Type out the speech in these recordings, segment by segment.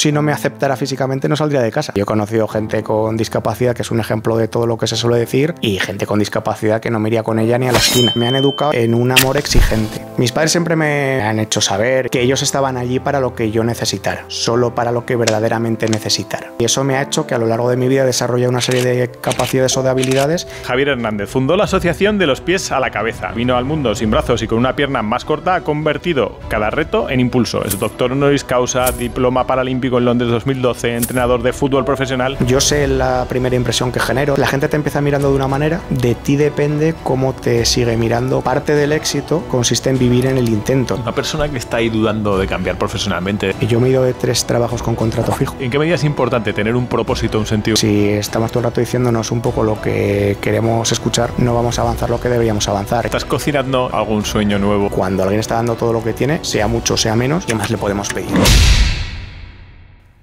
Si no me aceptara físicamente no saldría de casa. Yo he conocido gente con discapacidad, que es un ejemplo de todo lo que se suele decir, y gente con discapacidad que no me iría con ella ni a la esquina. Me han educado en un amor exigente. Mis padres siempre me han hecho saber que ellos estaban allí para lo que yo necesitara, solo para lo que verdaderamente necesitara. Y eso me ha hecho que a lo largo de mi vida desarrolle una serie de capacidades o de habilidades. Javier Hernández fundó la Asociación de los Pies a la Cabeza. Vino al mundo sin brazos y con una pierna más corta, ha convertido cada reto en impulso. Es doctor honoris causa, diploma paralímpico en Londres 2012, entrenador de fútbol profesional. Yo sé la primera impresión que genero. La gente te empieza mirando de una manera, de ti depende cómo te sigue mirando. Parte del éxito consiste en vivir en el intento. Una persona que está ahí dudando de cambiar profesionalmente. Y yo me he ido de 3 trabajos con contrato fijo. ¿En qué medida es importante tener un propósito, un sentido? Si estamos todo el rato diciéndonos un poco lo que queremos escuchar, no vamos a avanzar lo que deberíamos avanzar. ¿Estás cocinando algún sueño nuevo? Cuando alguien está dando todo lo que tiene, sea mucho, sea menos, ¿qué más le podemos pedir?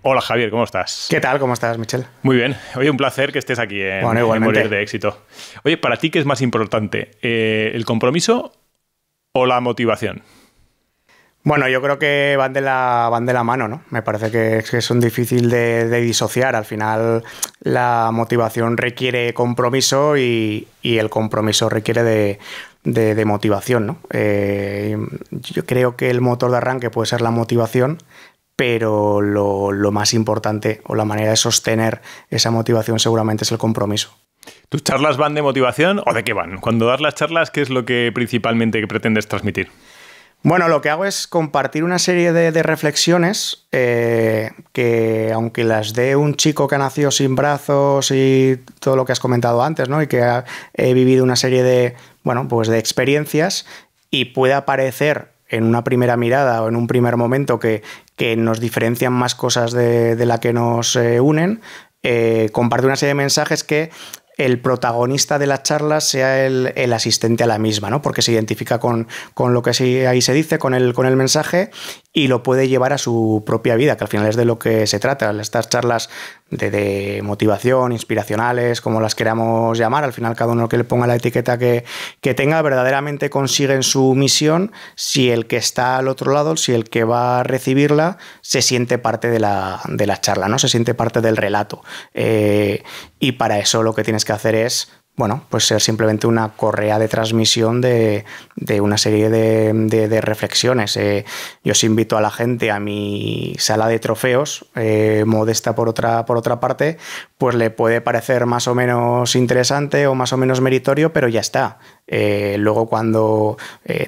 Hola Javier, ¿cómo estás? ¿Qué tal? ¿Cómo estás, Michel? Muy bien. Oye, un placer que estés aquí en Morir de Éxito. Oye, ¿para ti qué es más importante? ¿El compromiso o la motivación? Bueno, yo creo que van de la mano, ¿no? Me parece que son difíciles de disociar. Al final, la motivación requiere compromiso y el compromiso requiere de motivación, ¿no? Yo creo que el motor de arranque puede ser la motivación, pero lo más importante o la manera de sostener esa motivación seguramente es el compromiso. ¿Tus charlas van de motivación o de qué van? Cuando das las charlas, ¿qué es lo que principalmente pretendes transmitir? Bueno, lo que hago es compartir una serie de reflexiones que, aunque las dé un chico que ha nacido sin brazos y todo lo que has comentado antes, ¿no? Y que ha vivido una serie de experiencias y pueda parecer en una primera mirada o en un primer momento que nos diferencian más cosas de la que nos unen, compartir una serie de mensajes que el protagonista de la charla sea el asistente a la misma, ¿no? Porque se identifica con lo que ahí se dice, con el mensaje, y lo puede llevar a su propia vida, que al final es de lo que se trata. Estas charlas de motivación, inspiracionales, como las queramos llamar, al final cada uno que le ponga la etiqueta que tenga, verdaderamente consiguen su misión si el que está al otro lado, si el que va a recibirla, se siente parte de la charla, ¿no? Se siente parte del relato. Y para eso lo que tienes que hacer es, pues ser simplemente una correa de transmisión de una serie de reflexiones. Yo os invito a la gente a mi sala de trofeos, modesta por otra parte, pues le puede parecer más o menos interesante o más o menos meritorio, pero ya está. Luego cuando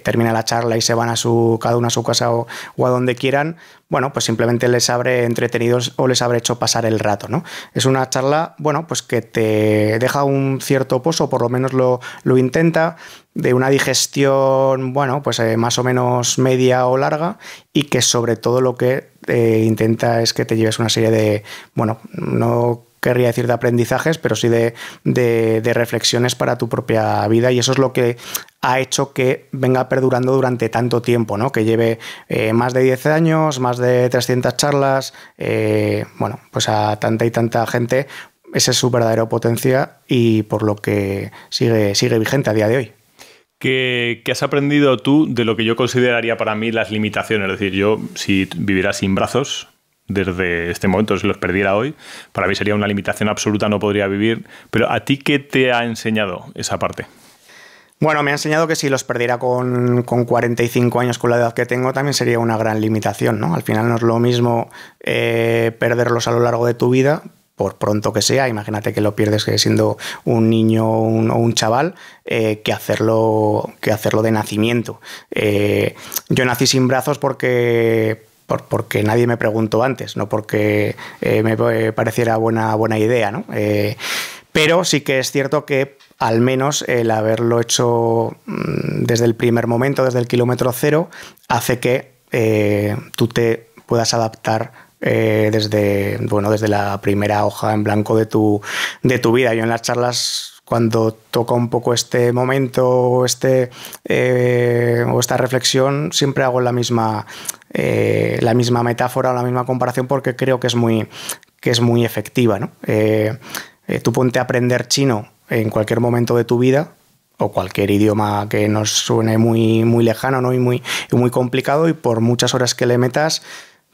termina la charla y se van cada uno a su casa o a donde quieran, pues simplemente les habré entretenido o les habré hecho pasar el rato, ¿no? Es una charla, pues que te deja un cierto pozo, por lo menos lo intenta, de una digestión, más o menos media o larga, y que sobre todo lo que intenta es que te lleves una serie de, no querría decir de aprendizajes, pero sí de reflexiones para tu propia vida, y eso es lo que ha hecho que venga perdurando durante tanto tiempo, ¿no? Que lleve más de 10 años, más de 300 charlas, pues a tanta y tanta gente. Esa es su verdadera potencia y por lo que sigue vigente a día de hoy. ¿Qué has aprendido tú de lo que yo consideraría para mí las limitaciones? Es decir, yo si viviera sin brazos desde este momento, si los perdiera hoy, para mí sería una limitación absoluta, no podría vivir. Pero ¿a ti qué te ha enseñado esa parte? Bueno, me ha enseñado que si los perdiera con 45 años, con la edad que tengo, también sería una gran limitación, ¿no? Al final no es lo mismo perderlos a lo largo de tu vida, por pronto que sea, imagínate que lo pierdes siendo un niño o un chaval, que hacerlo de nacimiento. Yo nací sin brazos porque nadie me preguntó antes, no porque me pareciera buena idea, ¿no? Pero sí que es cierto que al menos el haberlo hecho desde el primer momento, desde el kilómetro cero, hace que tú te puedas adaptar desde la primera hoja en blanco de tu vida. Yo en las charlas, cuando toca un poco este momento o esta reflexión, siempre hago la misma metáfora o la misma comparación, porque creo que es muy efectiva, ¿no? Tú ponte a aprender chino en cualquier momento de tu vida, o cualquier idioma que nos suene muy, muy lejano, ¿no? y muy complicado, y por muchas horas que le metas,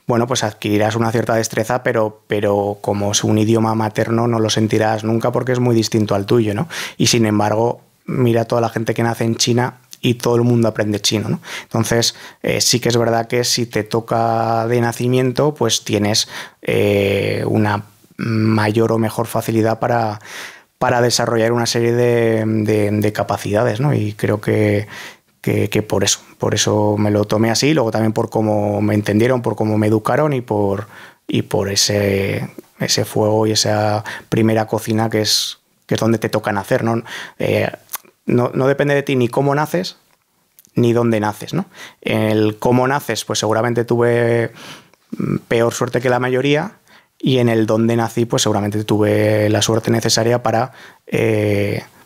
bueno, pues adquirirás una cierta destreza, pero como es un idioma materno no lo sentirás nunca porque es muy distinto al tuyo, ¿no? Y sin embargo, mira toda la gente que nace en China y todo el mundo aprende chino, ¿no? Entonces, sí que es verdad que si te toca de nacimiento, pues tienes una mayor o mejor facilidad para desarrollar una serie de capacidades, ¿no? Y creo que por eso me lo tomé así, luego también por cómo me entendieron, por cómo me educaron y por ese fuego y esa primera cocina que es donde te toca nacer, ¿no? No depende de ti ni cómo naces ni dónde naces, ¿no? El cómo naces, pues seguramente tuve peor suerte que la mayoría, y en el dónde nací, pues seguramente tuve la suerte necesaria para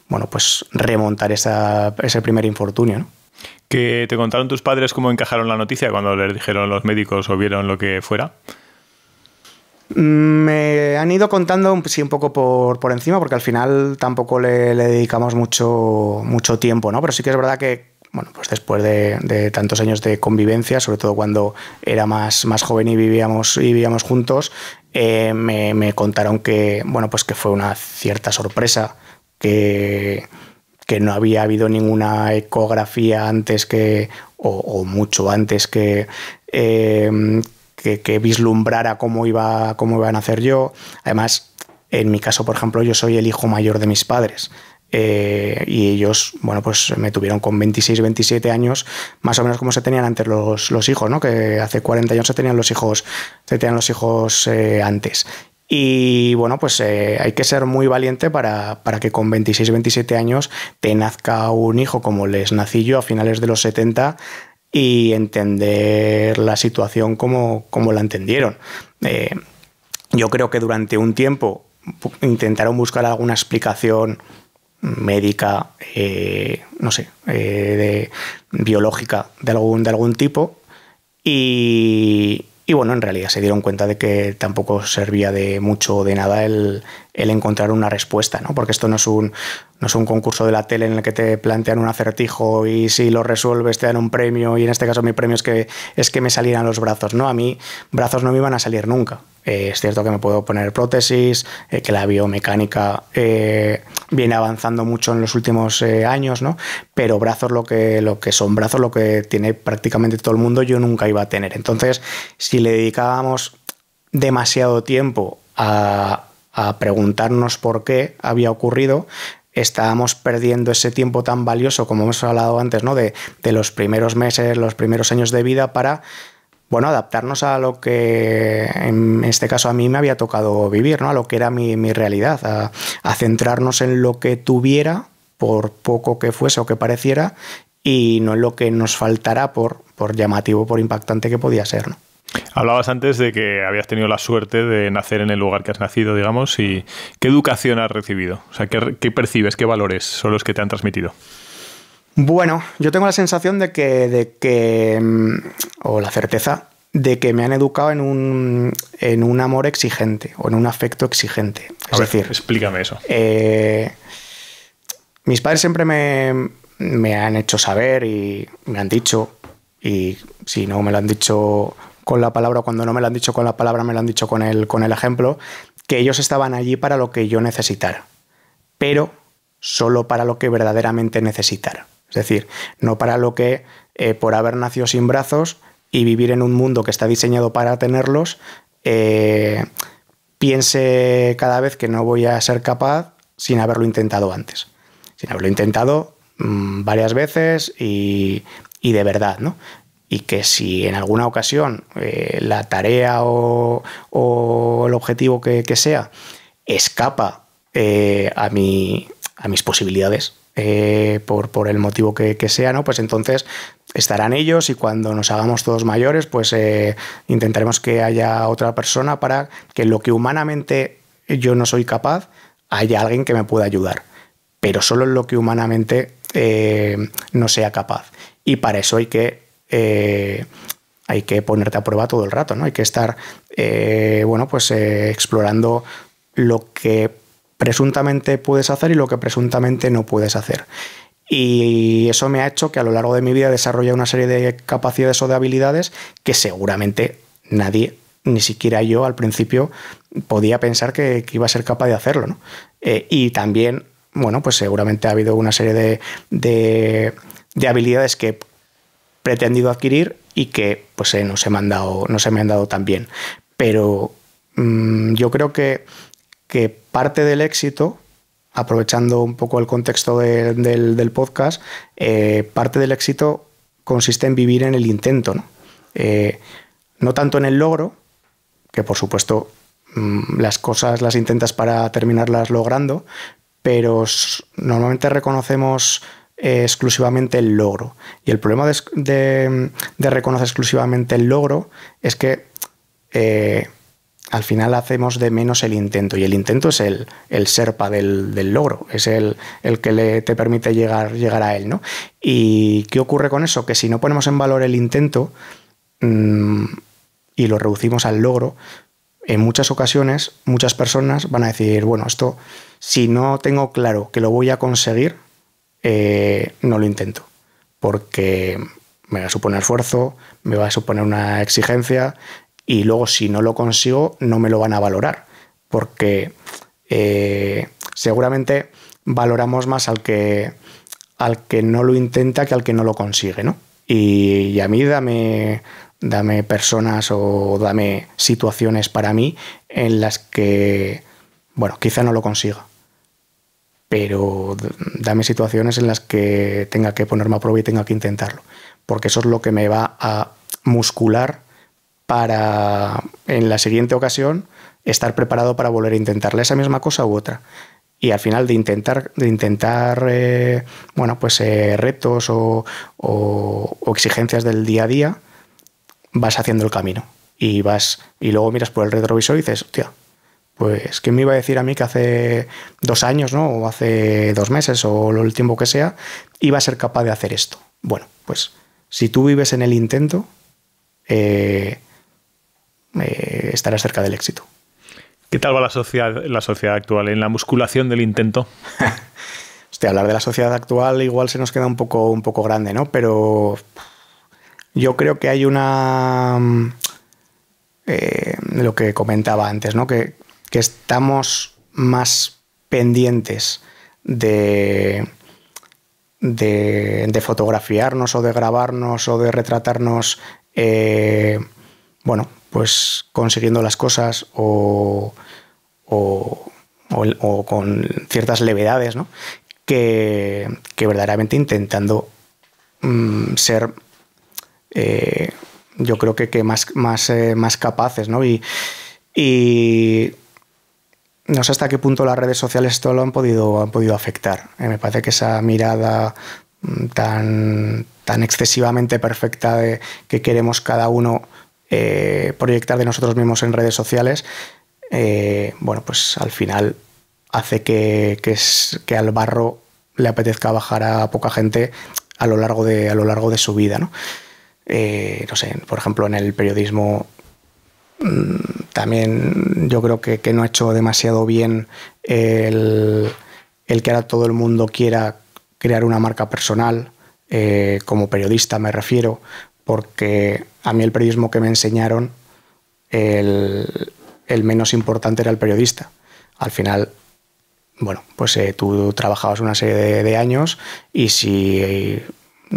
bueno, pues remontar ese primer infortunio, ¿no? ¿Que te contaron tus padres cómo encajaron la noticia cuando les dijeron los médicos o vieron lo que fuera? Me han ido contando, sí, un poco por encima, porque al final tampoco le dedicamos mucho tiempo, ¿no? Pero sí que es verdad que, bueno, pues después de tantos años de convivencia, sobre todo cuando era más joven y vivíamos juntos, me contaron que, bueno, pues que fue una cierta sorpresa, que no había habido ninguna ecografía antes o mucho antes que vislumbrara cómo iba a nacer yo. Además, en mi caso, por ejemplo, yo soy el hijo mayor de mis padres. Y ellos, bueno, pues me tuvieron con 26, 27 años, más o menos como se tenían antes los hijos, ¿no? Que hace 40 años se tenían los hijos antes. Y bueno, pues hay que ser muy valiente para que con 26, 27 años te nazca un hijo como les nací yo a finales de los 70 y entender la situación como la entendieron. Yo creo que durante un tiempo intentaron buscar alguna explicación médica, no sé, biológica de algún tipo, y bueno, en realidad se dieron cuenta de que tampoco servía de mucho o de nada el encontrar una respuesta, ¿no? Porque esto no es un concurso de la tele en el que te plantean un acertijo y si lo resuelves te dan un premio, y en este caso mi premio es que me salieran los brazos, ¿no? A mí brazos no me iban a salir nunca. Es cierto que me puedo poner prótesis, que la biomecánica viene avanzando mucho en los últimos años, ¿no? Pero brazos, lo que son brazos, lo que tiene prácticamente todo el mundo, yo nunca iba a tener. Entonces, si le dedicábamos demasiado tiempo a preguntarnos por qué había ocurrido, estábamos perdiendo ese tiempo tan valioso, como hemos hablado antes, ¿no? De los primeros meses, los primeros años de vida para, bueno, adaptarnos a lo que en este caso a mí me había tocado vivir, ¿no? A lo que era mi realidad, a centrarnos en lo que tuviera, por poco que fuese o que pareciera, y no en lo que nos faltara por llamativo, por impactante que podía ser, ¿no? Hablabas antes de que habías tenido la suerte de nacer en el lugar que has nacido, digamos, y ¿qué educación has recibido? O sea, ¿qué percibes, qué valores son los que te han transmitido? Bueno, yo tengo la sensación de que o la certeza de que me han educado en un amor exigente o en un afecto exigente. Es decir, explícame eso. Mis padres siempre me han hecho saber y me han dicho, y si no me lo han dicho con la palabra, cuando no me lo han dicho con la palabra, me lo han dicho con el ejemplo, que ellos estaban allí para lo que yo necesitara, pero solo para lo que verdaderamente necesitara. Es decir, no para lo que, por haber nacido sin brazos y vivir en un mundo que está diseñado para tenerlos, piense cada vez que no voy a ser capaz sin haberlo intentado antes. Sin haberlo intentado varias veces y de verdad, ¿no? Y que si en alguna ocasión la tarea o el objetivo que sea escapa a mis posibilidades, por el motivo que sea, ¿no? Pues entonces estarán ellos, y cuando nos hagamos todos mayores, pues intentaremos que haya otra persona para que lo que humanamente yo no soy capaz, haya alguien que me pueda ayudar, pero solo en lo que humanamente no sea capaz. Y para eso hay que ponerte a prueba todo el rato, ¿no? Hay que estar explorando lo que presuntamente puedes hacer y lo que presuntamente no puedes hacer. Y eso me ha hecho que a lo largo de mi vida desarrolle una serie de capacidades o de habilidades que seguramente nadie, ni siquiera yo al principio, podía pensar que iba a ser capaz de hacerlo, ¿no? Y también, bueno, pues seguramente ha habido una serie de habilidades que he pretendido adquirir y que pues no se me han dado tan bien. Pero yo creo que parte del éxito, aprovechando un poco el contexto del podcast, parte del éxito consiste en vivir en el intento, ¿no? No tanto en el logro, que por supuesto las cosas las intentas para terminarlas logrando, pero normalmente reconocemos exclusivamente el logro. Y el problema de reconocer exclusivamente el logro es que al final hacemos de menos el intento, y el intento es el Sherpa del logro, es el que te permite llegar a él, ¿no? ¿Y qué ocurre con eso? Que si no ponemos en valor el intento y lo reducimos al logro, en muchas ocasiones muchas personas van a decir, bueno, esto, si no tengo claro que lo voy a conseguir, no lo intento, porque me va a suponer esfuerzo, me va a suponer una exigencia, y luego si no lo consigo no me lo van a valorar, porque seguramente valoramos más al que no lo intenta que al que no lo consigue, ¿no? Y a mí dame personas o dame situaciones para mí en las que, bueno, quizá no lo consiga, pero dame situaciones en las que tenga que ponerme a prueba y tenga que intentarlo, porque eso es lo que me va a muscular para en la siguiente ocasión estar preparado para volver a intentarle esa misma cosa u otra. Y al final de intentar bueno, pues retos o exigencias del día a día, vas haciendo el camino y luego miras por el retrovisor y dices, hostia, pues ¿quién me iba a decir a mí que hace 2 años, ¿no? O hace 2 meses o el tiempo que sea, iba a ser capaz de hacer esto? Bueno, pues si tú vives en el intento, estarás cerca del éxito. ¿Qué tal va la sociedad actual en la musculación del intento? Hostia, hablar de la sociedad actual igual se nos queda un poco grande, ¿no? Pero yo creo que hay lo que comentaba antes, ¿no? Que estamos más pendientes de fotografiarnos o de grabarnos o de retratarnos, bueno, pues consiguiendo las cosas o con ciertas levedades, ¿no? Que verdaderamente intentando ser, yo creo que más capaces, ¿no? Y no sé hasta qué punto las redes sociales esto lo han podido afectar. Me parece que esa mirada tan excesivamente perfecta que queremos cada uno proyectar de nosotros mismos en redes sociales, bueno, pues al final hace que al barro le apetezca bajar a poca gente a lo largo de su vida, ¿no? No sé, por ejemplo, en el periodismo también yo creo que no ha hecho demasiado bien el que ahora todo el mundo quiera crear una marca personal, como periodista me refiero, porque a mí el periodismo que me enseñaron, el menos importante era el periodista. Al final, bueno, pues tú trabajabas una serie de años y si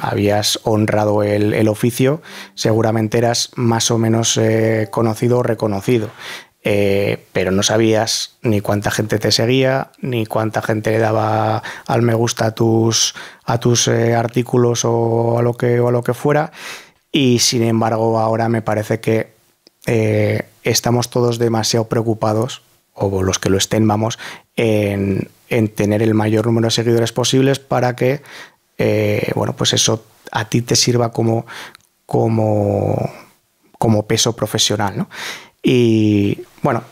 habías honrado el oficio, seguramente eras más o menos conocido o reconocido. Pero no sabías ni cuánta gente te seguía, ni cuánta gente le daba al me gusta a tus artículos o a lo que fuera. Y sin embargo ahora me parece que estamos todos demasiado preocupados, o los que lo estén, vamos, en tener el mayor número de seguidores posibles para que bueno, pues eso a ti te sirva como peso profesional, ¿no? Y bueno,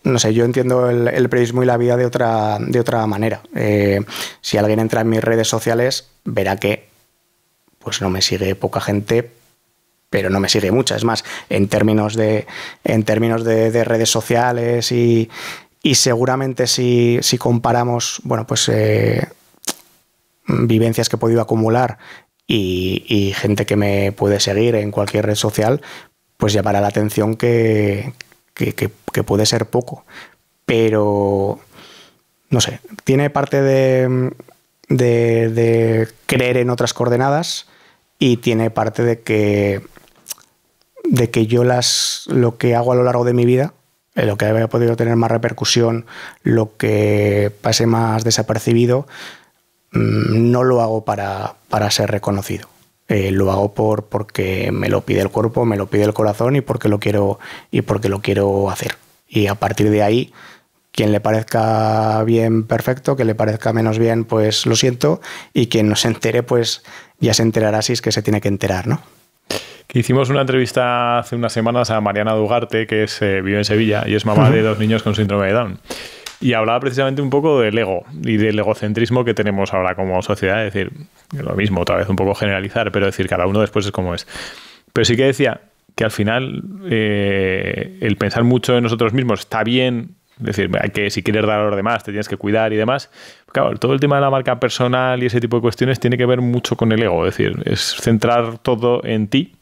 no sé, yo entiendo el periodismo y la vida de otra manera. Si alguien entra en mis redes sociales, verá que pues no me sigue poca gente, pero no me sigue mucha. Es más, en términos de redes sociales y seguramente si comparamos, bueno, pues vivencias que he podido acumular y gente que me puede seguir en cualquier red social, pues llamará la atención que puede ser poco. Pero, no sé, tiene parte de creer en otras coordenadas y tiene parte de que yo lo que hago a lo largo de mi vida, lo que haya podido tener más repercusión, lo que pase más desapercibido, no lo hago para ser reconocido. Lo hago porque me lo pide el cuerpo, me lo pide el corazón y porque lo quiero hacer. Y a partir de ahí, quien le parezca bien, perfecto, quien le parezca menos bien, pues lo siento, y quien no se entere, pues ya se enterará si es que se tiene que enterar, ¿no? Hicimos una entrevista hace unas semanas a Mariana Dugarte, que vive en Sevilla y es mamá de 2 niños con síndrome de Down. Y hablaba precisamente un poco del ego y del egocentrismo que tenemos ahora como sociedad. Es decir, lo mismo, otra vez un poco generalizar, pero decir, cada uno después es como es. Pero sí que decía que al final el pensar mucho en nosotros mismos está bien. Es decir, si quieres dar a los demás, te tienes que cuidar y demás. Claro, todo el tema de la marca personal y ese tipo de cuestiones tiene que ver mucho con el ego. Es decir, es centrar todo en ti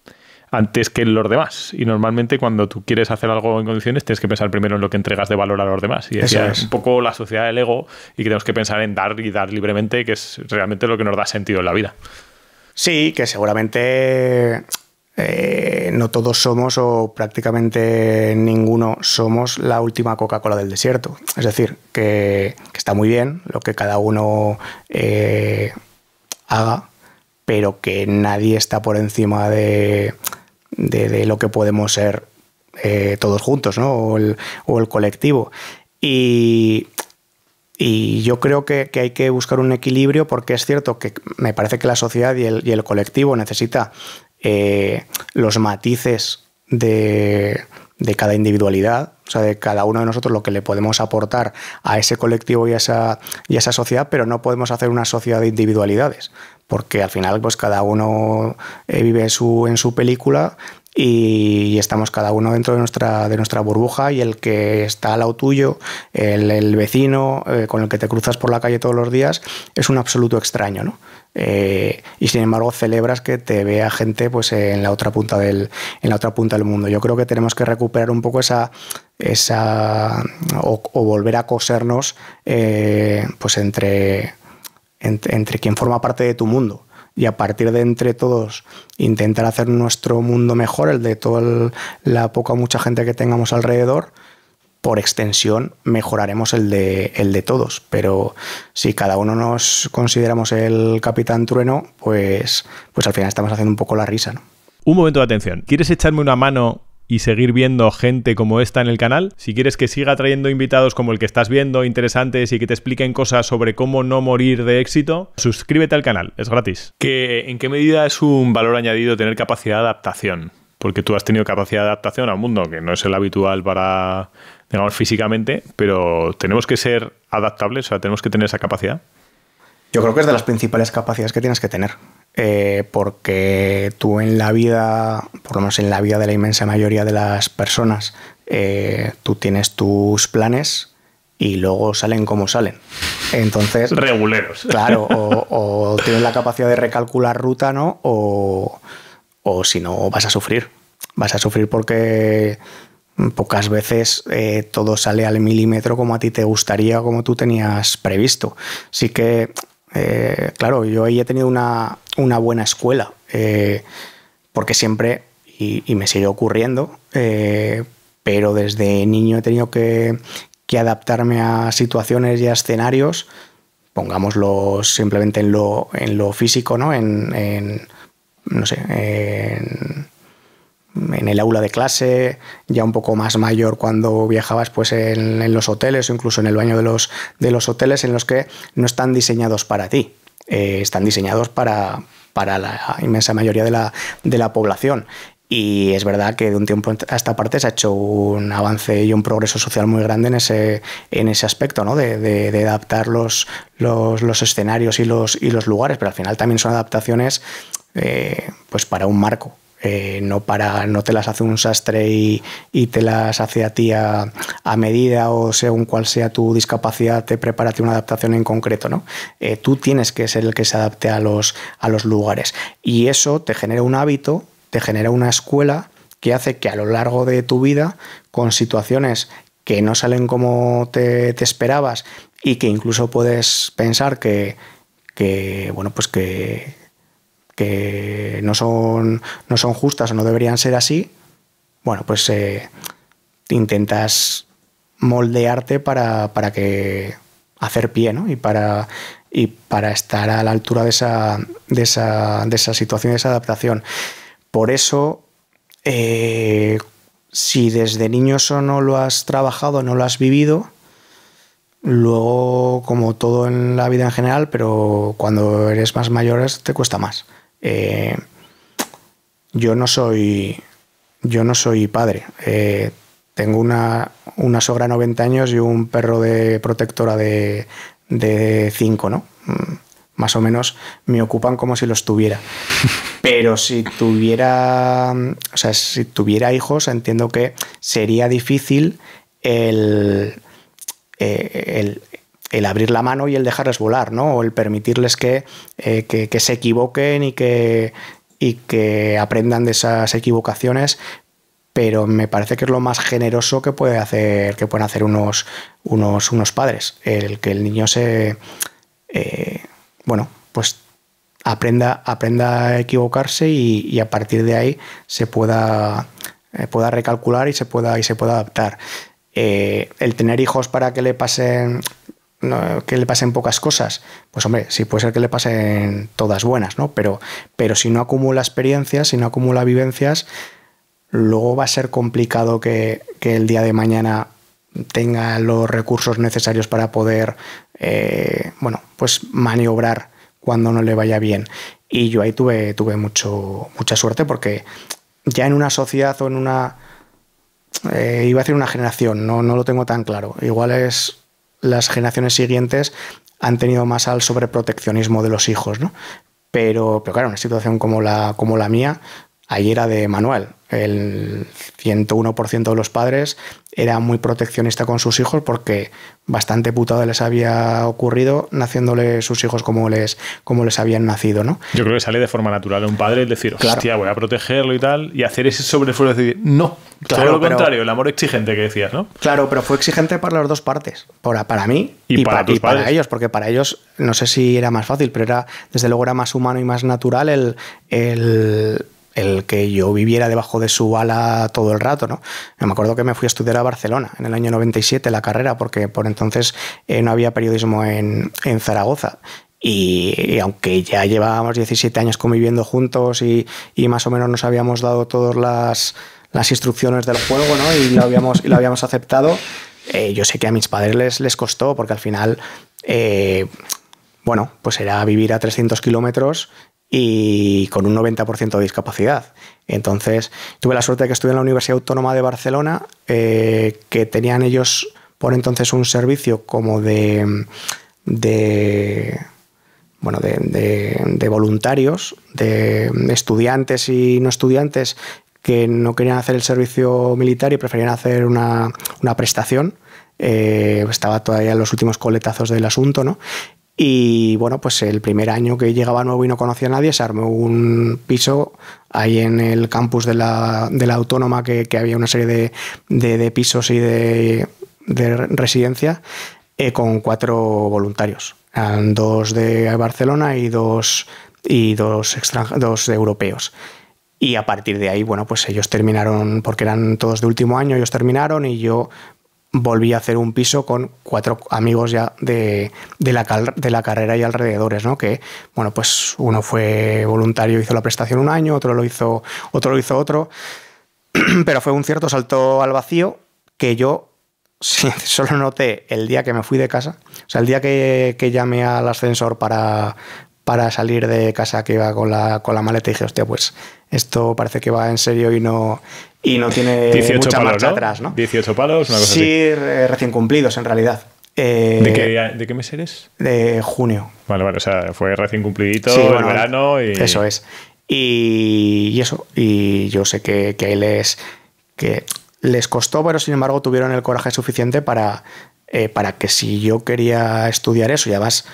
antes que en los demás. Y normalmente cuando tú quieres hacer algo en condiciones tienes que pensar primero en lo que entregas de valor a los demás. Y decía, es un poco la sociedad del ego y que tenemos que pensar en dar y dar libremente, que es realmente lo que nos da sentido en la vida. Sí, que seguramente no todos somos, o prácticamente ninguno somos, la última Coca-Cola del desierto. Es decir, que está muy bien lo que cada uno haga, pero que nadie está por encima de lo que podemos ser todos juntos, ¿no? O el colectivo. Y yo creo que hay que buscar un equilibrio, porque es cierto que me parece que la sociedad y el colectivo necesita los matices de cada individualidad, o sea, de cada uno de nosotros, lo que le podemos aportar a ese colectivo y a esa sociedad, pero no podemos hacer una sociedad de individualidades, porque al final pues cada uno vive en su película y estamos cada uno dentro de nuestra burbuja, y el que está al lado tuyo, el vecino con el que te cruzas por la calle todos los días, es un absoluto extraño, ¿no? Y sin embargo celebras que te vea gente pues en la otra punta del mundo. Yo creo que tenemos que recuperar un poco esa o volver a cosernos pues entre quien forma parte de tu mundo, y a partir de entre todos intentar hacer nuestro mundo mejor, el de toda la poca o mucha gente que tengamos alrededor. Por extensión mejoraremos el de todos, pero si cada uno nos consideramos el Capitán Trueno, pues al final estamos haciendo un poco la risa, ¿no? Un momento de atención. ¿Quieres echarme una mano y seguir viendo gente como esta en el canal? Si quieres que siga trayendo invitados como el que estás viendo, interesantes, y que te expliquen cosas sobre cómo no morir de éxito, suscríbete al canal, es gratis. ¿En qué medida es un valor añadido tener capacidad de adaptación? Porque tú has tenido capacidad de adaptación a un mundo que no es el habitual para, digamos, físicamente, pero tenemos que ser adaptables, o sea, tenemos que tener esa capacidad. Yo creo que es de las principales capacidades que tienes que tener, porque tú en la vida, por lo menos en la vida de la inmensa mayoría de las personas, tú tienes tus planes y luego salen como salen. Entonces, reguleros. Claro, o tienes la capacidad de recalcular ruta, ¿no? O si no, vas a sufrir. Vas a sufrir porque pocas veces todo sale al milímetro como a ti te gustaría, como tú tenías previsto. Así que, claro, yo ahí he tenido una buena escuela, porque siempre, y me sigue ocurriendo, pero desde niño he tenido que adaptarme a situaciones y a escenarios, pongámoslo simplemente en lo físico, ¿no? No sé, en el aula de clase, ya un poco más mayor cuando viajabas pues en los hoteles, o incluso en el baño de los hoteles, en los que no están diseñados para ti, están diseñados para la inmensa mayoría de la población. Y es verdad que de un tiempo a esta parte se ha hecho un avance y un progreso social muy grande en ese aspecto, ¿no? de adaptar los escenarios y los lugares, pero al final también son adaptaciones pues para un marco. No te las hace un sastre y te las hace a ti a medida, o según cuál sea tu discapacidad te prepara una adaptación en concreto, ¿no? Tú tienes que ser el que se adapte a los lugares, y eso te genera un hábito, te genera una escuela que hace que a lo largo de tu vida, con situaciones que no salen como te esperabas y que incluso puedes pensar bueno, pues que no son justas o no deberían ser así, bueno, pues intentas moldearte para que hacer pie, ¿no? Y para estar a la altura de esa situación, de esa adaptación. Por eso, si desde niño eso no lo has trabajado, no lo has vivido, luego, como todo en la vida en general, pero cuando eres más mayor te cuesta más. Yo no soy padre. Tengo una sogra de 90 años y un perro de protectora de 5, ¿no? Más o menos me ocupan como si los tuviera. Pero si tuviera hijos, entiendo que sería difícil el abrir la mano y el dejarles volar, ¿no? O el permitirles que se equivoquen y que aprendan de esas equivocaciones. Pero me parece que es lo más generoso que pueden hacer unos padres, el que el niño pues aprenda a equivocarse y a partir de ahí se pueda recalcular y se pueda adaptar. El tener hijos para que le pasen pocas cosas, pues hombre, sí puede ser que le pasen todas buenas, ¿no? Pero si no acumula experiencias, si no acumula vivencias, luego va a ser complicado que el día de mañana tenga los recursos necesarios para poder pues maniobrar cuando no le vaya bien. Y yo ahí tuve mucha suerte, porque ya en una sociedad o en una iba a decir una generación, no lo tengo tan claro, igual las generaciones siguientes han tenido más al sobreproteccionismo de los hijos, ¿no? Pero claro, una situación como la mía, ahí era de manual. El 101% de los padres era muy proteccionista con sus hijos, porque bastante putada les había ocurrido naciéndole sus hijos como les habían nacido, ¿no? Yo creo que sale de forma natural un padre el decir, claro, hostia, voy a protegerlo y tal, y hacer ese sobreesfuerzo de decir, no, claro, todo lo contrario, el amor exigente que decías, ¿no? Claro, pero fue exigente para las dos partes, para mí y para ellos, porque para ellos, no sé si era más fácil, pero desde luego era más humano y más natural el que yo viviera debajo de su ala todo el rato, ¿no? Me acuerdo que me fui a estudiar a Barcelona en el año 97, la carrera, porque por entonces no había periodismo en Zaragoza. Y aunque ya llevábamos 17 años conviviendo juntos y más o menos nos habíamos dado todas las instrucciones del juego, ¿no? Y lo habíamos aceptado, yo sé que a mis padres les costó, porque al final, pues era vivir a 300 kilómetros y con un 90% de discapacidad. Entonces, tuve la suerte de que estudié en la Universidad Autónoma de Barcelona, que tenían ellos por entonces un servicio como de voluntarios, de estudiantes y no estudiantes que no querían hacer el servicio militar y preferían hacer una prestación. Estaba todavía en los últimos coletazos del asunto, ¿no? Y pues el primer año que llegaba nuevo y no conocía a nadie, se armó un piso ahí en el campus de la Autónoma, que había una serie de pisos y de residencia, con 4 voluntarios. Eran 2 de Barcelona y dos europeos. Y a partir de ahí, pues ellos terminaron, porque eran todos de último año, ellos terminaron y yo volví a hacer un piso con 4 amigos ya de la carrera y alrededores, ¿no? Que, pues uno fue voluntario, hizo la prestación un año, otro lo hizo otro, pero fue un cierto salto al vacío que yo solo noté el día que me fui de casa, o sea, el día que llamé al ascensor para salir de casa, que iba con la maleta, y dije, hostia, pues esto parece que va en serio y no tiene 18 mucha palos, marcha ¿no? atrás, ¿no? 18 palos, una cosa sí, así. Recién cumplidos, en realidad. ¿De qué mes eres? De junio. Vale, o sea, fue recién cumplidito, sí, el verano y... Eso es. Y eso, y yo sé que les costó, pero sin embargo tuvieron el coraje suficiente para que, si yo quería estudiar eso, y además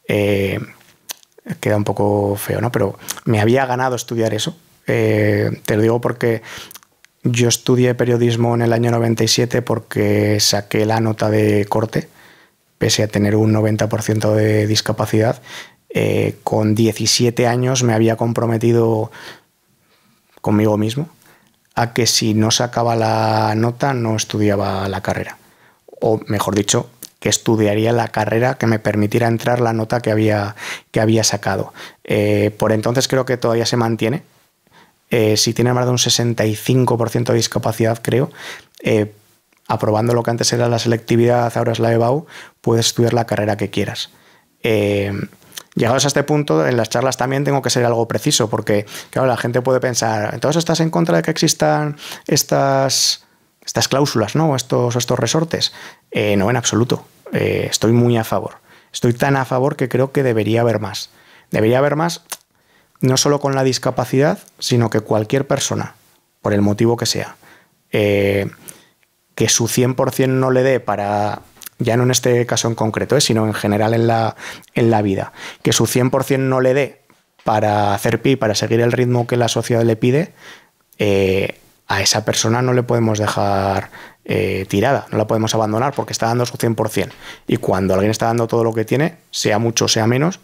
queda un poco feo, ¿no? Pero me había ganado estudiar eso. Te lo digo porque yo estudié periodismo en el año 97 porque saqué la nota de corte, pese a tener un 90% de discapacidad. Con 17 años me había comprometido conmigo mismo a que si no sacaba la nota no estudiaba la carrera. O mejor dicho, que estudiaría la carrera que me permitiera entrar la nota que había sacado. Por entonces creo que todavía se mantiene. Si tienes más de un 65% de discapacidad, creo, aprobando lo que antes era la selectividad, ahora es la EBAU, puedes estudiar la carrera que quieras. Llegados a este punto, en las charlas también tengo que ser algo preciso, porque claro, la gente puede pensar, entonces estás en contra de que existan estas cláusulas, ¿no? O estos resortes. No, en absoluto. Estoy muy a favor. Estoy tan a favor que creo que debería haber más. Debería haber más, no solo con la discapacidad, sino que cualquier persona, por el motivo que sea, que su 100% no le dé para, ya no en este caso en concreto, sino en general en la vida, que su 100% no le dé para hacer pie, para seguir el ritmo que la sociedad le pide, a esa persona no le podemos dejar tirada, no la podemos abandonar porque está dando su 100%. Y cuando alguien está dando todo lo que tiene, sea mucho o sea menos,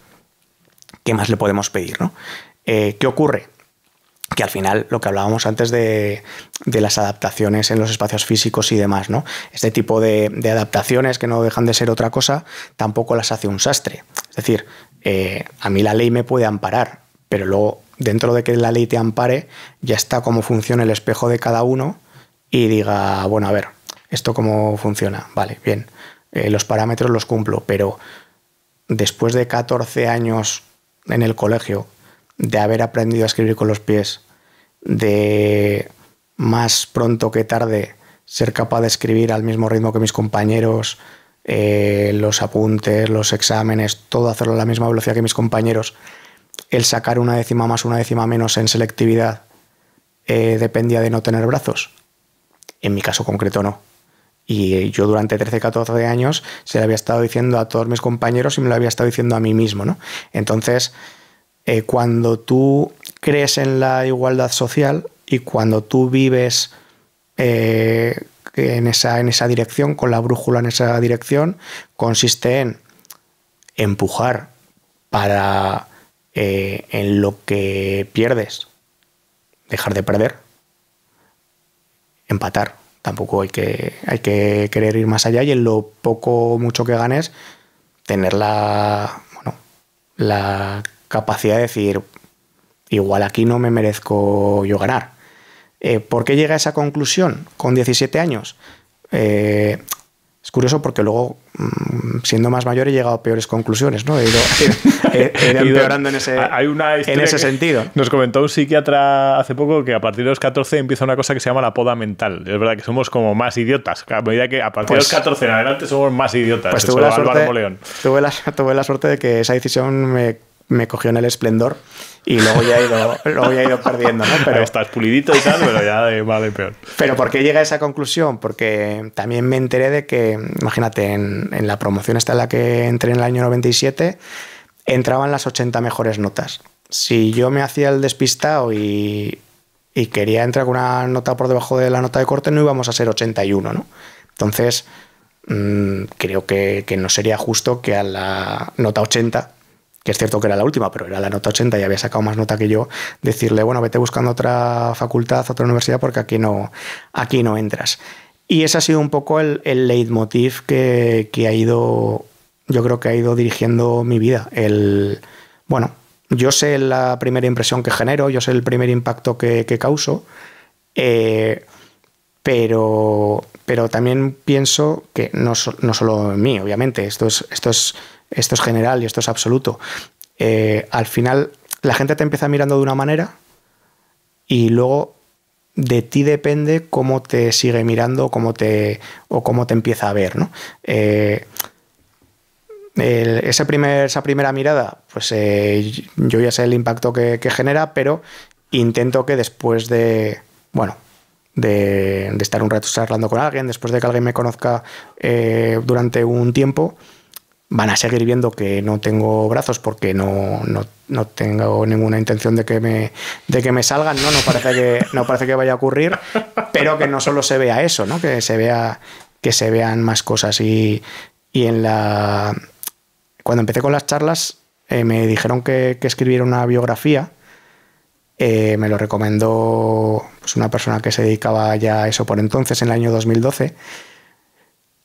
¿qué más le podemos pedir, ¿no? ¿Qué ocurre? Que al final, lo que hablábamos antes de las adaptaciones en los espacios físicos y demás, ¿no? Este tipo de adaptaciones, que no dejan de ser otra cosa, tampoco las hace un sastre. Es decir, a mí la ley me puede amparar, pero luego, dentro de que la ley te ampare, ya está cómo funciona el espejo de cada uno y diga, bueno, a ver, ¿esto cómo funciona? Vale, bien, los parámetros los cumplo, pero después de 14 años en el colegio, de haber aprendido a escribir con los pies, de más pronto que tarde ser capaz de escribir al mismo ritmo que mis compañeros, los apuntes, los exámenes, todo hacerlo a la misma velocidad que mis compañeros, el sacar una décima más, una décima menos en selectividad dependía de no tener brazos. En mi caso concreto no. Y yo durante 13, 14 años se lo había estado diciendo a todos mis compañeros y me lo había estado diciendo a mí mismo, ¿no? Entonces, cuando tú crees en la igualdad social y cuando tú vives en esa dirección, con la brújula en esa dirección, consiste en empujar para en lo que pierdes, dejar de perder, empatar. Tampoco hay que querer ir más allá y en lo poco o mucho que ganes, tener la capacidad de decir, igual aquí no me merezco yo ganar. ¿Por qué llega a esa conclusión con 17 años? Es curioso porque luego, siendo más mayor, he llegado a peores conclusiones, ¿no? He ido empeorando en ese sentido. Nos comentó un psiquiatra hace poco que a partir de los 14 empieza una cosa que se llama la poda mental. Es verdad que somos como más idiotas. A medida que a partir de los 14 en adelante somos más idiotas. Pues tuve la suerte de que esa decisión me cogió en el esplendor y luego ya he ido perdiendo, ¿no? Pero estás pulidito y tal, pero ya va de peor. Pero ¿por qué llega a esa conclusión? Porque también me enteré de que, imagínate, en la promoción esta en la que entré en el año 97, entraban las 80 mejores notas. Si yo me hacía el despistado y quería entrar con una nota por debajo de la nota de corte, no íbamos a ser 81, ¿no? Entonces, creo que no sería justo que a la nota 80, que es cierto que era la última, pero era la nota 80 y había sacado más nota que yo, decirle, bueno, vete buscando otra facultad, otra universidad, porque aquí no entras. Y ese ha sido un poco el leitmotiv que ha ido, yo creo que ha ido dirigiendo mi vida. Bueno, yo sé la primera impresión que genero, yo sé el primer impacto que causo, pero también pienso que no solo en mí, obviamente, esto es general y esto es absoluto. Al final la gente te empieza mirando de una manera y luego de ti depende cómo te sigue mirando o cómo te empieza a ver, ¿no? Esa primera mirada, pues yo ya sé el impacto que genera, pero intento que después de estar un rato charlando con alguien, después de que alguien me conozca durante un tiempo, van a seguir viendo que no tengo brazos porque no no tengo ninguna intención de que me salgan, ¿no? No parece que vaya a ocurrir, pero que no solo se vea eso, ¿no? Que se vean más cosas. Y cuando empecé con las charlas, me dijeron que escribiera una biografía. Me lo recomendó pues, una persona que se dedicaba ya a eso por entonces, en el año 2012.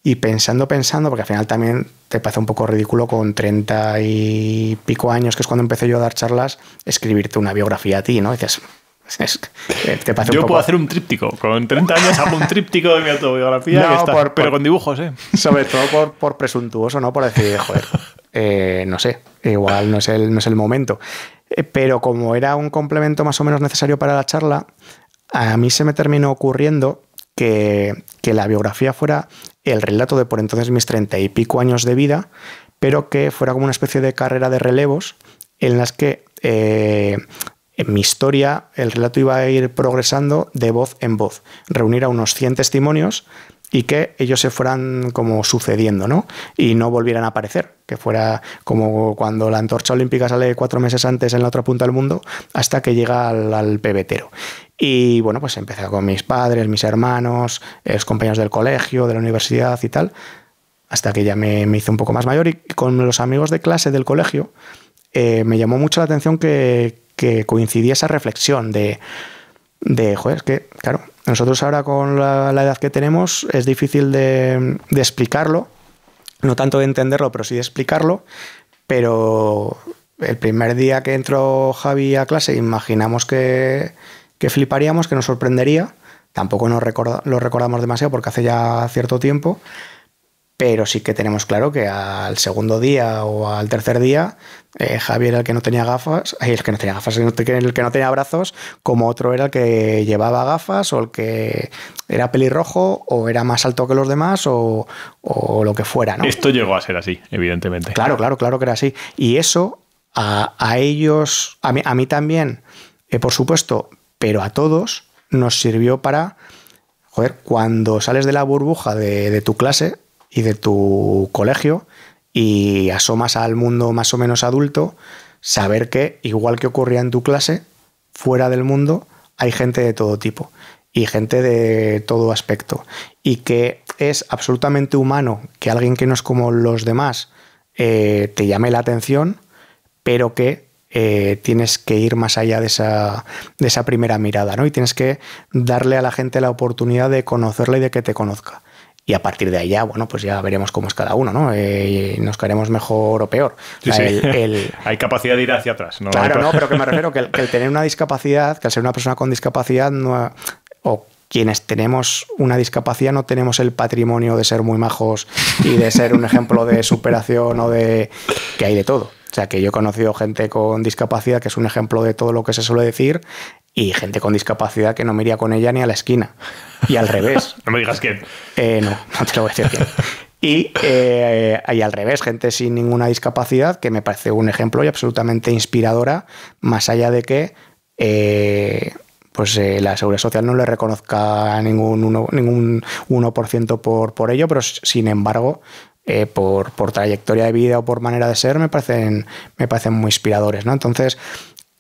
Y pensando, porque al final también te parece un poco ridículo con 30 y pico años, que es cuando empecé yo a dar charlas, escribirte una biografía a ti, ¿no? Y dices, te parece yo un poco... puedo hacer un tríptico. Con 30 años hago un tríptico de mi autobiografía, No, pero con dibujos, ¿eh? Sobre todo por presuntuoso, ¿no? Por decir, joder, no sé, igual no es el momento. Pero como era un complemento más o menos necesario para la charla, a mí se me terminó ocurriendo que la biografía fuera el relato de por entonces mis 30 y pico años de vida, pero que fuera como una especie de carrera de relevos en las que en mi historia el relato iba a ir progresando de voz en voz, reunir a unos 100 testimonios y que ellos se fueran como sucediendo, ¿no? Y no volvieran a aparecer, que fuera como cuando la antorcha olímpica sale 4 meses antes en la otra punta del mundo hasta que llega al pebetero. Y bueno, pues empecé con mis padres, mis hermanos, los compañeros del colegio, de la universidad y tal, hasta que ya me hice un poco más mayor. Y con los amigos de clase del colegio me llamó mucho la atención que coincidía esa reflexión de joder, es que, claro, nosotros ahora con la edad que tenemos es difícil de explicarlo, no tanto de entenderlo, pero sí de explicarlo, pero el primer día que entró Javi a clase imaginamos que fliparíamos, que nos sorprendería, tampoco lo recordamos demasiado porque hace ya cierto tiempo, pero sí que tenemos claro que al segundo día o al tercer día Javi era el que no tenía gafas, el que no tenía brazos, como otro era el que llevaba gafas o el que era pelirrojo o era más alto que los demás o lo que fuera, ¿no? Esto llegó a ser así, evidentemente. Claro que era así. Y eso a ellos, a mí también, por supuesto, pero a todos nos sirvió para, joder, cuando sales de la burbuja de tu clase y de tu colegio y asomas al mundo más o menos adulto, saber que, igual que ocurría en tu clase, fuera del mundo hay gente de todo tipo y gente de todo aspecto. Y que es absolutamente humano que alguien que no es como los demás te llame la atención, pero que tienes que ir más allá de esa primera mirada, ¿no? Y tienes que darle a la gente la oportunidad de conocerla y de que te conozca. Y a partir de allá, bueno, pues ya veremos cómo es cada uno, ¿no? Nos caeremos mejor o peor. Sí, o sea, sí. Hay capacidad de ir hacia atrás, ¿no? Claro, no, pero que me refiero que el tener una discapacidad, que al ser una persona con discapacidad, o quienes tenemos una discapacidad no tenemos el patrimonio de ser muy majos y de ser un ejemplo de superación o de que hay de todo. O sea, que yo he conocido gente con discapacidad que es un ejemplo de todo lo que se suele decir y gente con discapacidad que no me iría con ella ni a la esquina. Y al revés. No me digas quién. No te lo voy a decir quién. Y al revés, gente sin ninguna discapacidad que me parece un ejemplo y absolutamente inspiradora, más allá de que la Seguridad Social no le reconozca ningún 1% por ello, pero sin embargo, por trayectoria de vida o por manera de ser, me parecen muy inspiradores, ¿no? Entonces,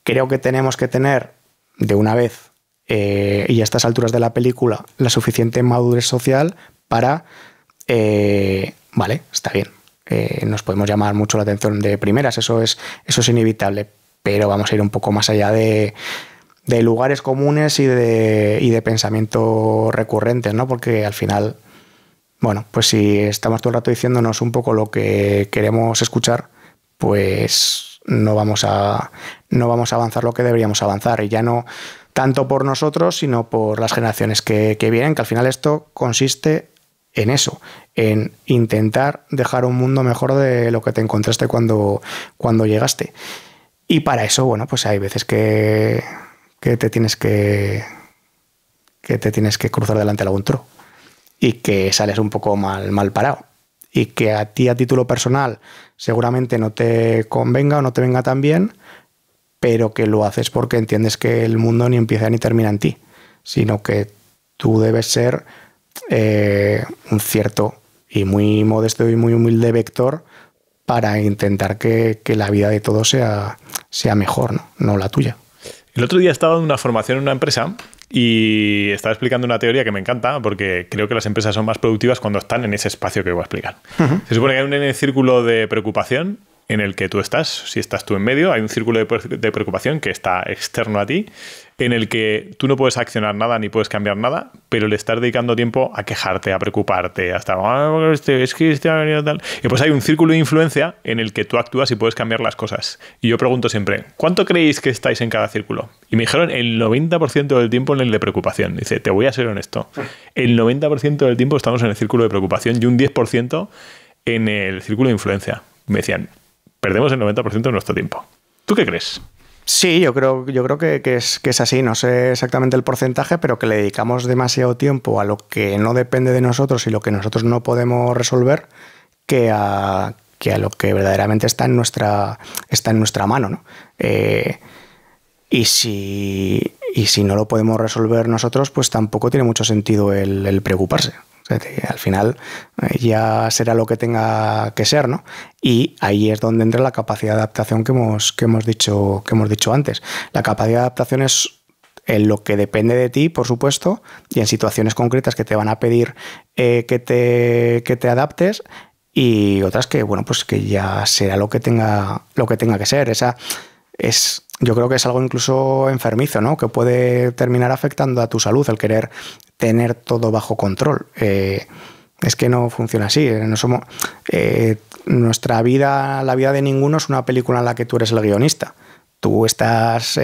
creo que tenemos que tener de una vez y a estas alturas de la película la suficiente madurez social para vale, está bien, nos podemos llamar mucho la atención de primeras, eso es inevitable, pero vamos a ir un poco más allá de lugares comunes y de pensamiento recurrentes, ¿no? Porque al final, bueno, pues si estamos todo el rato diciéndonos un poco lo que queremos escuchar, pues no vamos a avanzar lo que deberíamos avanzar, y ya no tanto por nosotros, sino por las generaciones que vienen, que al final esto consiste en eso, en intentar dejar un mundo mejor de lo que te encontraste cuando llegaste. Y para eso, bueno, pues hay veces que te tienes que cruzar delante de algún toro y que sales un poco mal parado. Y que a ti, a título personal, seguramente no te convenga o no te venga tan bien, pero que lo haces porque entiendes que el mundo ni empieza ni termina en ti, sino que tú debes ser un cierto y muy modesto y muy humilde vector para intentar que la vida de todos sea mejor, ¿no? No la tuya. El otro día estaba en una formación en una empresa y estaba explicando una teoría que me encanta porque creo que las empresas son más productivas cuando están en ese espacio que voy a explicar. Se supone que hay un círculo de preocupación en el que tú estás, si estás tú en medio, hay un círculo de preocupación que está externo a ti, en el que tú no puedes accionar nada ni puedes cambiar nada, pero le estás dedicando tiempo a quejarte, a preocuparte, hasta es que este ha venido tal. Y pues hay un círculo de influencia en el que tú actúas y puedes cambiar las cosas. Y yo pregunto siempre, ¿cuánto creéis que estáis en cada círculo? Y me dijeron el 90% del tiempo en el de preocupación. Dice, te voy a ser honesto, el 90% del tiempo estamos en el círculo de preocupación y un 10% en el círculo de influencia. Me decían, perdemos el 90% de nuestro tiempo. ¿Tú qué crees? Sí, yo creo que es así. No sé exactamente el porcentaje, pero que le dedicamos demasiado tiempo a lo que no depende de nosotros y lo que nosotros no podemos resolver que a lo que verdaderamente está en nuestra mano, ¿no? Y si no lo podemos resolver nosotros, pues tampoco tiene mucho sentido el preocuparse. O sea, al final ya será lo que tenga que ser, ¿no? Y ahí es donde entra la capacidad de adaptación que hemos dicho antes. La capacidad de adaptación es en lo que depende de ti, por supuesto, y en situaciones concretas que te van a pedir que te adaptes, y otras que, bueno, pues que ya será lo que tenga que ser. Yo creo que es algo incluso enfermizo, ¿no? Que puede terminar afectando a tu salud, el querer tener todo bajo control. Es que no funciona así. No somos, nuestra vida, la vida de ninguno es una película en la que tú eres el guionista. Tú estás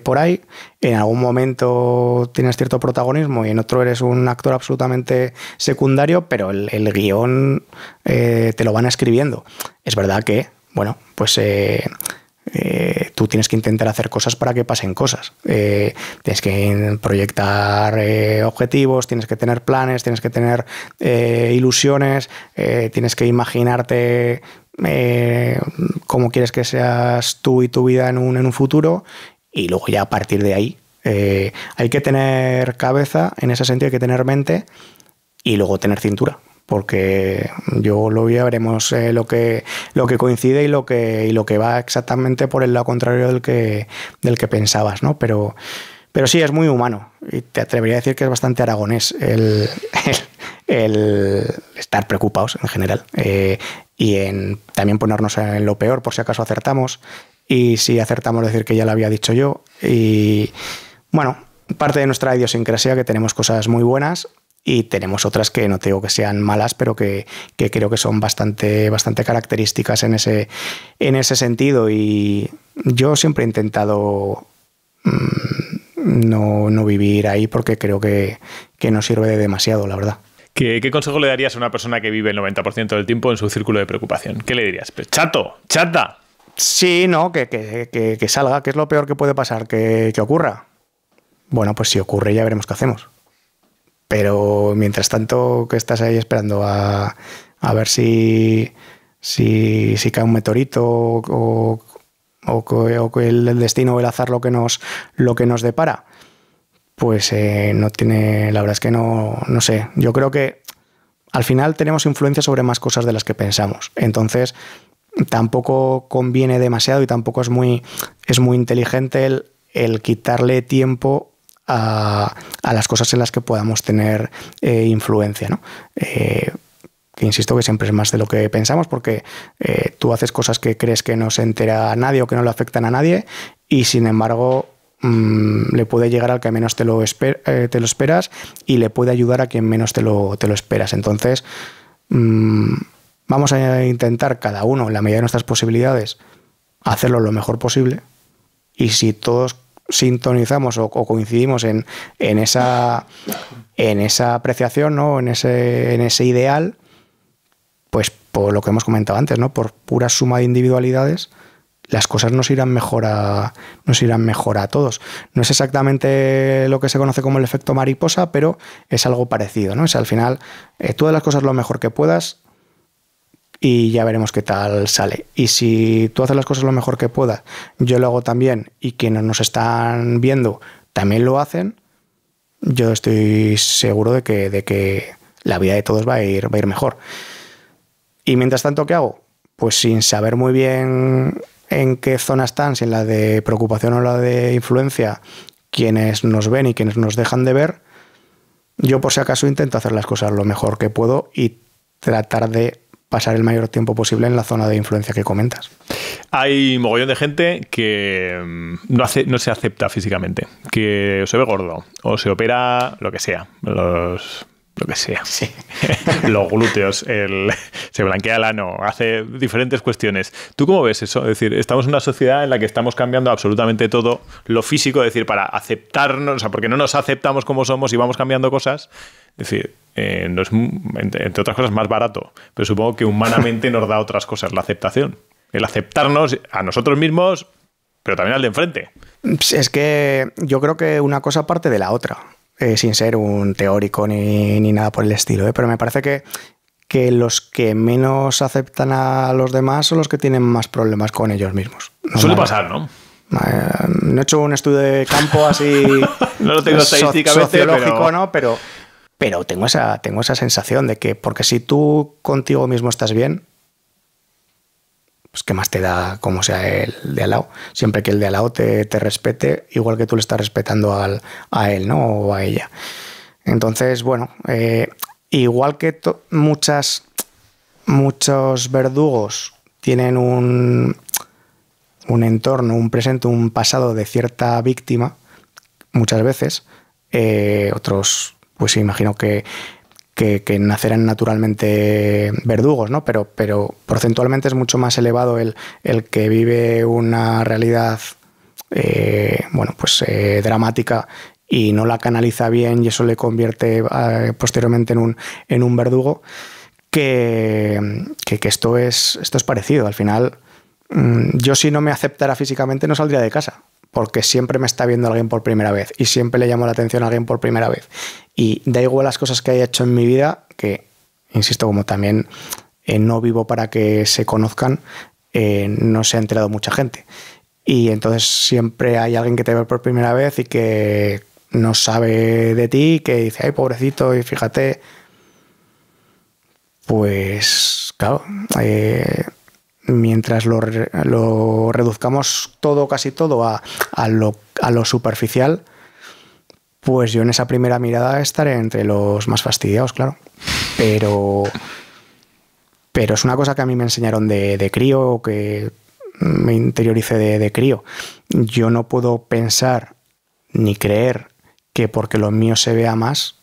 por ahí, en algún momento tienes cierto protagonismo y en otro eres un actor absolutamente secundario, pero el guión te lo van escribiendo. Es verdad que, bueno, pues tú tienes que intentar hacer cosas para que pasen cosas. Tienes que proyectar objetivos, tienes que tener planes, tienes que tener ilusiones, tienes que imaginarte cómo quieres que seas tú y tu vida en un futuro, y luego ya a partir de ahí hay que tener cabeza, en ese sentido hay que tener mente y luego tener cintura. Porque luego ya veremos lo que coincide y lo que va exactamente por el lado contrario del que pensabas, ¿no? Pero sí, es muy humano y te atrevería a decir que es bastante aragonés el estar preocupados en general y en también ponernos en lo peor por si acaso acertamos, y si acertamos decir que ya lo había dicho yo. Y bueno, parte de nuestra idiosincrasia, que tenemos cosas muy buenas y tenemos otras que no te digo que sean malas, pero que creo que son bastante características en ese sentido. Y yo siempre he intentado no vivir ahí, porque creo que no sirve de demasiado, la verdad. ¿Qué consejo le darías a una persona que vive el 90% del tiempo en su círculo de preocupación? ¿Qué le dirías? Pues, ¡chato! ¡Chata! Sí, no, que salga. ¿Qué es lo peor que puede pasar? ¿Que ocurra? Bueno, pues si ocurre ya veremos qué hacemos. Pero mientras tanto, que estás ahí esperando a ver si cae un meteorito o que el destino o el azar lo que nos depara, pues no tiene, la verdad es que no sé. Yo creo que al final tenemos influencia sobre más cosas de las que pensamos. Entonces tampoco conviene demasiado y tampoco es muy inteligente el quitarle tiempo a las cosas en las que podamos tener influencia, ¿no? Que insisto que siempre es más de lo que pensamos, porque tú haces cosas que crees que no se entera a nadie o que no le afectan a nadie, y sin embargo le puede llegar al que menos te lo esperas, y le puede ayudar a quien menos te lo esperas. Entonces vamos a intentar cada uno, en la medida de nuestras posibilidades, hacerlo lo mejor posible, y si todos sintonizamos o coincidimos en esa apreciación, ¿no? en ese ideal, pues por lo que hemos comentado antes, ¿no? Por pura suma de individualidades, las cosas nos irán mejor a todos. No es exactamente lo que se conoce como el efecto mariposa, pero es algo parecido, ¿no? Es al final, tú haz las cosas lo mejor que puedas y ya veremos qué tal sale. Y si tú haces las cosas lo mejor que puedas, yo lo hago también, y quienes nos están viendo también lo hacen, yo estoy seguro de que la vida de todos va a ir mejor. Y mientras tanto, ¿qué hago? pues sin saber muy bien en qué zona están, si en la de preocupación o la de influencia, quienes nos ven y quienes nos dejan de ver, yo por si acaso intento hacer las cosas lo mejor que puedo y tratar de pasar el mayor tiempo posible en la zona de influencia que comentas. Hay mogollón de gente que no se acepta físicamente, que o se ve gordo, o se opera lo que sea, Sí. los glúteos, se blanquea el ano, hace diferentes cuestiones. ¿Tú cómo ves eso? Es decir, estamos en una sociedad en la que estamos cambiando absolutamente todo lo físico, es decir, para aceptarnos, o sea, porque no nos aceptamos como somos y vamos cambiando cosas. Es decir, no es, entre otras cosas, más barato, pero supongo que humanamente nos da otras cosas, la aceptación. El aceptarnos a nosotros mismos, pero también al de enfrente. Es que yo creo que una cosa parte de la otra. Sin ser un teórico ni nada por el estilo, pero me parece que los que menos aceptan a los demás son los que tienen más problemas con ellos mismos. Suele pasar, ¿no? No he hecho un estudio de campo así no lo tengo estadísticamente, sociológico, ¿no? Pero tengo esa sensación de que, porque si tú contigo mismo estás bien, pues qué más te da como sea el de al lado. Siempre que el de al lado te respete, igual que tú le estás respetando a él, ¿no? O a ella. Entonces, bueno, igual que muchos verdugos tienen un entorno, un presente, un pasado de cierta víctima, muchas veces, otros, pues imagino que nacerán naturalmente verdugos, ¿no? Pero porcentualmente es mucho más elevado el que vive una realidad dramática y no la canaliza bien, y eso le convierte posteriormente en un verdugo, que esto es parecido. Al final, yo, si no me aceptara físicamente, no saldría de casa, porque siempre me está viendo alguien por primera vez y siempre le llamo la atención a alguien por primera vez. Y da igual las cosas que haya hecho en mi vida, que, insisto, como también no vivo para que se conozcan, no se ha enterado mucha gente. Y entonces siempre hay alguien que te ve por primera vez y que no sabe de ti, que dice, ay, pobrecito, y fíjate. Pues, claro, mientras lo reduzcamos todo, casi todo, a lo superficial, pues yo en esa primera mirada estaré entre los más fastidiados, claro. Pero es una cosa que a mí me enseñaron de crío, que me interioricé de crío. Yo no puedo pensar ni creer que porque lo mío se vea más,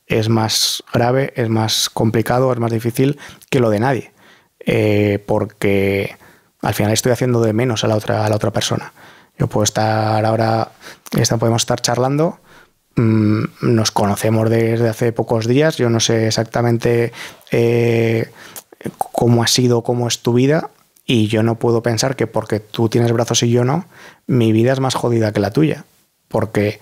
es más grave, es más complicado, es más difícil que lo de nadie. Porque al final estoy haciendo de menos a la otra persona. Yo puedo estar ahora, podemos estar charlando, nos conocemos desde hace pocos días, yo no sé exactamente cómo ha sido, cómo es tu vida, y yo no puedo pensar que porque tú tienes brazos y yo no, mi vida es más jodida que la tuya, porque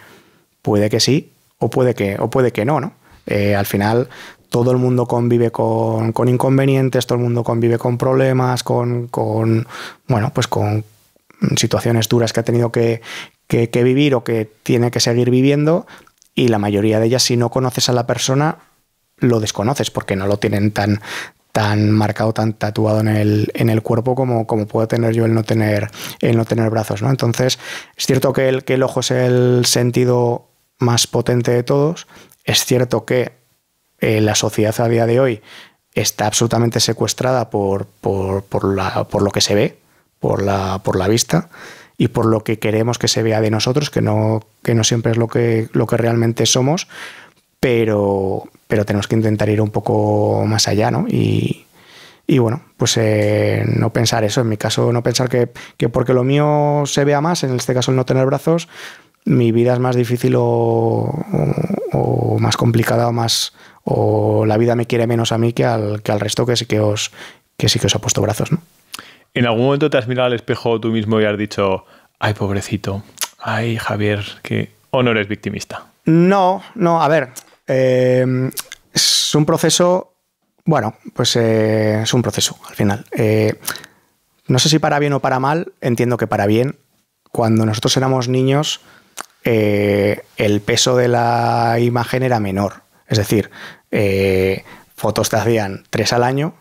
puede que sí o puede que no, ¿no? Al final todo el mundo convive con inconvenientes, todo el mundo convive con problemas, con situaciones duras que ha tenido que vivir o que tiene que seguir viviendo, y la mayoría de ellas, si no conoces a la persona, lo desconoces porque no lo tienen tan marcado, tan tatuado en el cuerpo como puedo tener yo el no tener brazos, ¿no? Entonces, es cierto que el ojo es el sentido más potente de todos. Es cierto que la sociedad a día de hoy está absolutamente secuestrada por lo que se ve, por la vista, y por lo que queremos que se vea de nosotros, que no siempre es lo que realmente somos, pero tenemos que intentar ir un poco más allá, ¿no? Y bueno, pues no pensar eso, en mi caso, no pensar que porque lo mío se vea más, en este caso el no tener brazos, mi vida es más difícil o más complicada o la vida me quiere menos a mí que al resto, que sí que os ha puesto brazos, ¿no? ¿En algún momento te has mirado al espejo tú mismo y has dicho, ay, pobrecito, ay, Javier, o no eres victimista? No, a ver, es un proceso, bueno, pues es un proceso al final. No sé si para bien o para mal, entiendo que para bien. Cuando nosotros éramos niños, el peso de la imagen era menor. Es decir, fotos te hacían 3 al año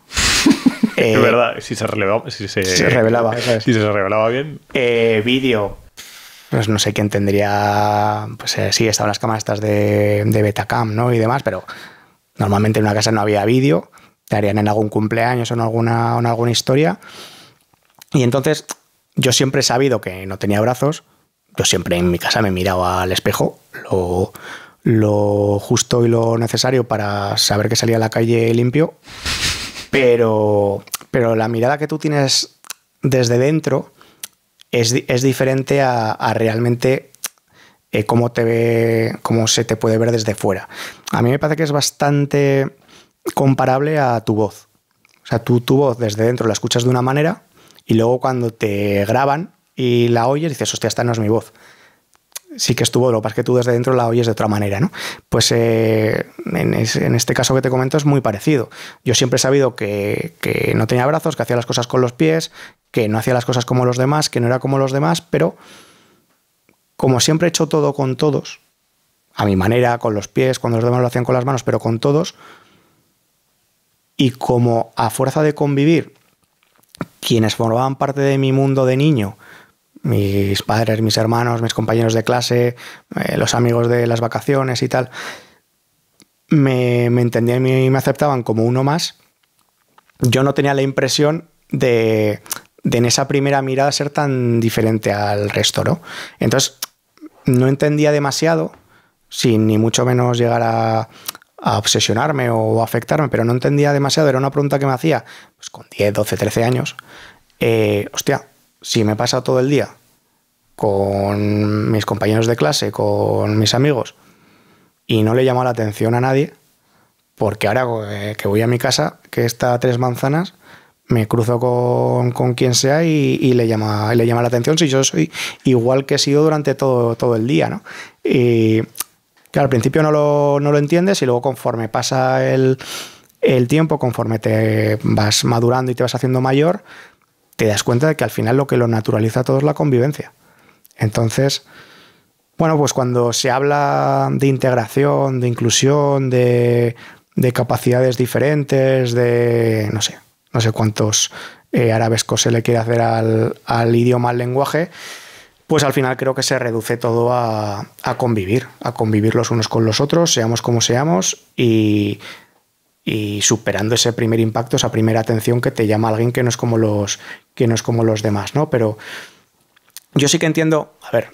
Es verdad, si se revelaba, se revelaba, ¿sabes? Si se revelaba bien. Vídeo, pues no sé quién tendría, pues sí, estaban las cámaras estas de Betacam, ¿no? Y demás, pero normalmente en una casa no había vídeo, te harían en algún cumpleaños o en alguna historia. Y entonces yo siempre he sabido que no tenía brazos, yo siempre en mi casa me miraba al espejo, lo justo y lo necesario para saber que salía a la calle limpio, pero la mirada que tú tienes desde dentro es diferente a realmente cómo se te puede ver desde fuera. A mí me parece que es bastante comparable a tu voz. O sea, tu voz desde dentro la escuchas de una manera y luego cuando te graban y la oyes dices, hostia, esta no es mi voz. Sí que es tu voz, lo que pasa es que tú desde dentro la oyes de otra manera, ¿no? Pues en este caso que te comento es muy parecido. Yo siempre he sabido que no tenía brazos, que hacía las cosas con los pies, que no hacía las cosas como los demás, que no era como los demás, pero como siempre he hecho todo con todos, a mi manera, con los pies, cuando los demás lo hacían con las manos, pero con todos, y como a fuerza de convivir, quienes formaban parte de mi mundo de niño, mis padres, mis hermanos, mis compañeros de clase, los amigos de las vacaciones y tal, me entendían y me aceptaban como uno más, yo no tenía la impresión de en esa primera mirada ser tan diferente al resto, ¿no? Entonces, no entendía demasiado, sin ni mucho menos llegar a obsesionarme o afectarme, pero no entendía demasiado, era una pregunta que me hacía pues con 10, 12, 13 años. Hostia, si me pasa todo el día con mis compañeros de clase, con mis amigos, y no le llamo la atención a nadie, porque ahora que voy a mi casa, que está a 3 manzanas, me cruzo con quien sea y le llama la atención si yo soy igual que he sido durante todo el día, ¿no? Y claro, al principio no lo entiendes y luego conforme pasa el tiempo, conforme te vas madurando y te vas haciendo mayor, te das cuenta de que al final lo que lo naturaliza todo es la convivencia. Entonces, bueno, pues cuando se habla de integración, de inclusión, de capacidades diferentes, de no sé cuántos arabescos se le quiere hacer al idioma, al lenguaje, pues al final creo que se reduce todo a convivir los unos con los otros, seamos como seamos, y superando ese primer impacto, esa primera atención que te llama alguien que no es como los demás, ¿no? Pero yo sí que entiendo, a ver,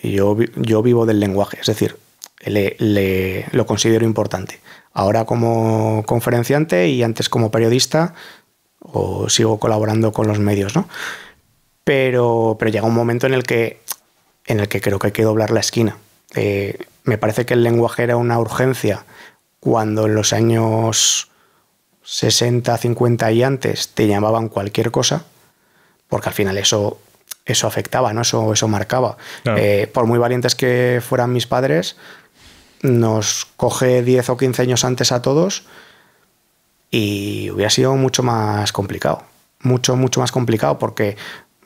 yo vivo del lenguaje, es decir, lo considero importante. Ahora como conferenciante y antes como periodista, o sigo colaborando con los medios, ¿no? Pero llega un momento en el que creo que hay que doblar la esquina. Me parece que el lenguaje era una urgencia cuando en los años 60, 50 y antes te llamaban cualquier cosa, porque al final eso afectaba, ¿no? Eso marcaba. Claro. Por muy valientes que fueran mis padres, nos coge 10 o 15 años antes a todos y hubiera sido mucho más complicado. Mucho más complicado, porque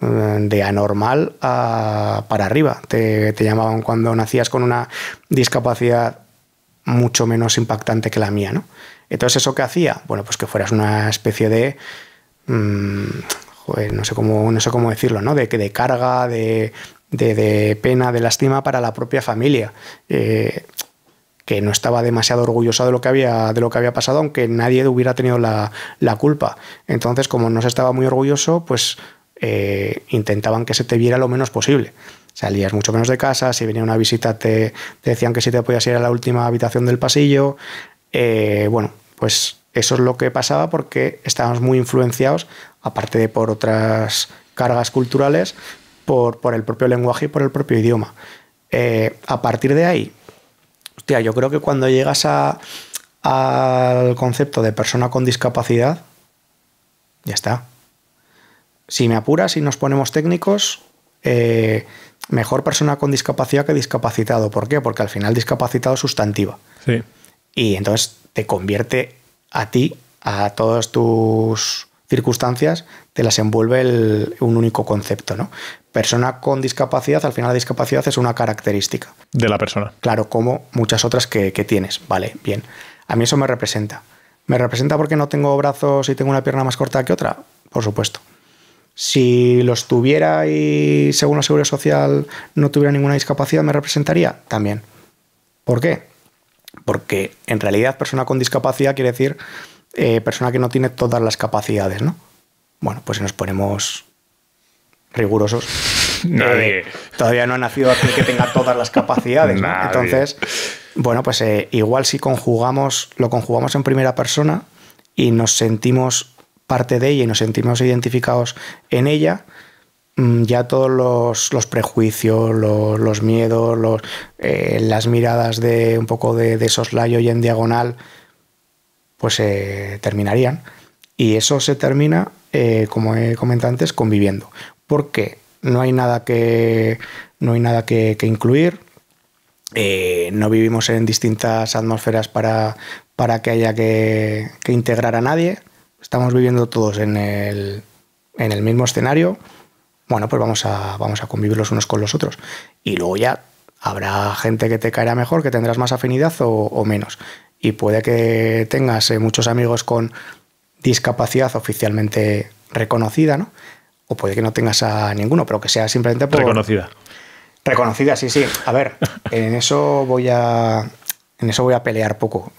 de anormal para arriba te llamaban cuando nacías con una discapacidad mucho menos impactante que la mía, ¿no? Entonces, ¿eso qué hacía? Bueno, pues que fueras una especie de no sé cómo decirlo, ¿no? De carga, de pena, de lástima para la propia familia, que no estaba demasiado orgullosa de lo que había pasado, aunque nadie hubiera tenido la culpa. Entonces, como no se estaba muy orgulloso, pues intentaban que se te viera lo menos posible. Salías mucho menos de casa, si venía una visita te decían que si te podías ir a la última habitación del pasillo. Bueno, pues eso es lo que pasaba, porque estábamos muy influenciados, aparte de por otras cargas culturales, por el propio lenguaje y por el propio idioma. A partir de ahí, hostia, yo creo que cuando llegas al concepto de persona con discapacidad, ya está. Si me apuras y nos ponemos técnicos, mejor persona con discapacidad que discapacitado. ¿Por qué? Porque al final discapacitado es sustantiva. Sí. Y entonces te convierte a ti, a todas tus circunstancias, te las envuelve un único concepto, ¿no? Persona con discapacidad, al final la discapacidad es una característica de la persona. Claro, como muchas otras que tienes. Vale, bien. A mí eso me representa. ¿Me representa porque no tengo brazos y tengo una pierna más corta que otra? Por supuesto. Si los tuviera y según la Seguridad Social no tuviera ninguna discapacidad, ¿me representaría? También. ¿Por qué? Porque en realidad persona con discapacidad quiere decir persona que no tiene todas las capacidades, ¿no? Bueno, pues si nos ponemos rigurosos, todavía no ha nacido aquel que tenga todas las capacidades, ¿no? Entonces, bueno, pues igual si lo conjugamos en primera persona y nos sentimos parte de ella y nos sentimos identificados en ella, ya todos los prejuicios, los miedos, las miradas de un poco de soslayo y en diagonal, pues terminarían. Y eso se termina, como he comentado antes, conviviendo. Porque no hay nada que incluir, no vivimos en distintas atmósferas para que haya que integrar a nadie. Estamos viviendo todos en el mismo escenario. Bueno, pues vamos a convivir los unos con los otros. Y luego ya habrá gente que te caerá mejor, que tendrás más afinidad o menos. Y puede que tengas muchos amigos con discapacidad oficialmente reconocida, ¿no? O puede que no tengas a ninguno, pero que sea simplemente por... Reconocida, sí. A ver, en eso voy a pelear poco.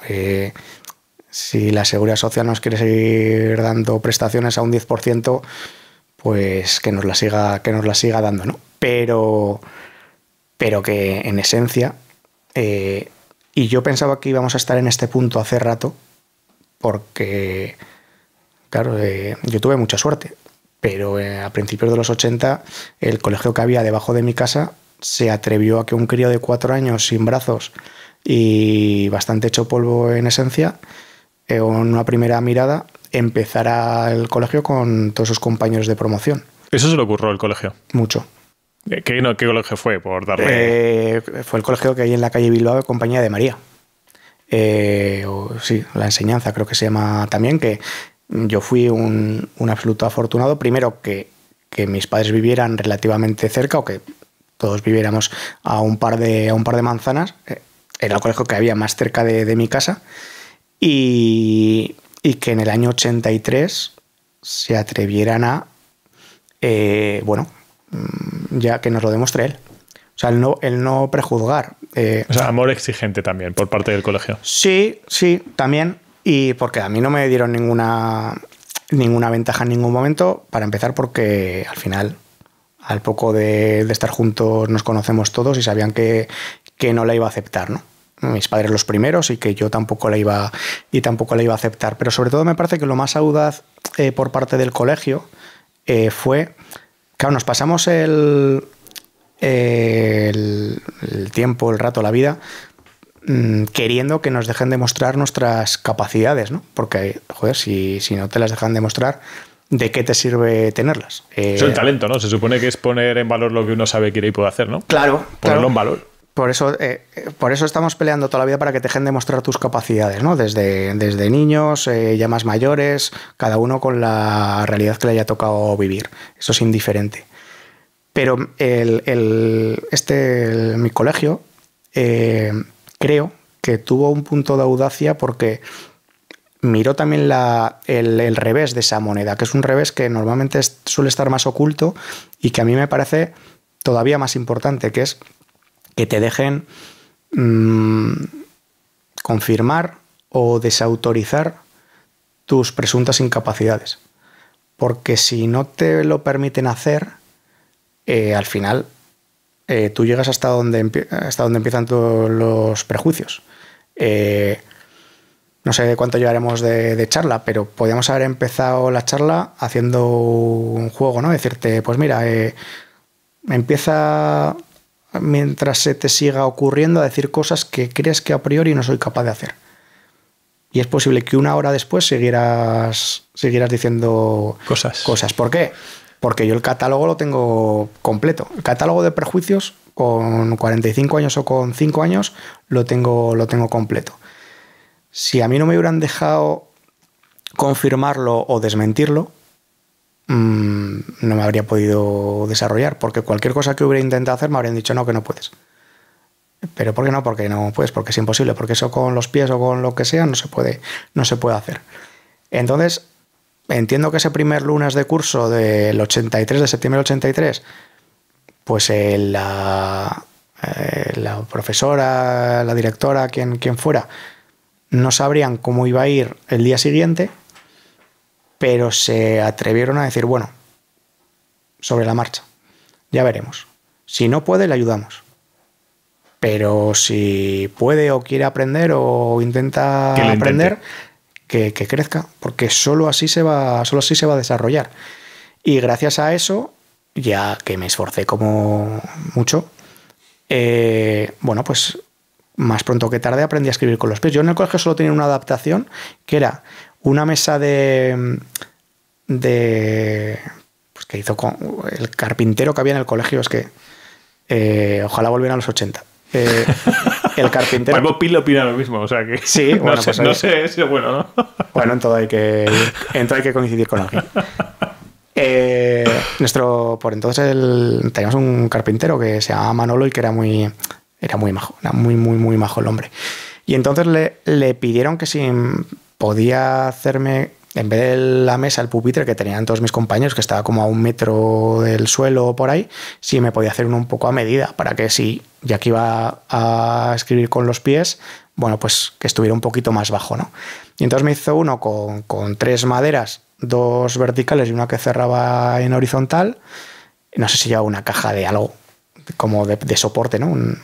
Si la Seguridad Social nos quiere seguir dando prestaciones a un 10%, pues que nos la siga dando, ¿no? Pero que en esencia, y yo pensaba que íbamos a estar en este punto hace rato, porque, claro, yo tuve mucha suerte, pero a principios de los 80 el colegio que había debajo de mi casa se atrevió a que un crío de 4 años sin brazos y bastante hecho polvo en esencia, en una primera mirada, empezara el colegio con todos sus compañeros de promoción. ¿Eso se le ocurrió al colegio? Mucho. ¿Qué colegio fue? Por darle... fue el colegio que hay en la calle Bilbao de Compañía de María. Sí, la enseñanza creo que se llama también, que yo fui un absoluto afortunado. Primero, que mis padres vivieran relativamente cerca, o que todos viviéramos a un par de manzanas. Era el colegio que había más cerca de mi casa. Y que en el año 83 se atrevieran a, ya que nos lo demuestre él. O sea, el no prejuzgar. O sea, amor exigente también por parte del colegio. Sí, también. Y porque a mí no me dieron ninguna ventaja en ningún momento, para empezar, porque al final, al poco de estar juntos, nos conocemos todos y sabían que no la iba a aceptar, ¿no? Mis padres los primeros, y que yo tampoco la iba a aceptar. Pero sobre todo me parece que lo más audaz por parte del colegio fue... Claro, nos pasamos el tiempo, el rato, la vida, queriendo que nos dejen demostrar nuestras capacidades, ¿no? Porque, joder, si no te las dejan demostrar, ¿de qué te sirve tenerlas? Es el talento, ¿no? Se supone que es poner en valor lo que uno sabe, quiere y puede hacer, ¿no? Claro. Ponerlo en valor. Por eso estamos peleando toda la vida para que te dejen demostrar tus capacidades, ¿no? Desde niños, ya más mayores, cada uno con la realidad que le haya tocado vivir. Eso es indiferente. Pero mi colegio, creo que tuvo un punto de audacia porque miró también el revés de esa moneda, que es un revés que normalmente suele estar más oculto y que a mí me parece todavía más importante, que es que te dejen confirmar o desautorizar tus presuntas incapacidades. Porque si no te lo permiten hacer, al final tú llegas hasta donde empiezan todos los prejuicios. No sé cuánto llevaremos de charla, pero podríamos haber empezado la charla haciendo un juego, ¿no? Decirte, pues mira, empieza... mientras se te siga ocurriendo, a decir cosas que crees que a priori no soy capaz de hacer. Y es posible que una hora después siguieras diciendo cosas. ¿Por qué? Porque yo el catálogo lo tengo completo. El catálogo de prejuicios con 45 años o con 5 años lo tengo completo. Si a mí no me hubieran dejado confirmarlo o desmentirlo, no me habría podido desarrollar, porque cualquier cosa que hubiera intentado hacer me habrían dicho no, que no puedes. ¿Pero por qué no? Porque no puedes, porque es imposible, porque eso con los pies o con lo que sea no se puede hacer. Entonces, entiendo que ese primer lunes de curso del 83, de septiembre del 83, pues la profesora, la directora, quien fuera, no sabrían cómo iba a ir el día siguiente, pero se atrevieron a decir, bueno, sobre la marcha, ya veremos. Si no puede, le ayudamos. Pero si puede o quiere aprender o intenta aprender, que crezca, porque solo así se va a desarrollar. Y gracias a eso, ya que me esforcé como mucho, bueno, pues más pronto que tarde aprendí a escribir con los pies. Yo en el colegio solo tenía una adaptación, que era una mesa pues que hizo con el carpintero que había en el colegio. Es que ojalá volvieran a los 80. El carpintero. Paco Pil opina lo mismo, o sea que. Sí, bueno, no sé, es bueno, ¿no? Bueno, en todo hay que coincidir con alguien. Por entonces teníamos un carpintero que se llamaba Manolo y que era muy majo, era muy majo el hombre. Y entonces le pidieron que si podía hacerme, en vez de la mesa, el pupitre que tenían todos mis compañeros, que estaba como a 1 metro del suelo o por ahí, si me podía hacer uno un poco a medida, para que si, ya que iba a escribir con los pies, bueno, pues que estuviera un poquito más bajo, ¿no? Y entonces me hizo uno con 3 maderas, 2 verticales y una que cerraba en horizontal. No sé si llevaba una caja de algo, como de soporte, ¿no? Una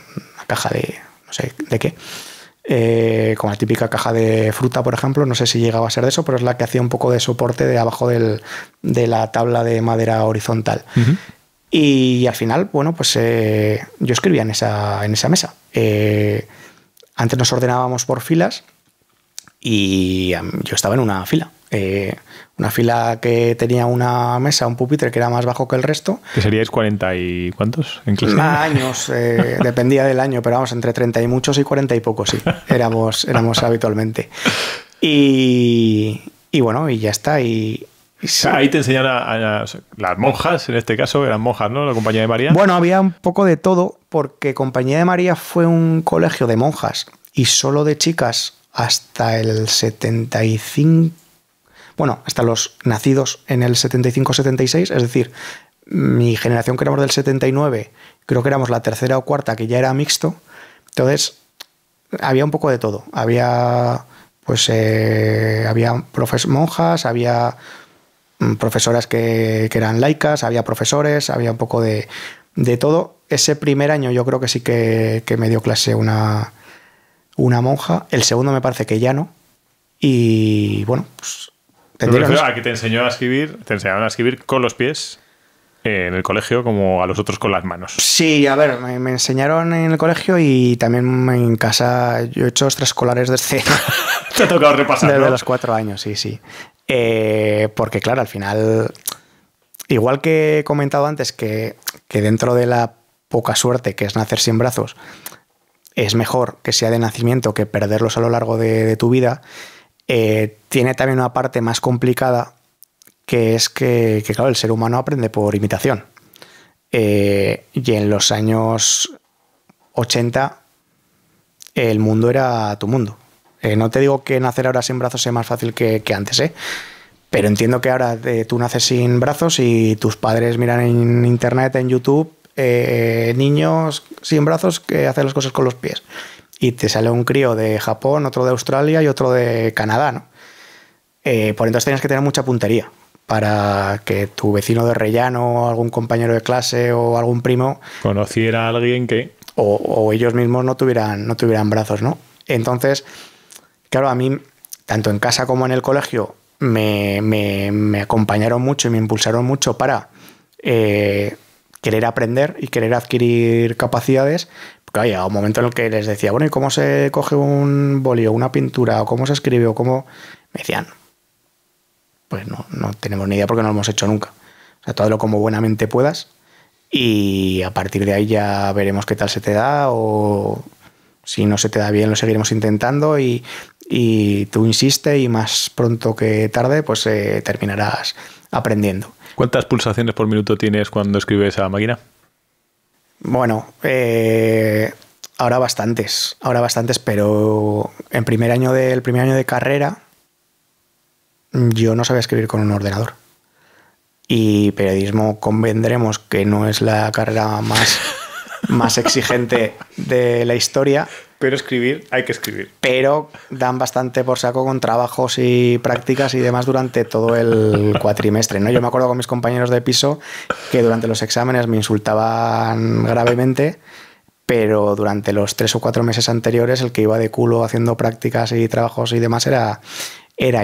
caja de no sé de qué. Como la típica caja de fruta, por ejemplo, no sé si llegaba a ser de eso, pero es la que hacía un poco de soporte de abajo de la tabla de madera horizontal. Uh-huh. Y al final, bueno, pues yo escribía en esa mesa. Antes nos ordenábamos por filas y yo estaba en una fila. Una fila que tenía una mesa, un pupitre que era más bajo que el resto. ¿Que seríais 40 y cuántos en clase? Años, dependía del año, pero vamos, entre 30 y muchos y 40 y pocos, sí. Éramos habitualmente. Y bueno, y ya está. Y sí. Ahí te enseñan a las monjas, en este caso, eran monjas, ¿no? La Compañía de María. Bueno, había un poco de todo, porque Compañía de María fue un colegio de monjas y solo de chicas hasta el 75. Bueno, hasta los nacidos en el 75-76, es decir, mi generación que éramos del 79, creo que éramos la tercera o cuarta que ya era mixto. Entonces, había un poco de todo. Había, pues, había monjas, había profesoras que eran laicas, había profesores, había un poco de todo. Ese primer año yo creo que sí que me dio clase una monja. El segundo me parece que ya no. Y bueno, pues... a que te enseñaron a escribir con los pies en el colegio como a los otros con las manos. Sí, a ver, me enseñaron en el colegio y también en casa. Yo he hecho extraescolares desde... Te ha tocado repasar, desde ¿no? los 4 años, sí. Porque claro, al final, igual que he comentado antes que dentro de la poca suerte que es nacer sin brazos, es mejor que sea de nacimiento que perderlos a lo largo de tu vida. Tiene también una parte más complicada, que es que claro, el ser humano aprende por imitación. Y en los años 80 el mundo era tu mundo. No te digo que nacer ahora sin brazos sea más fácil que antes, pero entiendo que ahora tú naces sin brazos y tus padres miran en internet, en YouTube, niños sin brazos que hacen las cosas con los pies. Y te sale un crío de Japón, otro de Australia y otro de Canadá, ¿no? Por entonces tenías que tener mucha puntería para que tu vecino de rellano, algún compañero de clase o algún primo... conociera a alguien que... O ellos mismos no tuvieran brazos, ¿no? Entonces, claro, a mí, tanto en casa como en el colegio, me acompañaron mucho y me impulsaron mucho para querer aprender y querer adquirir capacidades. Claro, llegaba un momento en el que les decía, bueno, ¿y cómo se coge un boli o una pintura? ¿O cómo se escribe? ¿O cómo...? Me decían, pues no tenemos ni idea porque no lo hemos hecho nunca. O sea, todo lo como buenamente puedas y a partir de ahí ya veremos qué tal se te da o si no se te da bien lo seguiremos intentando y tú insiste y más pronto que tarde pues terminarás aprendiendo. ¿Cuántas pulsaciones por minuto tienes cuando escribes a máquina? Bueno, Ahora bastantes, pero en el primer año de carrera yo no sabía escribir con un ordenador. Y periodismo convendremos que no es la carrera más exigente de la historia. Pero escribir, hay que escribir. Pero dan bastante por saco con trabajos y prácticas y demás durante todo el cuatrimestre, ¿no? Yo me acuerdo con mis compañeros de piso que durante los exámenes me insultaban gravemente, pero durante los 3 o 4 meses anteriores el que iba de culo haciendo prácticas y trabajos y demás era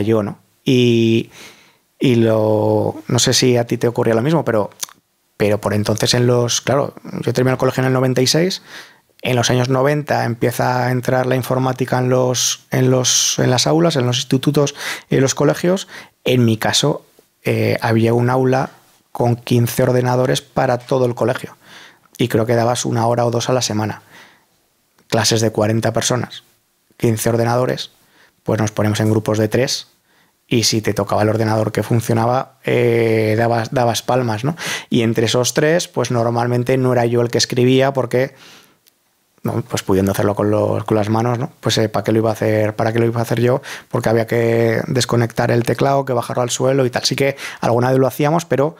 yo, ¿no? No sé si a ti te ocurría lo mismo, pero por entonces claro, yo terminé el colegio en el 96, en los años 90 empieza a entrar la informática en las aulas, en los institutos y en los colegios. En mi caso, había un aula con 15 ordenadores para todo el colegio. Y creo que dabas 1 hora o 2 a la semana. Clases de 40 personas, 15 ordenadores, pues nos ponemos en grupos de 3. Y si te tocaba el ordenador que funcionaba, dabas palmas, ¿no? Y entre esos 3, pues normalmente no era yo el que escribía porque, no, pues pudiendo hacerlo con las manos, ¿no? Pues ¿para qué lo iba a hacer yo? Porque había que desconectar el teclado, que bajarlo al suelo y tal. Sí que alguna vez lo hacíamos, pero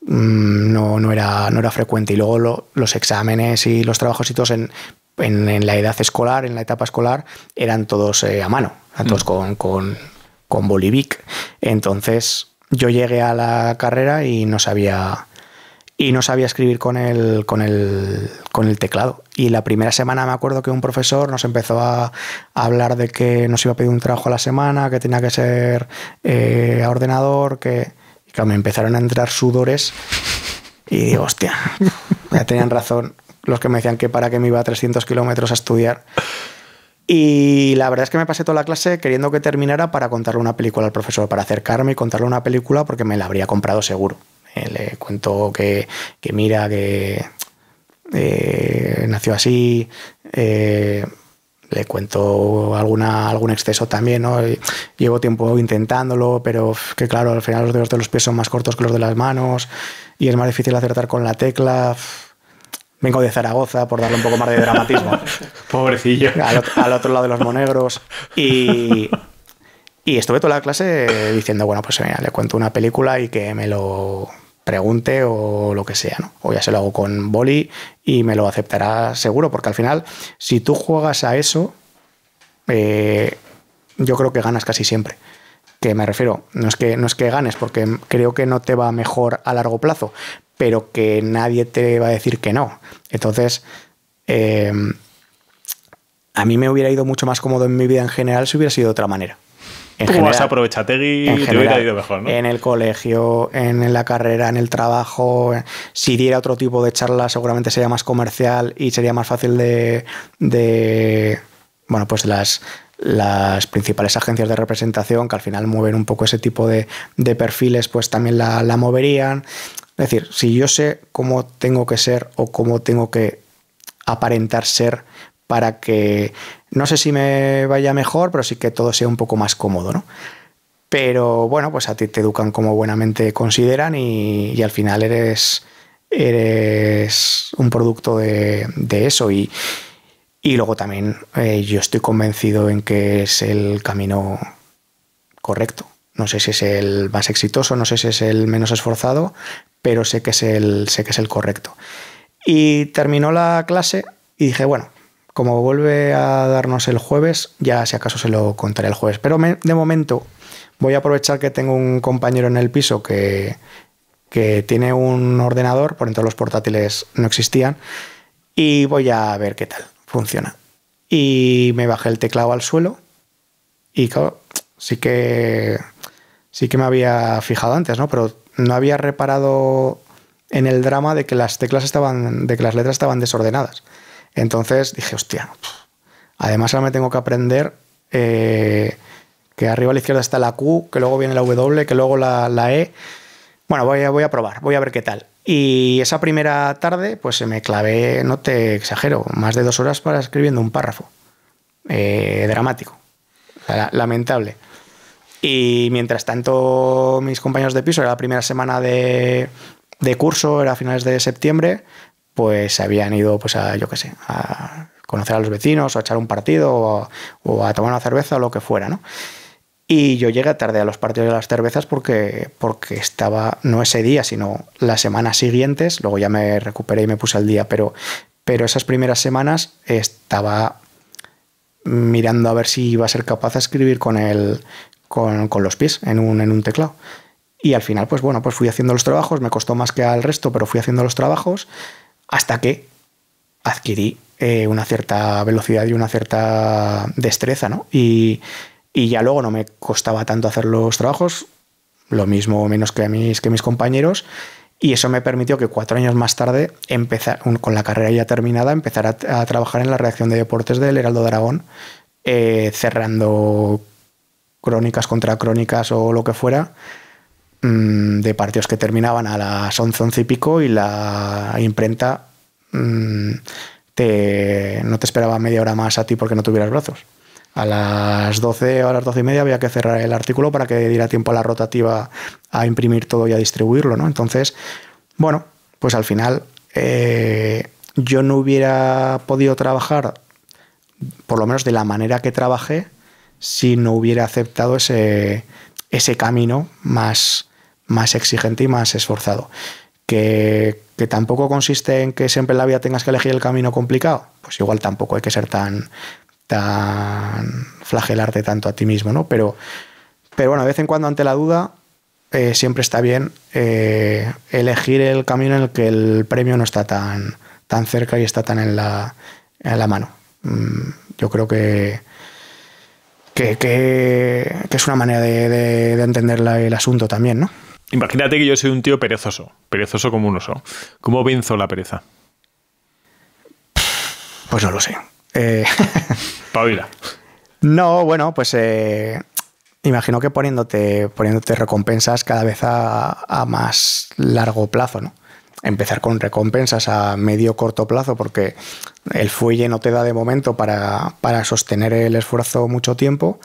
no era frecuente. Y luego los exámenes y los trabajos y todos en la edad escolar, en la etapa escolar, eran todos a mano, eran todos con bolivic. Entonces yo llegué a la carrera y no sabía escribir con el teclado. Y la primera semana me acuerdo que un profesor nos empezó a hablar de que nos iba a pedir un trabajo a la semana, que tenía que ser a ordenador, que me empezaron a entrar sudores y digo, hostia, ya tenían razón los que me decían que para qué me iba a 300 kilómetros a estudiar. Y la verdad es que me pasé toda la clase queriendo que terminara para contarle una película al profesor, para acercarme y contarle una película porque me la habría comprado seguro. Le cuento que mira, que nació así, le cuento algún exceso también, ¿no? Llevo tiempo intentándolo, pero que claro, al final los dedos de los pies son más cortos que los de las manos y es más difícil acertar con la tecla. Vengo de Zaragoza, por darle un poco más de dramatismo. Pobrecillo. Al otro lado de los monegros. Y estuve toda la clase diciendo, bueno, pues mira, le cuento una película y que me lo pregunte o lo que sea, ¿no? O ya se lo hago con boli y me lo aceptará seguro, porque al final, si tú juegas a eso, yo creo que ganas casi siempre. Que me refiero, no es que ganes, porque creo que no te va mejor a largo plazo, pero que nadie te va a decir que no. Entonces, a mí me hubiera ido mucho más cómodo en mi vida en general si hubiera sido de otra manera. ¿Cómo vas a Aprovechategui y te hubiera ido mejor, ¿no? En el colegio, en la carrera, en el trabajo. Si diera otro tipo de charla, seguramente sería más comercial y sería más fácil bueno, pues las principales agencias de representación, que al final mueven un poco ese tipo de perfiles, pues también la moverían. Es decir, si yo sé cómo tengo que ser o cómo tengo que aparentar ser para que, no sé si me vaya mejor, pero sí que todo sea un poco más cómodo, ¿no? Pero bueno, pues a ti te educan como buenamente consideran y al final eres un producto de eso y luego también yo estoy convencido en que es el camino correcto. No sé si es el más exitoso, no sé si es el menos esforzado, pero sé que es el correcto. Y terminó la clase y dije, bueno, como vuelve a darnos el jueves, ya si acaso se lo contaré el jueves. Pero de momento voy a aprovechar que tengo un compañero en el piso que tiene un ordenador, por entonces los portátiles no existían, y voy a ver qué tal funciona. Y me bajé el teclado al suelo y claro, sí que me había fijado antes, ¿no? Pero no había reparado en el drama de que las letras estaban desordenadas. Entonces dije, hostia, además ahora me tengo que aprender que arriba a la izquierda está la Q, que luego viene la W, que luego la E. Bueno, voy a probar, voy a ver qué tal. Y esa primera tarde, pues se me clavé, no te exagero, más de 2 horas para escribiendo un párrafo dramático, lamentable. Y mientras tanto, mis compañeros de piso, era la primera semana de curso, era a finales de septiembre, pues habían ido pues a conocer a los vecinos o a echar un partido o a tomar una cerveza o lo que fuera, ¿no? Y yo llegué tarde a los partidos de las cervezas porque estaba, no ese día, sino las semanas siguientes, luego ya me recuperé y me puse al día, pero esas primeras semanas estaba mirando a ver si iba a ser capaz de escribir con los pies en un teclado. Y al final, pues bueno, pues fui haciendo los trabajos, me costó más que al resto, pero fui haciendo los trabajos hasta que adquirí una cierta velocidad y una cierta destreza, ¿no? Y ya luego no me costaba tanto hacer los trabajos, lo mismo o menos que mis compañeros, y eso me permitió que 4 años más tarde, con la carrera ya terminada, empezar a trabajar en la redacción de deportes del Heraldo de Aragón, cerrando crónicas contra crónicas o lo que fuera, de partidos que terminaban a las 11, 11 y pico, y la imprenta no te esperaba media hora más a ti porque no tuvieras brazos. A las 12 o a las 12 y media había que cerrar el artículo para que diera tiempo a la rotativa a imprimir todo y a distribuirlo, ¿no? Entonces, bueno, pues al final yo no hubiera podido trabajar, por lo menos de la manera que trabajé, si no hubiera aceptado ese camino más exigente y más esforzado. Que tampoco consiste en que siempre en la vida tengas que elegir el camino complicado, pues igual tampoco hay que ser tan flagelarte tanto a ti mismo, ¿no? Pero bueno, de vez en cuando ante la duda siempre está bien elegir el camino en el que el premio no está tan cerca y está tan en la mano. Yo creo que es una manera de entender el asunto también, ¿no? Imagínate que yo soy un tío perezoso como un oso. ¿Cómo venzo la pereza? Pues no lo sé. Pavila. No, bueno, pues imagino que poniéndote recompensas cada vez a más largo plazo, ¿no? Empezar con recompensas a medio corto plazo, porque el fuelle no te da de momento para sostener el esfuerzo mucho tiempo,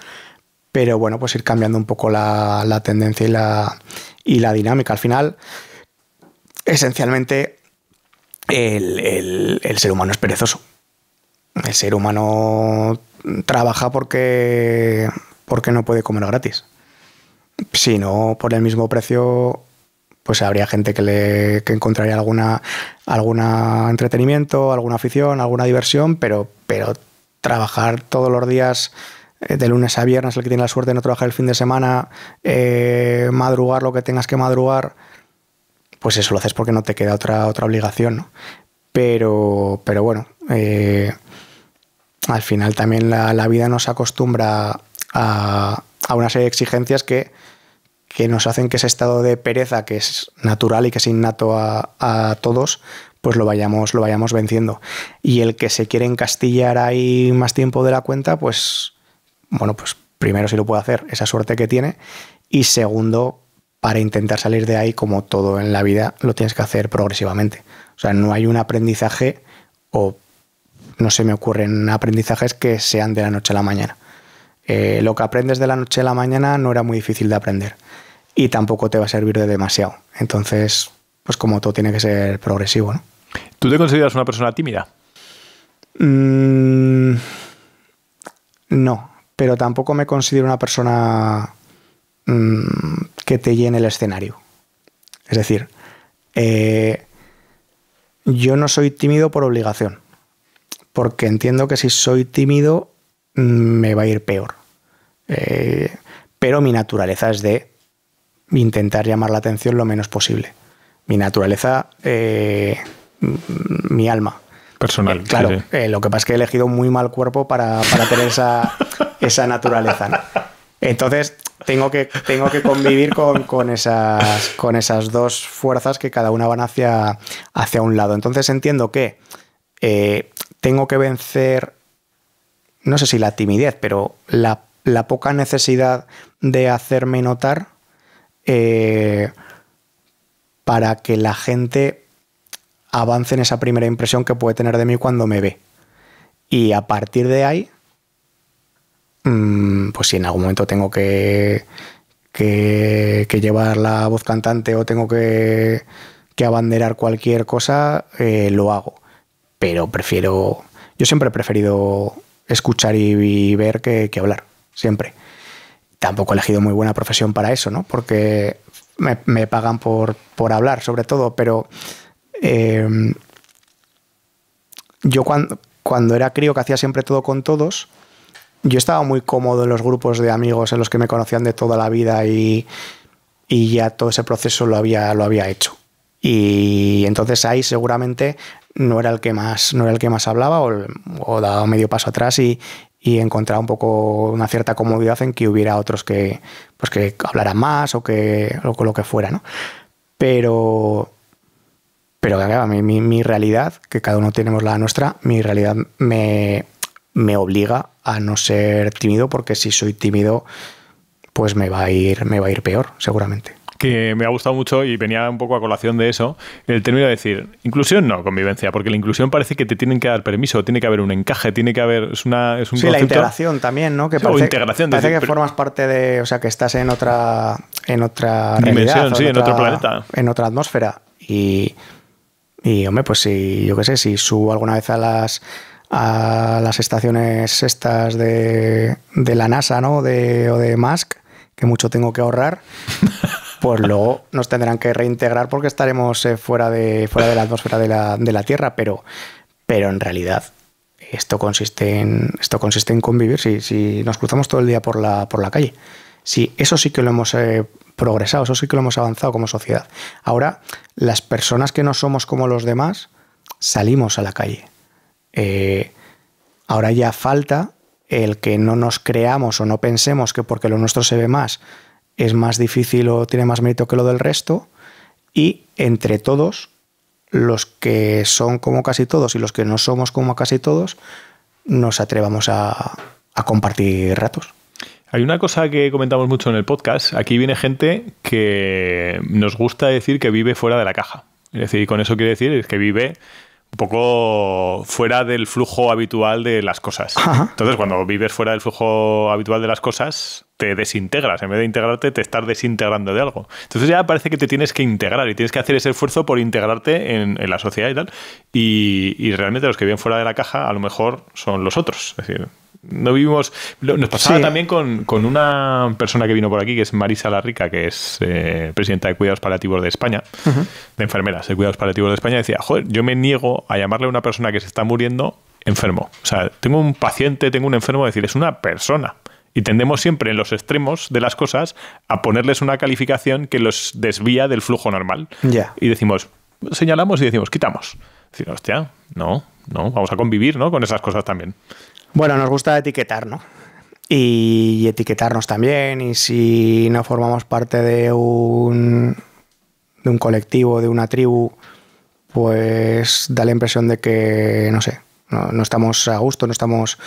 pero bueno, pues ir cambiando un poco la tendencia y la dinámica. Al final, esencialmente, el ser humano es perezoso. El ser humano trabaja porque no puede comer gratis. Si no, por el mismo precio, pues habría gente que encontraría alguna entretenimiento, alguna afición, alguna diversión, pero trabajar todos los días, de lunes a viernes, el que tiene la suerte de no trabajar el fin de semana, madrugar lo que tengas que madrugar, pues eso lo haces porque no te queda otra obligación, ¿no? Pero bueno, al final también la vida nos acostumbra a una serie de exigencias que nos hacen que ese estado de pereza, que es natural y que es innato a todos, pues lo vayamos venciendo. Y el que se quiere encastillar ahí más tiempo de la cuenta, pues bueno, pues primero, si lo puede hacer, esa suerte que tiene, y segundo, para intentar salir de ahí, como todo en la vida, lo tienes que hacer progresivamente. O sea, no hay un aprendizaje, o no se me ocurren aprendizajes que sean de la noche a la mañana. Lo que aprendes de la noche a la mañana no era muy difícil de aprender y tampoco te va a servir de demasiado. Entonces, pues como todo tiene que ser progresivo, ¿no? ¿Tú te consideras una persona tímida? No, pero tampoco me considero una persona que te llene el escenario. Es decir, yo no soy tímido por obligación, porque entiendo que si soy tímido me va a ir peor. Pero mi naturaleza es de intentar llamar la atención lo menos posible. Mi naturaleza, mi alma. Personal. Claro, sí, sí. Lo que pasa es que he elegido un muy mal cuerpo para tener esa naturaleza, ¿no? Entonces tengo que convivir con esas dos fuerzas que cada una van hacia un lado. Entonces entiendo que tengo que vencer, no sé si la timidez, pero la poca necesidad de hacerme notar para que la gente avance en esa primera impresión que puede tener de mí cuando me ve. Y a partir de ahí, pues si en algún momento tengo que llevar la voz cantante o tengo que abanderar cualquier cosa, lo hago. Pero prefiero Yo siempre he preferido escuchar y ver que hablar, siempre. Tampoco he elegido muy buena profesión para eso, ¿no? Porque me pagan por hablar, sobre todo, pero yo cuando era crío, que hacía siempre todo con todos, yo estaba muy cómodo en los grupos de amigos en los que me conocían de toda la vida y ya todo ese proceso lo había hecho. Y entonces ahí seguramente no era el que más hablaba o daba medio paso atrás y encontraba un poco una cierta comodidad en que hubiera otros que hablaran más o lo que fuera, ¿no? Pero claro, mi realidad, que cada uno tenemos la nuestra, mi realidad me obliga a no ser tímido, porque si soy tímido, pues me va a ir peor, seguramente. Que me ha gustado mucho y venía un poco a colación de eso, el término de decir, inclusión no, convivencia, porque la inclusión parece que te tienen que dar permiso, tiene que haber un encaje, tiene que haber, es un concepto... La integración también, ¿no? Que parece, integración, parece que formas parte de, o sea, que estás en otra dimensión, realidad, en otro planeta. En otra atmósfera. Y hombre, pues si, yo qué sé, si subo alguna vez a las estaciones estas de la NASA, ¿no? O de Musk, que mucho tengo que ahorrar, pues luego nos tendrán que reintegrar porque estaremos fuera de la atmósfera de la Tierra, pero en realidad esto consiste en convivir. Si nos cruzamos todo el día por la calle, sí, eso sí que lo hemos progresado, eso sí que lo hemos avanzado como sociedad. Ahora, las personas que no somos como los demás salimos a la calle. Ahora ya falta el que no nos creamos o no pensemos que porque lo nuestro se ve más es más difícil o tiene más mérito que lo del resto, y entre todos, los que son como casi todos y los que no somos como casi todos, nos atrevamos a compartir ratos. Hay una cosa que comentamos mucho en el podcast. Aquí viene gente que nos gusta decir que vive fuera de la caja. Es decir, con eso quiere decir es que vive un poco fuera del flujo habitual de las cosas. Ajá. Entonces, cuando vives fuera del flujo habitual de las cosas, te desintegras. En vez de integrarte, te estás desintegrando de algo. Entonces ya parece que te tienes que integrar y tienes que hacer ese esfuerzo por integrarte en la sociedad y tal. Y realmente los que viven fuera de la caja a lo mejor son los otros. Es decir, no vivimos... Nos pasaba también con una persona que vino por aquí, que es Marisa Larrica, que es presidenta de Cuidados Paliativos de España, de enfermeras de Cuidados Paliativos de España, decía, joder, yo me niego a llamarle a una persona que se está muriendo enfermo. O sea, tengo un paciente, tengo un enfermo, decir, es una persona. Y tendemos siempre en los extremos de las cosas a ponerles una calificación que los desvía del flujo normal. Yeah. Y decimos, señalamos y decimos, quitamos. Decir, hostia, no, vamos a convivir, ¿no? Con esas cosas también. Bueno, nos gusta etiquetar, ¿no? Y etiquetarnos también. Y si no formamos parte de un colectivo, de una tribu, pues da la impresión de que, no sé, no estamos a gusto, no estamos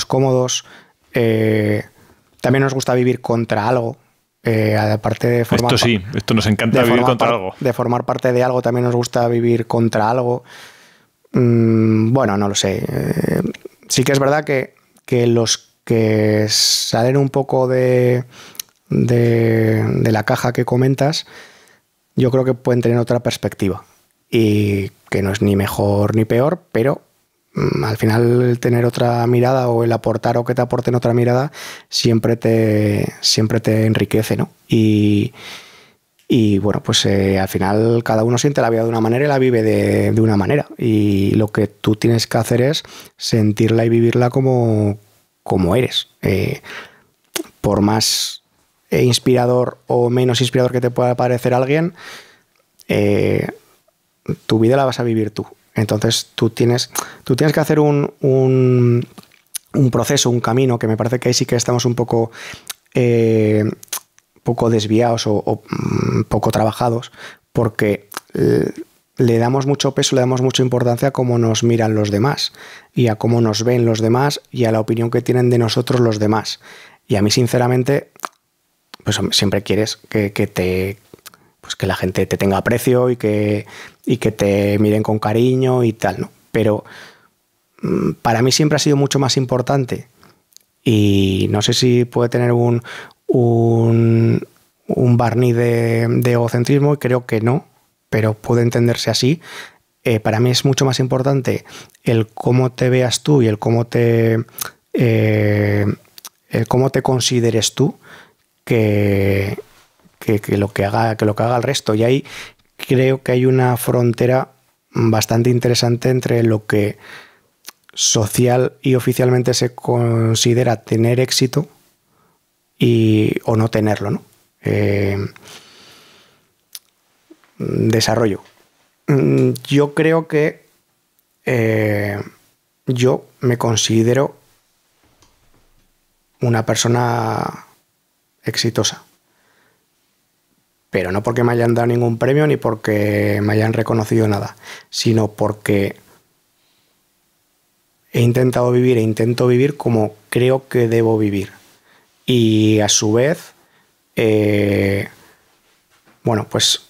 cómodos. También nos gusta vivir contra algo. Aparte de formar... Esto nos encanta vivir contra algo. De formar parte de algo, también nos gusta vivir contra algo. Bueno, no lo sé. Sí que es verdad que los que salen un poco de la caja que comentas, yo creo que pueden tener otra perspectiva. Y que no es ni mejor ni peor, pero al final el tener otra mirada o el aportar o que te aporten otra mirada siempre te enriquece, ¿no? Y bueno, pues al final cada uno siente la vida de una manera y la vive de una manera. Y lo que tú tienes que hacer es sentirla y vivirla como eres. Por más inspirador o menos inspirador que te pueda parecer alguien, tu vida la vas a vivir tú. Entonces tú tienes que hacer un proceso, un camino, que me parece que ahí sí que estamos un poco desviados o poco trabajados, porque le damos mucho peso, le damos mucha importancia a cómo nos miran los demás y a cómo nos ven los demás y a la opinión que tienen de nosotros los demás. Y a mí, sinceramente, pues siempre quieres que la gente te tenga aprecio y que te miren con cariño y tal, ¿no? Pero para mí siempre ha sido mucho más importante, y no sé si puede tener un barniz de egocentrismo, y creo que no, pero puede entenderse así, para mí es mucho más importante el cómo te veas tú y el cómo te consideres tú que lo que haga el resto. Y ahí creo que hay una frontera bastante interesante entre lo que social y oficialmente se considera tener éxito o no tenerlo, ¿no? Desarrollo. Yo creo que yo me considero una persona exitosa, pero no porque me hayan dado ningún premio ni porque me hayan reconocido nada, sino porque he intentado vivir e intento vivir como creo que debo vivir. Y a su vez, bueno, pues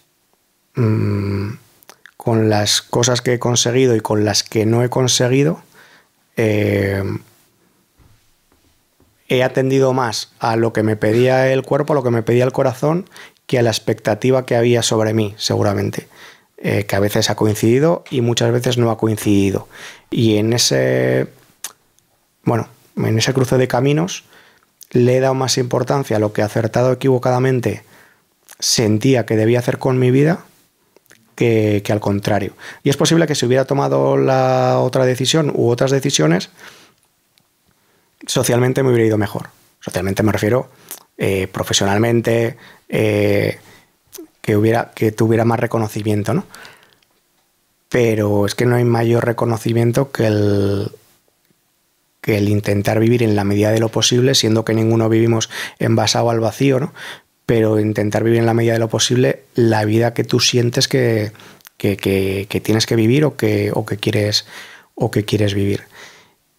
con las cosas que he conseguido y con las que no he conseguido, he atendido más a lo que me pedía el cuerpo, a lo que me pedía el corazón, que a la expectativa que había sobre mí, seguramente. Que a veces ha coincidido y muchas veces no ha coincidido. Y en ese cruce de caminos le he dado más importancia a lo que acertado o equivocadamente sentía que debía hacer con mi vida que al contrario. Y es posible que si hubiera tomado la otra decisión u otras decisiones, socialmente me hubiera ido mejor. Socialmente me refiero profesionalmente, que tuviera más reconocimiento, ¿no? Pero es que no hay mayor reconocimiento que el intentar vivir en la medida de lo posible, siendo que ninguno vivimos envasado al vacío, ¿no? Pero intentar vivir en la medida de lo posible la vida que tú sientes que tienes que vivir o que quieres vivir.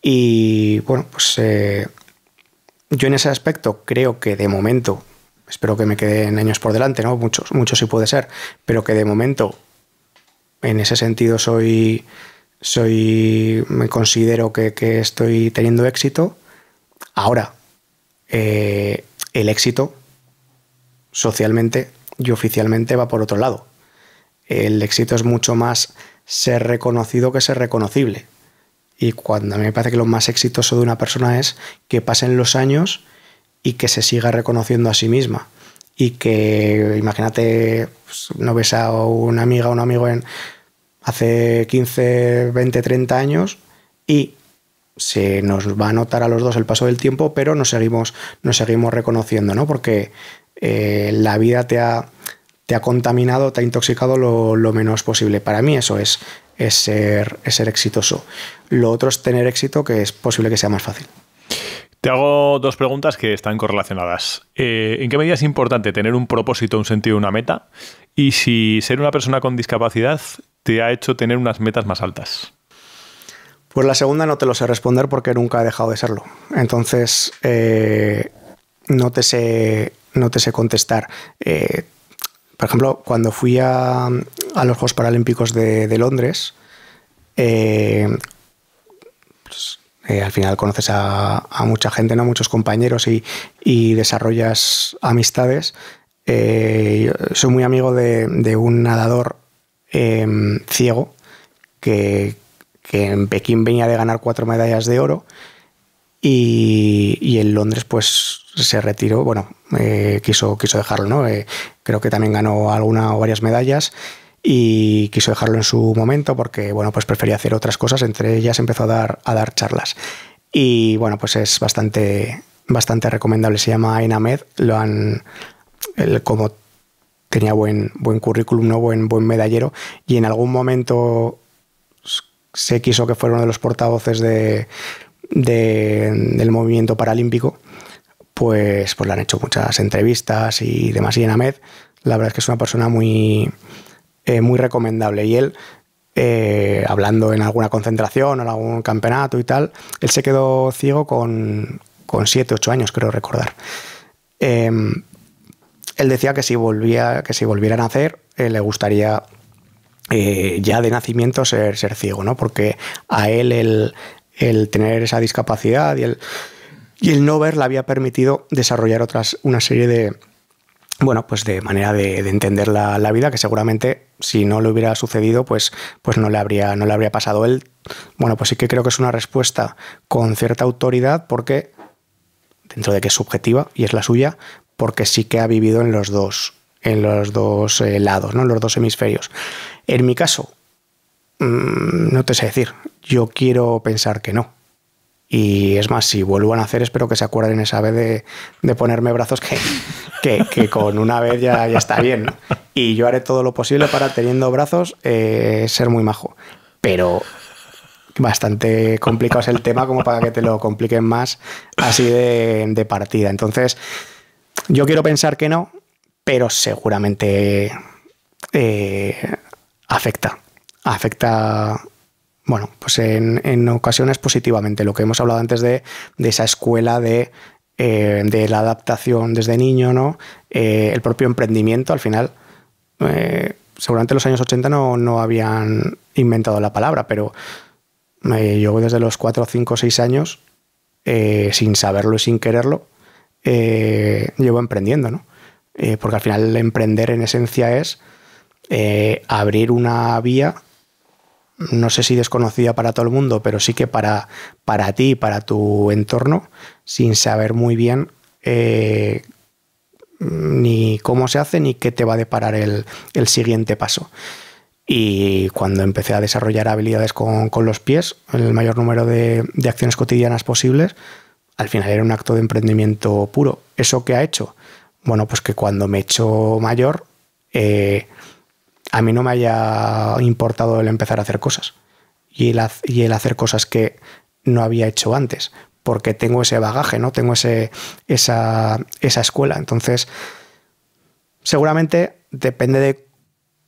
Y bueno, pues yo en ese aspecto creo que de momento, espero que me queden años por delante, ¿no? Muchos sí puede ser, pero que de momento en ese sentido me considero que estoy teniendo éxito. Ahora, el éxito socialmente y oficialmente va por otro lado. El éxito es mucho más ser reconocido que ser reconocible. Y cuando a mí me parece que lo más exitoso de una persona es que pasen los años y que se siga reconociendo a sí misma. Y que, imagínate, pues, no ves a una amiga o un amigo hace 15, 20, 30 años y se nos va a notar a los dos el paso del tiempo, pero nos seguimos reconociendo, ¿no? Porque la vida te ha contaminado, te ha intoxicado lo menos posible. Para mí eso es ser exitoso. Lo otro es tener éxito, que es posible que sea más fácil. Te hago dos preguntas que están correlacionadas. ¿En qué medida es importante tener un propósito, un sentido, una meta? Y si ser una persona con discapacidad te ha hecho tener unas metas más altas. Pues la segunda no te lo sé responder porque nunca he dejado de serlo. Entonces, no te sé contestar. Por ejemplo, cuando fui a los Juegos Paralímpicos de Londres, al final conoces a mucha gente, ¿no? Muchos compañeros y desarrollas amistades. Soy muy amigo de un nadador ciego que en Pekín venía de ganar 4 medallas de oro y en Londres pues se retiró, quiso dejarlo, ¿no? Creo que también ganó alguna o varias medallas y quiso dejarlo en su momento porque, pues prefería hacer otras cosas. Entre ellas empezó a dar charlas y, pues es bastante recomendable. Se llama Enamed, como tenía buen currículum, ¿no? buen medallero, y en algún momento se quiso que fuera uno de los portavoces del movimiento paralímpico. Pues le han hecho muchas entrevistas y demás. Y Enamed, la verdad es que es una persona muy recomendable. Y él, hablando en alguna concentración o en algún campeonato y tal, él se quedó ciego con 7, 8 años, creo recordar. Él decía que si volviera a nacer, le gustaría ya de nacimiento ser ciego, ¿no? Porque a él el tener esa discapacidad y el no ver le había permitido desarrollar una serie bueno, pues de manera de entender la vida, que seguramente si no le hubiera sucedido, pues no le habría pasado. Él, bueno, pues sí que creo que es una respuesta con cierta autoridad, porque dentro de que es subjetiva y es la suya, porque sí que ha vivido en los dos lados, ¿no? En los dos hemisferios. En mi caso, no te sé decir. Yo quiero pensar que no. Y es más, si vuelvo a nacer, espero que se acuerden esa vez de ponerme brazos que con una vez ya está bien, ¿no? Y yo haré todo lo posible para, teniendo brazos, ser muy majo. Pero bastante complicado es el tema como para que te lo compliquen más así de partida. Entonces, yo quiero pensar que no, pero seguramente afecta. Bueno, pues en ocasiones positivamente. Lo que hemos hablado antes de esa escuela de la adaptación desde niño, ¿no? El propio emprendimiento, al final, seguramente en los años 80 no habían inventado la palabra, pero yo desde los 4, 5, 6 años, sin saberlo y sin quererlo, llevo emprendiendo, ¿no? Porque al final emprender en esencia es abrir una vía, no sé si desconocida para todo el mundo, pero sí que para ti, para tu entorno, sin saber muy bien ni cómo se hace ni qué te va a deparar el siguiente paso. Y cuando empecé a desarrollar habilidades con los pies, el mayor número de acciones cotidianas posibles, al final era un acto de emprendimiento puro. ¿Eso qué ha hecho? Bueno, pues que cuando me he hecho mayor, a mí no me haya importado el empezar a hacer cosas y el hacer cosas que no había hecho antes, porque tengo ese bagaje, ¿no? Tengo esa escuela. Entonces, seguramente depende de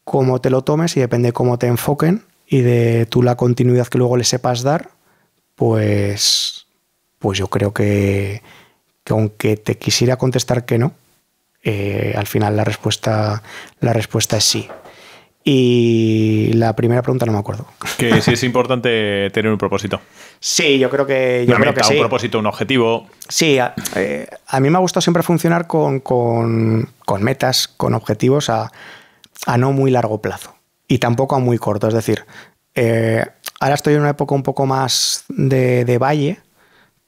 cómo te lo tomes y depende de cómo te enfoquen y de tú la continuidad que luego le sepas dar, pues yo creo que aunque te quisiera contestar que no, al final la respuesta es sí. Y la primera pregunta no me acuerdo. Que sí es importante tener un propósito. Sí, yo creo que sí. Un propósito, un objetivo. Sí, a mí me ha gustado siempre funcionar con metas, con objetivos a no muy largo plazo y tampoco a muy corto. Es decir, ahora estoy en una época un poco más de valle,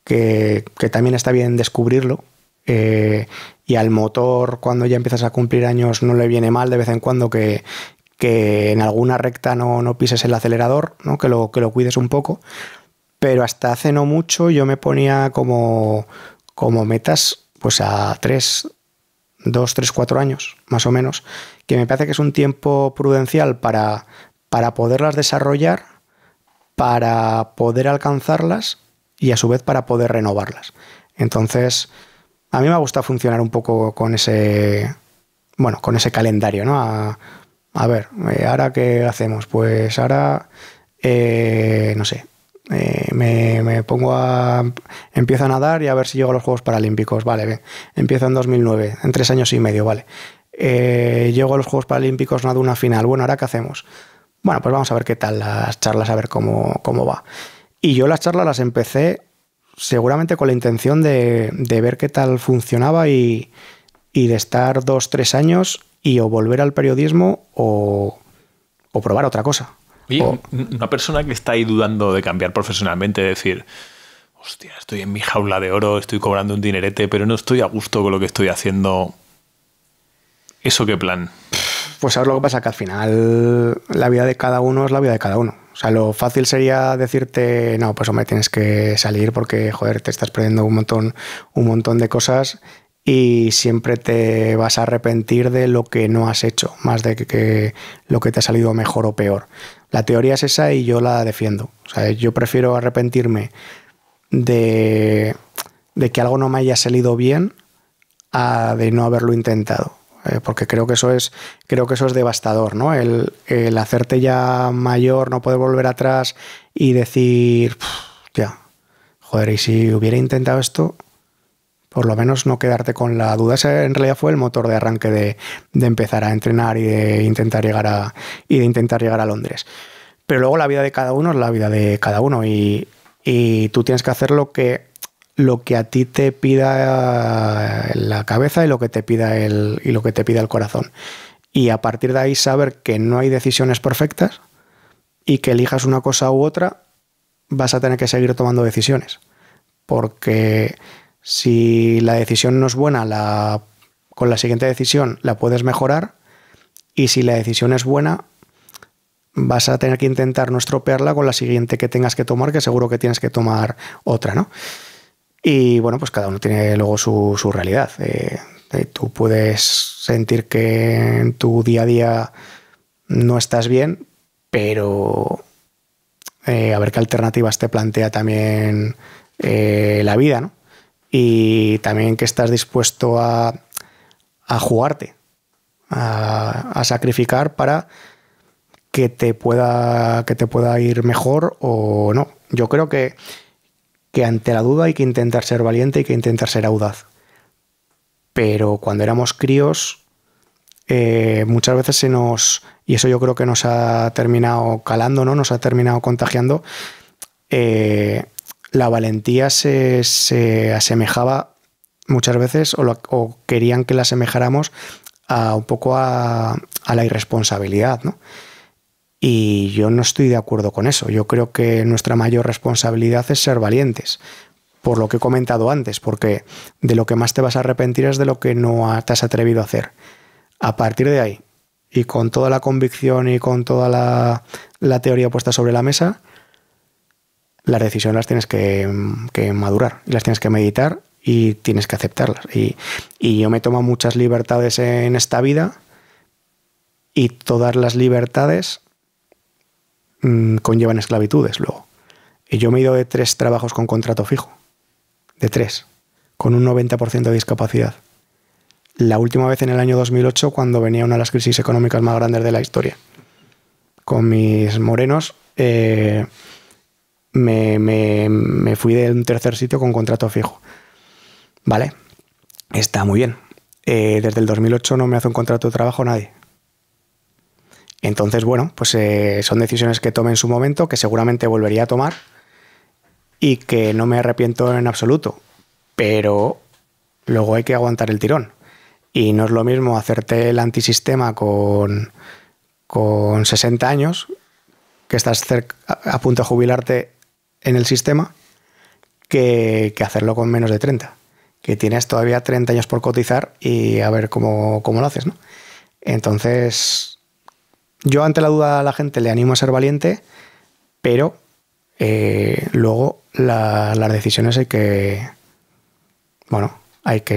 que también está bien descubrirlo. Y al motor, cuando ya empiezas a cumplir años, no le viene mal de vez en cuando que en alguna recta no pises el acelerador, ¿no? Que lo cuides un poco. Pero hasta hace no mucho yo me ponía como metas pues a 2, 3, 4 años, más o menos, que me parece que es un tiempo prudencial para poderlas desarrollar, para poder alcanzarlas y a su vez para poder renovarlas. Entonces, a mí me gusta funcionar un poco con ese calendario, ¿no? A ver, ¿ahora qué hacemos? Pues ahora, no sé, me pongo empiezo a nadar y a ver si llego a los Juegos Paralímpicos. Vale, bien. Empiezo en 2009, en 3 años y medio, vale. Llego a los Juegos Paralímpicos, nado una final. Bueno, ¿ahora qué hacemos? Bueno, pues vamos a ver qué tal las charlas, a ver cómo va. Y yo las charlas las empecé seguramente con la intención de ver qué tal funcionaba y de estar 2, 3 años y o volver al periodismo o probar otra cosa. Y una persona que está ahí dudando de cambiar profesionalmente, decir, hostia, estoy en mi jaula de oro, estoy cobrando un dinerete, pero no estoy a gusto con lo que estoy haciendo. ¿Eso qué plan? Pues sabes lo que pasa, que al final la vida de cada uno es la vida de cada uno. O sea, lo fácil sería decirte, no, pues hombre, tienes que salir porque, joder, te estás perdiendo un montón de cosas y siempre te vas a arrepentir de lo que no has hecho, más de que lo que te ha salido mejor o peor. La teoría es esa y yo la defiendo. O sea, yo prefiero arrepentirme de que algo no me haya salido bien a de no haberlo intentado. Porque creo que eso es devastador, ¿no? El hacerte ya mayor, no poder volver atrás y decir, ya, joder, y si hubiera intentado esto, por lo menos no quedarte con la duda. Ese en realidad fue el motor de arranque de empezar a entrenar y de intentar llegar a Londres. Pero luego la vida de cada uno es la vida de cada uno y tú tienes que hacer lo que lo que a ti te pida la cabeza y lo que te pida el corazón. Y a partir de ahí saber que no hay decisiones perfectas y que elijas una cosa u otra, vas a tener que seguir tomando decisiones. Porque si la decisión no es buena, con la siguiente decisión la puedes mejorar, y si la decisión es buena, vas a tener que intentar no estropearla con la siguiente que tengas que tomar, que seguro que tienes que tomar otra, ¿no? Y bueno, pues cada uno tiene luego su realidad. Tú puedes sentir que en tu día a día no estás bien, pero a ver qué alternativas te plantea también la vida, ¿no? Y también que estás dispuesto a jugarte, a sacrificar para que te pueda ir mejor o no. Yo creo que ante la duda hay que intentar ser valiente, hay que intentar ser audaz. Pero cuando éramos críos, muchas veces y eso yo creo que nos ha terminado calando, ¿no? Nos ha terminado contagiando. La valentía se asemejaba muchas veces, o querían que la asemejáramos un poco a la irresponsabilidad, ¿no? Y yo no estoy de acuerdo con eso. Yo creo que nuestra mayor responsabilidad es ser valientes, por lo que he comentado antes, porque de lo que más te vas a arrepentir es de lo que no te has atrevido a hacer. A partir de ahí, y con toda la convicción y con toda la teoría puesta sobre la mesa, las decisiones las tienes que madurar, y las tienes que meditar y tienes que aceptarlas. Y yo me tomo muchas libertades en esta vida, y todas las libertades conllevan esclavitudes luego. Y yo me he ido de 3 trabajos con contrato fijo, de 3, con un 90% de discapacidad. La última vez en el año 2008, cuando venía una de las crisis económicas más grandes de la historia. Con mis morenos me fui de un tercer sitio con contrato fijo. Vale, está muy bien. Desde el 2008 no me hace un contrato de trabajo nadie. Entonces, bueno, pues son decisiones que tomé en su momento, que seguramente volvería a tomar y que no me arrepiento en absoluto. Pero luego hay que aguantar el tirón. Y no es lo mismo hacerte el antisistema con 60 años, que estás a punto de jubilarte en el sistema, que hacerlo con menos de 30. Que tienes todavía 30 años por cotizar y a ver cómo lo haces, ¿no? Entonces, yo ante la duda a la gente le animo a ser valiente, pero luego las decisiones hay que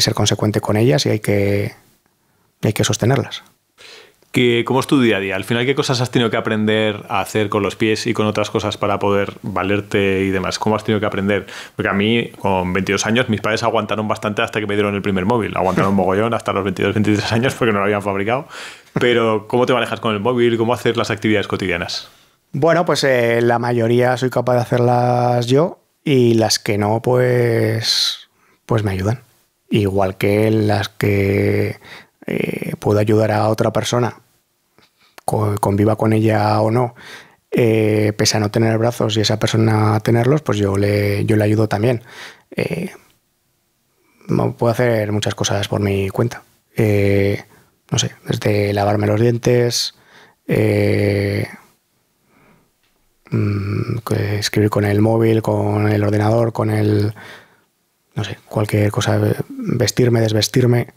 ser consecuente con ellas y hay que sostenerlas. ¿Cómo es tu día a día? Al final, ¿qué cosas has tenido que aprender a hacer con los pies y con otras cosas para poder valerte y demás? ¿Cómo has tenido que aprender? Porque a mí, con 22 años, mis padres aguantaron bastante hasta que me dieron el primer móvil. Aguantaron mogollón hasta los 22, 23 años porque no lo habían fabricado. Pero, ¿cómo te manejas con el móvil? ¿Cómo haces las actividades cotidianas? Bueno, pues la mayoría soy capaz de hacerlas yo, y las que no, pues me ayudan. Igual que las que puedo ayudar a otra persona, conviva con ella o no, pese a no tener brazos y esa persona tenerlos, pues yo le ayudo también. Puedo hacer muchas cosas por mi cuenta. No sé, desde lavarme los dientes, escribir con el móvil, con el ordenador, no sé, cualquier cosa, vestirme, desvestirme.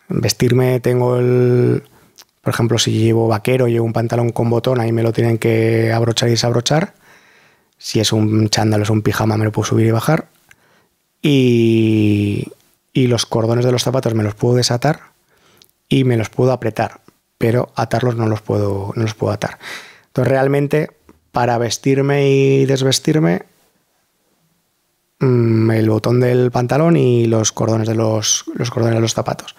Vestirme, por ejemplo, si llevo vaquero, llevo un pantalón con botón, ahí me lo tienen que abrochar y desabrochar. Si es un chándal, es un pijama, me lo puedo subir y bajar. Y los cordones de los zapatos me los puedo desatar y me los puedo apretar, pero atarlos no los puedo atar. Entonces, realmente, para vestirme y desvestirme, el botón del pantalón y los cordones de los zapatos.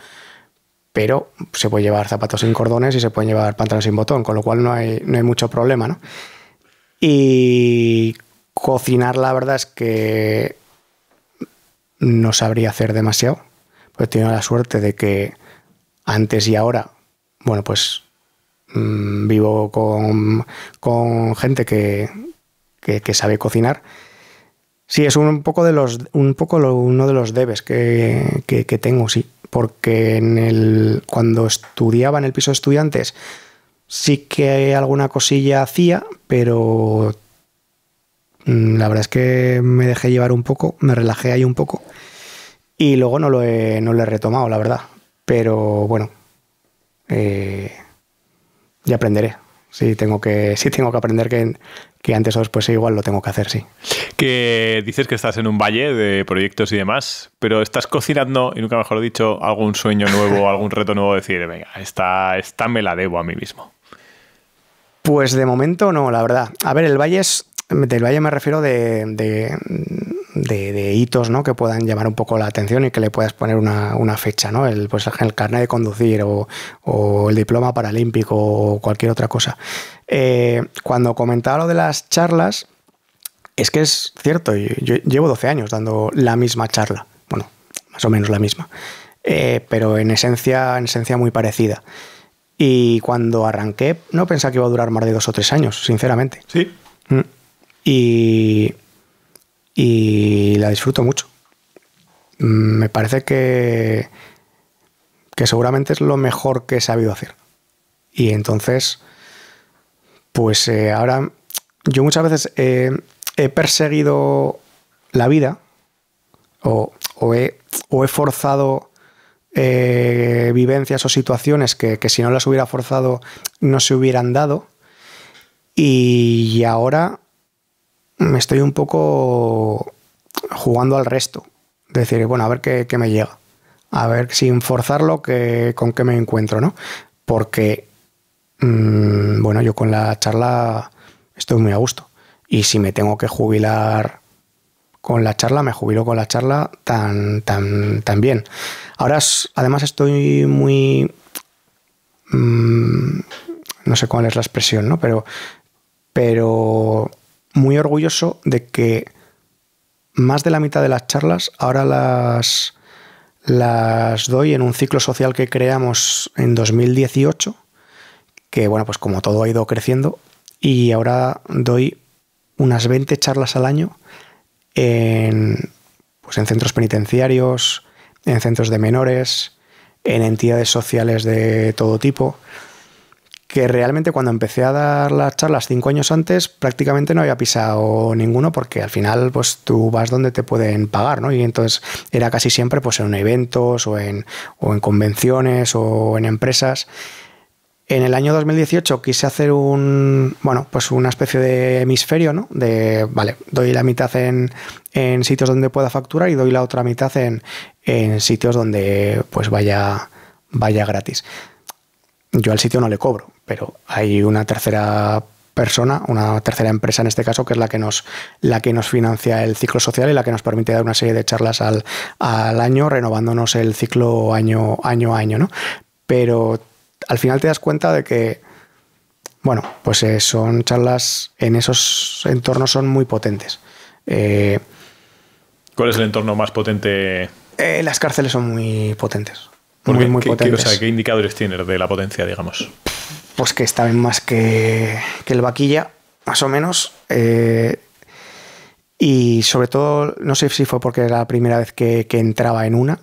Pero se puede llevar zapatos sin cordones y se pueden llevar pantalones sin botón, con lo cual no hay mucho problema, ¿no? Y cocinar, la verdad es que no sabría hacer demasiado, porque he tenido la suerte de que antes y ahora, bueno, pues vivo con gente que sabe cocinar, Sí, es uno de los debes que tengo, sí. Porque cuando estudiaba en el piso de estudiantes sí que alguna cosilla hacía, pero la verdad es que me dejé llevar un poco, me relajé ahí un poco y luego no lo he retomado, la verdad. Pero bueno, ya aprenderé. Sí tengo que aprender que antes o después igual lo tengo que hacer, sí. Que dices que estás en un valle de proyectos y demás, pero estás cocinando, y nunca mejor dicho, algún sueño nuevo, algún reto nuevo, decir, venga, esta me la debo a mí mismo. Pues de momento no, la verdad. A ver, del valle me refiero de hitos, ¿no? Que puedan llamar un poco la atención y que le puedas poner una fecha, ¿no? El carnet de conducir o el diploma paralímpico o cualquier otra cosa. Cuando comentaba lo de las charlas, es que es cierto, yo llevo 12 años dando la misma charla, bueno, más o menos la misma, pero en esencia muy parecida. Y cuando arranqué no pensaba que iba a durar más de 2 o 3 años, sinceramente. Sí. Y la disfruto mucho. Me parece que seguramente es lo mejor que he sabido hacer. Y entonces, pues ahora yo muchas veces he perseguido la vida o he forzado vivencias o situaciones que si no las hubiera forzado no se hubieran dado, y ahora me estoy un poco jugando al resto, de decir, bueno, a ver qué me llega, a ver sin forzarlo con qué me encuentro, ¿no? Porque bueno, yo con la charla estoy muy a gusto, y si me tengo que jubilar con la charla, me jubilo con la charla tan bien. Ahora, además, estoy muy... no sé cuál es la expresión, ¿no? Pero muy orgulloso de que más de la mitad de las charlas ahora las doy en un ciclo social que creamos en 2018, que, bueno, pues como todo ha ido creciendo, y ahora doy unas 20 charlas al año en centros penitenciarios, en centros de menores, en entidades sociales de todo tipo, que realmente cuando empecé a dar las charlas 5 años antes prácticamente no había pisado ninguno, porque al final pues tú vas donde te pueden pagar, ¿no? Y entonces era casi siempre pues en eventos o en convenciones o en empresas. En el año 2018 quise hacer una especie de hemisferio, ¿no? Vale, doy la mitad en sitios donde pueda facturar y doy la otra mitad en sitios donde pues vaya gratis. Yo al sitio no le cobro, pero hay una tercera persona, una tercera empresa en este caso, que es la que nos financia el ciclo social y la que nos permite dar una serie de charlas al año, renovándonos el ciclo año a año, ¿no? Pero al final te das cuenta de que, bueno, pues son charlas en esos entornos son muy potentes. ¿Cuál es el entorno más potente? Las cárceles son muy potentes. Muy ¿Qué, potentes. o sea, ¿qué indicadores tienes de la potencia, digamos? Pues que está más que el vaquilla, más o menos. Y sobre todo, no sé si fue porque era la primera vez que entraba en una,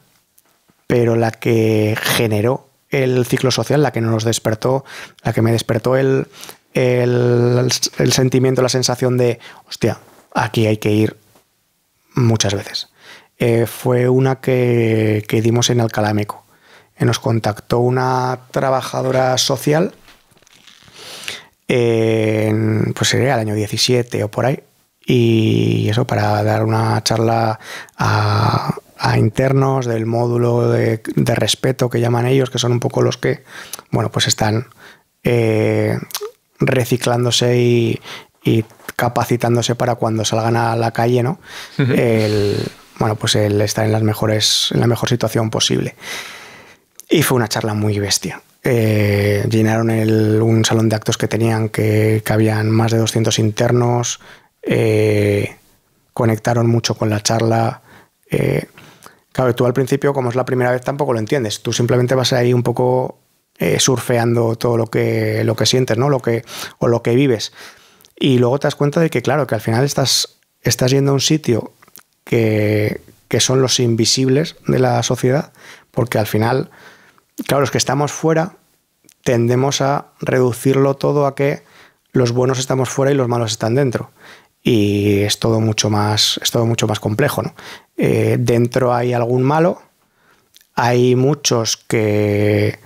pero la que generó el ciclo social, la que nos despertó, la que me despertó el sentimiento, la sensación de, hostia, aquí hay que ir muchas veces. Fue una que dimos en Alcalá de Meco. Nos contactó una trabajadora social, pues sería el año 17 o por ahí, y eso para dar una charla a internos del módulo de respeto que llaman ellos, que son un poco los que, bueno, pues están reciclándose y capacitándose para cuando salgan a la calle, ¿no? Bueno, pues el estar en la mejor situación posible. Y fue una charla muy bestia. Llenaron un salón de actos que tenían que habían más de 200 internos, conectaron mucho con la charla. Claro, tú al principio, como es la primera vez, tampoco lo entiendes. Tú simplemente vas ahí un poco surfeando todo lo que sientes, ¿no? Lo que vives. Y luego te das cuenta de que, claro, que al final estás estás yendo a un sitio que son los invisibles de la sociedad, porque al final, claro, los que estamos fuera tendemos a reducirlo todo a que los buenos estamos fuera y los malos están dentro. Y es todo mucho más complejo, ¿no? Dentro hay algún malo, hay muchos que,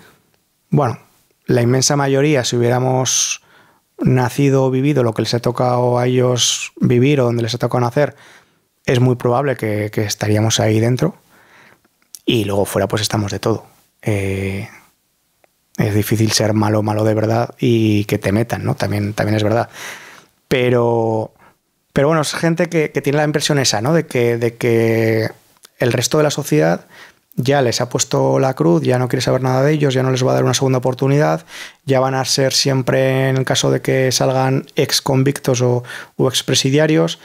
bueno, la inmensa mayoría, si hubiéramos nacido o vivido lo que les ha tocado a ellos vivir o donde les ha tocado nacer, es muy probable que estaríamos ahí dentro. Y luego fuera pues estamos de todo. Es difícil ser malo de verdad y que te metan, ¿no? También es verdad. Pero bueno, es gente que tiene la impresión esa, ¿no? De que el resto de la sociedad ya les ha puesto la cruz, ya no quiere saber nada de ellos, ya no les va a dar una segunda oportunidad, ya van a ser siempre, en el caso de que salgan ex convictos o expresidiarios,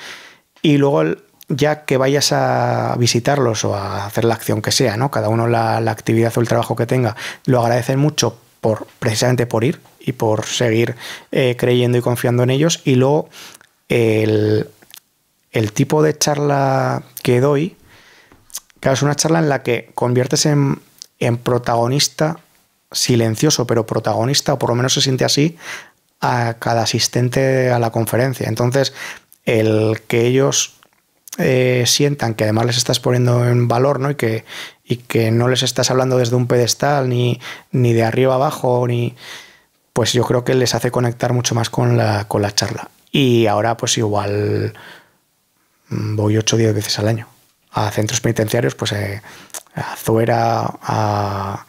y luego ya que vayas a visitarlos o a hacer la acción que sea, ¿no? Cada uno la actividad o el trabajo que tenga, lo agradecen mucho precisamente por ir y por seguir creyendo y confiando en ellos. Y luego el tipo de charla que doy, claro, es una charla en la que conviertes en protagonista silencioso, pero protagonista, o por lo menos se siente así, a cada asistente a la conferencia. Entonces, el que ellos sientan que además les estás poniendo en valor, ¿no? y que no les estás hablando desde un pedestal, ni de arriba abajo, pues yo creo que les hace conectar mucho más con la charla. Y ahora pues igual voy 8 o 10 veces al año a centros penitenciarios, pues a Zuera, a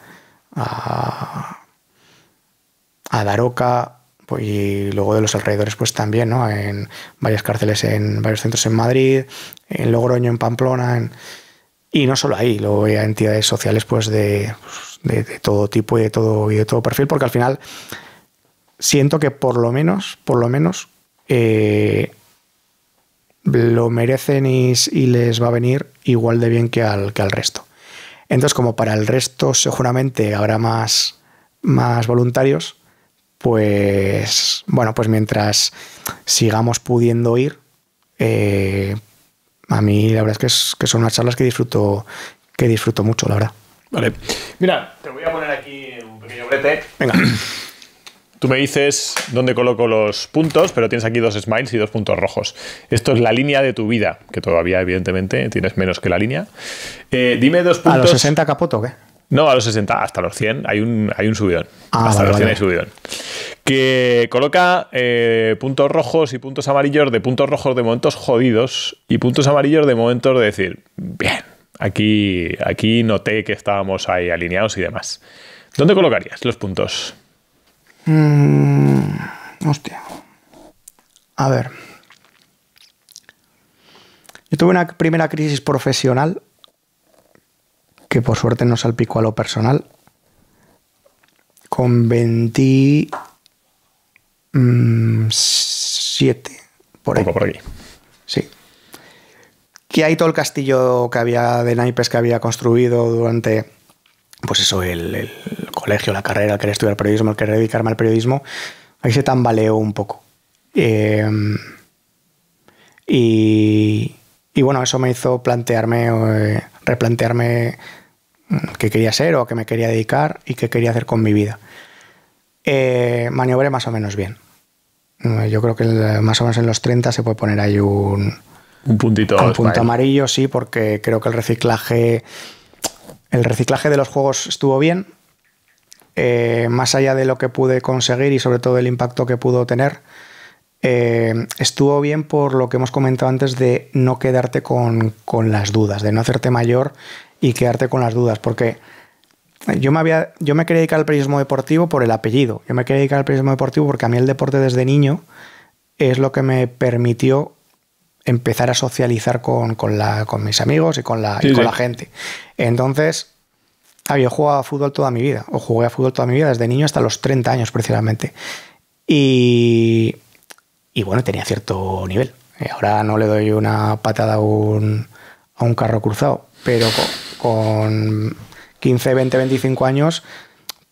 Daroca, pues, y luego de los alrededores pues también, ¿no? En varias cárceles, en varios centros en Madrid, en Logroño, en Pamplona, y no solo ahí, luego hay entidades sociales pues de todo tipo y de todo perfil, porque al final siento que por lo menos lo merecen y les va a venir igual de bien que al resto. Entonces, como para el resto seguramente habrá más voluntarios, pues bueno, pues mientras sigamos pudiendo ir, a mí la verdad es que son unas charlas que disfruto mucho, la verdad. Vale. Mira, te voy a poner aquí un pequeño brete. Venga. Tú me dices dónde coloco los puntos, pero tienes aquí 2 smiles y 2 puntos rojos. Esto es la línea de tu vida, que todavía, evidentemente, tienes menos que la línea. Dime 2 puntos. ¿A los 60 capoto o qué? No, a los 60, hasta los 100 hay un subidón. Hasta vale, los 100 vale. hay subidón. Que coloca puntos rojos y puntos amarillos de puntos rojos de momentos jodidos y puntos amarillos de momentos de decir, bien, aquí noté que estábamos ahí alineados y demás. ¿Dónde colocarías los puntos? Hostia. A ver. Yo tuve una primera crisis profesional que por suerte no salpicó a lo personal con 27 por ahí. Poco por aquí. Sí. Que hay todo el castillo que había de naipes que había construido durante, pues eso, el colegio, la carrera, el querer estudiar periodismo, el querer dedicarme al periodismo, ahí se tambaleó un poco. Y bueno, eso me hizo replantearme qué quería ser o a qué me quería dedicar y qué quería hacer con mi vida. Maniobré más o menos bien. Yo creo que más o menos en los 30 se puede poner ahí un punto amarillo, sí, porque creo que el reciclaje de los juegos estuvo bien. Más allá de lo que pude conseguir y sobre todo el impacto que pudo tener, estuvo bien por lo que hemos comentado antes de no quedarte con las dudas, de no hacerte mayor y quedarte con las dudas, porque yo me quería dedicar al periodismo deportivo por el apellido. Yo me quería dedicar al periodismo deportivo porque a mí el deporte desde niño es lo que me permitió empezar a socializar con mis amigos y con la gente. Entonces, yo jugaba a fútbol toda mi vida, o jugué a fútbol toda mi vida, desde niño hasta los 30 años precisamente. Y bueno, tenía cierto nivel. Ahora no le doy una patada a un carro cruzado, pero con 15, 20, 25 años,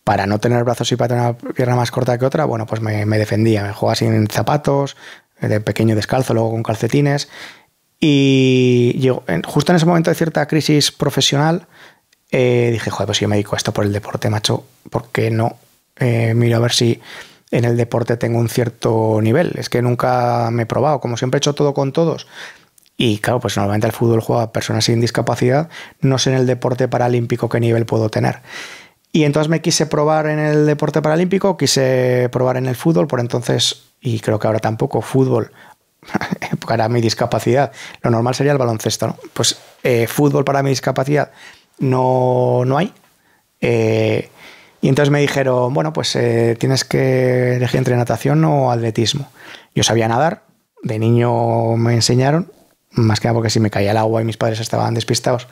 para no tener brazos y para tener una pierna más corta que otra, bueno, pues me defendía. Me jugaba sin zapatos, de pequeño descalzo, luego con calcetines. Y justo en ese momento de cierta crisis profesional, dije, joder, pues yo me dedico a esto por el deporte, macho, ¿por qué no? Miro a ver si en el deporte tengo un cierto nivel. Es que nunca me he probado, como siempre he hecho todo con todos. Y claro, pues normalmente el fútbol juega a personas sin discapacidad, no sé en el deporte paralímpico qué nivel puedo tener. Y entonces me quise probar en el deporte paralímpico, quise probar en el fútbol, por entonces, y creo que ahora tampoco, fútbol, para mi discapacidad, lo normal sería el baloncesto, ¿no? Pues fútbol para mi discapacidad no hay. Y entonces me dijeron, bueno, pues tienes que elegir entre natación o atletismo. Yo sabía nadar, de niño me enseñaron, más que nada porque si me caía el agua y mis padres estaban despistados,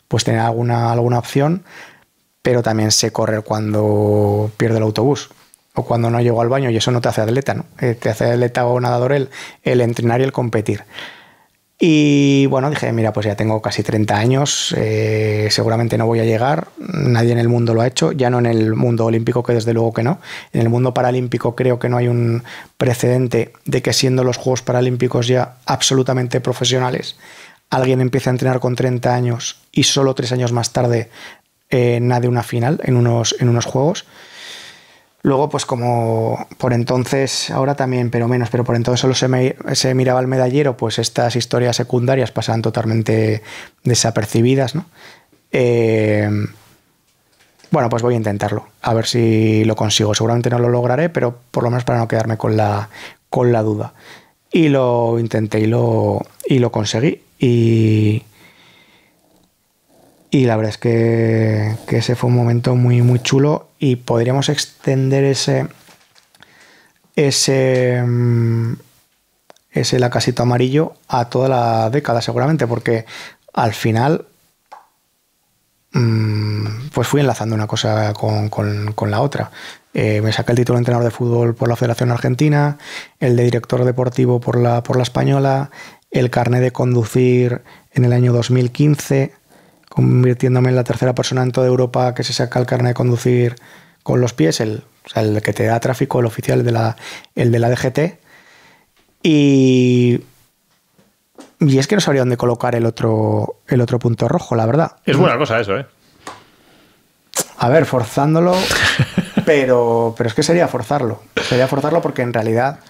pues tenía alguna opción, pero también sé correr cuando pierdo el autobús o cuando no llego al baño, y eso no te hace atleta, ¿no? Te hace atleta o nadador el entrenar y el competir. Y bueno, dije, mira, pues ya tengo casi 30 años, seguramente no voy a llegar, nadie en el mundo lo ha hecho, ya no en el mundo olímpico, que desde luego que no. En el mundo paralímpico creo que no hay un precedente de que siendo los Juegos Paralímpicos ya absolutamente profesionales, alguien empiece a entrenar con 30 años y solo 3 años más tarde nade una final en unos Juegos. Luego, pues como por entonces, ahora también, pero menos, pero por entonces solo se miraba el medallero, pues estas historias secundarias pasaban totalmente desapercibidas, ¿no? Bueno, pues voy a intentarlo, a ver si lo consigo. Seguramente no lo lograré, pero por lo menos para no quedarme con la duda. Y lo intenté y lo conseguí. Y la verdad es que ese fue un momento muy, muy chulo, y podríamos extender ese lacasito amarillo a toda la década seguramente, porque al final pues fui enlazando una cosa con la otra. Me saqué el título de entrenador de fútbol por la Federación Argentina, el de director deportivo por la Española, el carné de conducir en el año 2015, convirtiéndome en la tercera persona en toda Europa que se saca el carnet de conducir con los pies, el que te da tráfico, el oficial, el de la DGT. Y es que no sabría dónde colocar el otro punto rojo, la verdad. Es buena cosa eso, ¿eh? A ver, forzándolo, pero es que sería forzarlo. Sería forzarlo porque en realidad,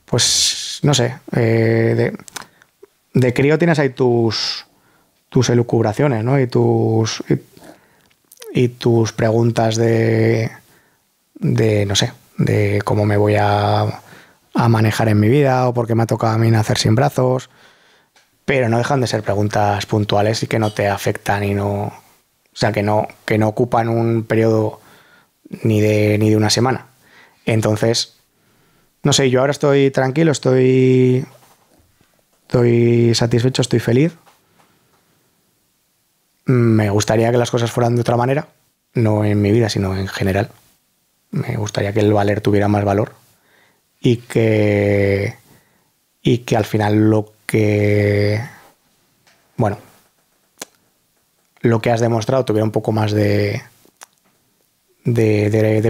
pues, no sé, de crío tienes ahí tus elucubraciones, ¿no? Y tus preguntas de no sé, de cómo me voy a manejar en mi vida, o por qué me ha tocado a mí nacer sin brazos, pero no dejan de ser preguntas puntuales y que no te afectan y no, o sea, que no ocupan un periodo ni de una semana. Entonces, no sé, yo ahora estoy tranquilo, estoy satisfecho, estoy feliz. Me gustaría que las cosas fueran de otra manera, no en mi vida, sino en general. Me gustaría que el valer tuviera más valor y que al final lo que has demostrado tuviera un poco más de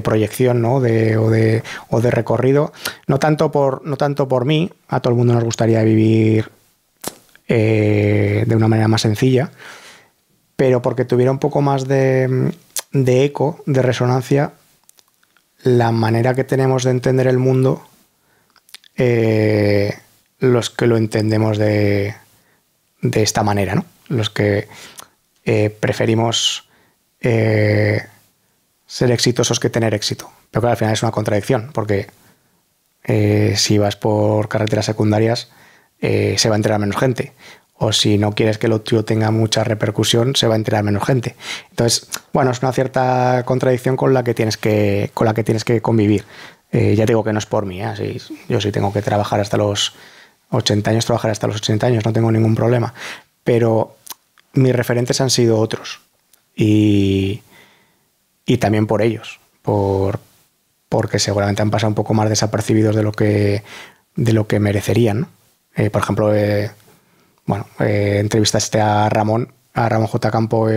proyección, ¿no? o de recorrido. No tanto por mí, a todo el mundo nos gustaría vivir de una manera más sencilla, pero porque tuviera un poco más de eco, de resonancia, la manera que tenemos de entender el mundo, los que lo entendemos de esta manera, ¿no? Los que preferimos ser exitosos que tener éxito. Pero claro, al final es una contradicción, porque si vas por carreteras secundarias se va a enterar menos gente. O si no quieres que lo tuyo tenga mucha repercusión, se va a enterar menos gente. Entonces, bueno, es una cierta contradicción con la que tienes que convivir. Ya digo que no es por mí, ¿eh? Yo sí tengo que trabajar hasta los 80 años, trabajar hasta los 80 años, no tengo ningún problema. Pero mis referentes han sido otros. Y también por ellos. Porque seguramente han pasado un poco más desapercibidos de lo que merecerían, ¿no? Por ejemplo, entrevistaste a Ramón J. Campo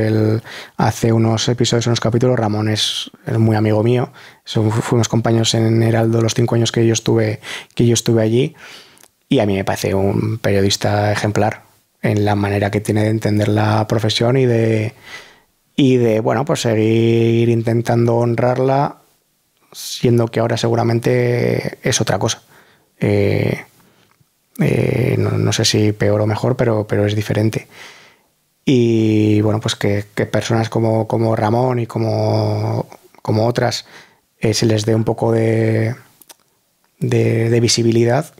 hace unos episodios, unos capítulos. Ramón es muy amigo mío. Fuimos compañeros en Heraldo los 5 años que yo estuve allí. Y a mí me parece un periodista ejemplar en la manera que tiene de entender la profesión y de bueno, pues seguir intentando honrarla, siendo que ahora seguramente es otra cosa. No sé si peor o mejor, pero es diferente. Y bueno, pues que personas como Ramón y como otras se les dé un poco de visibilidad,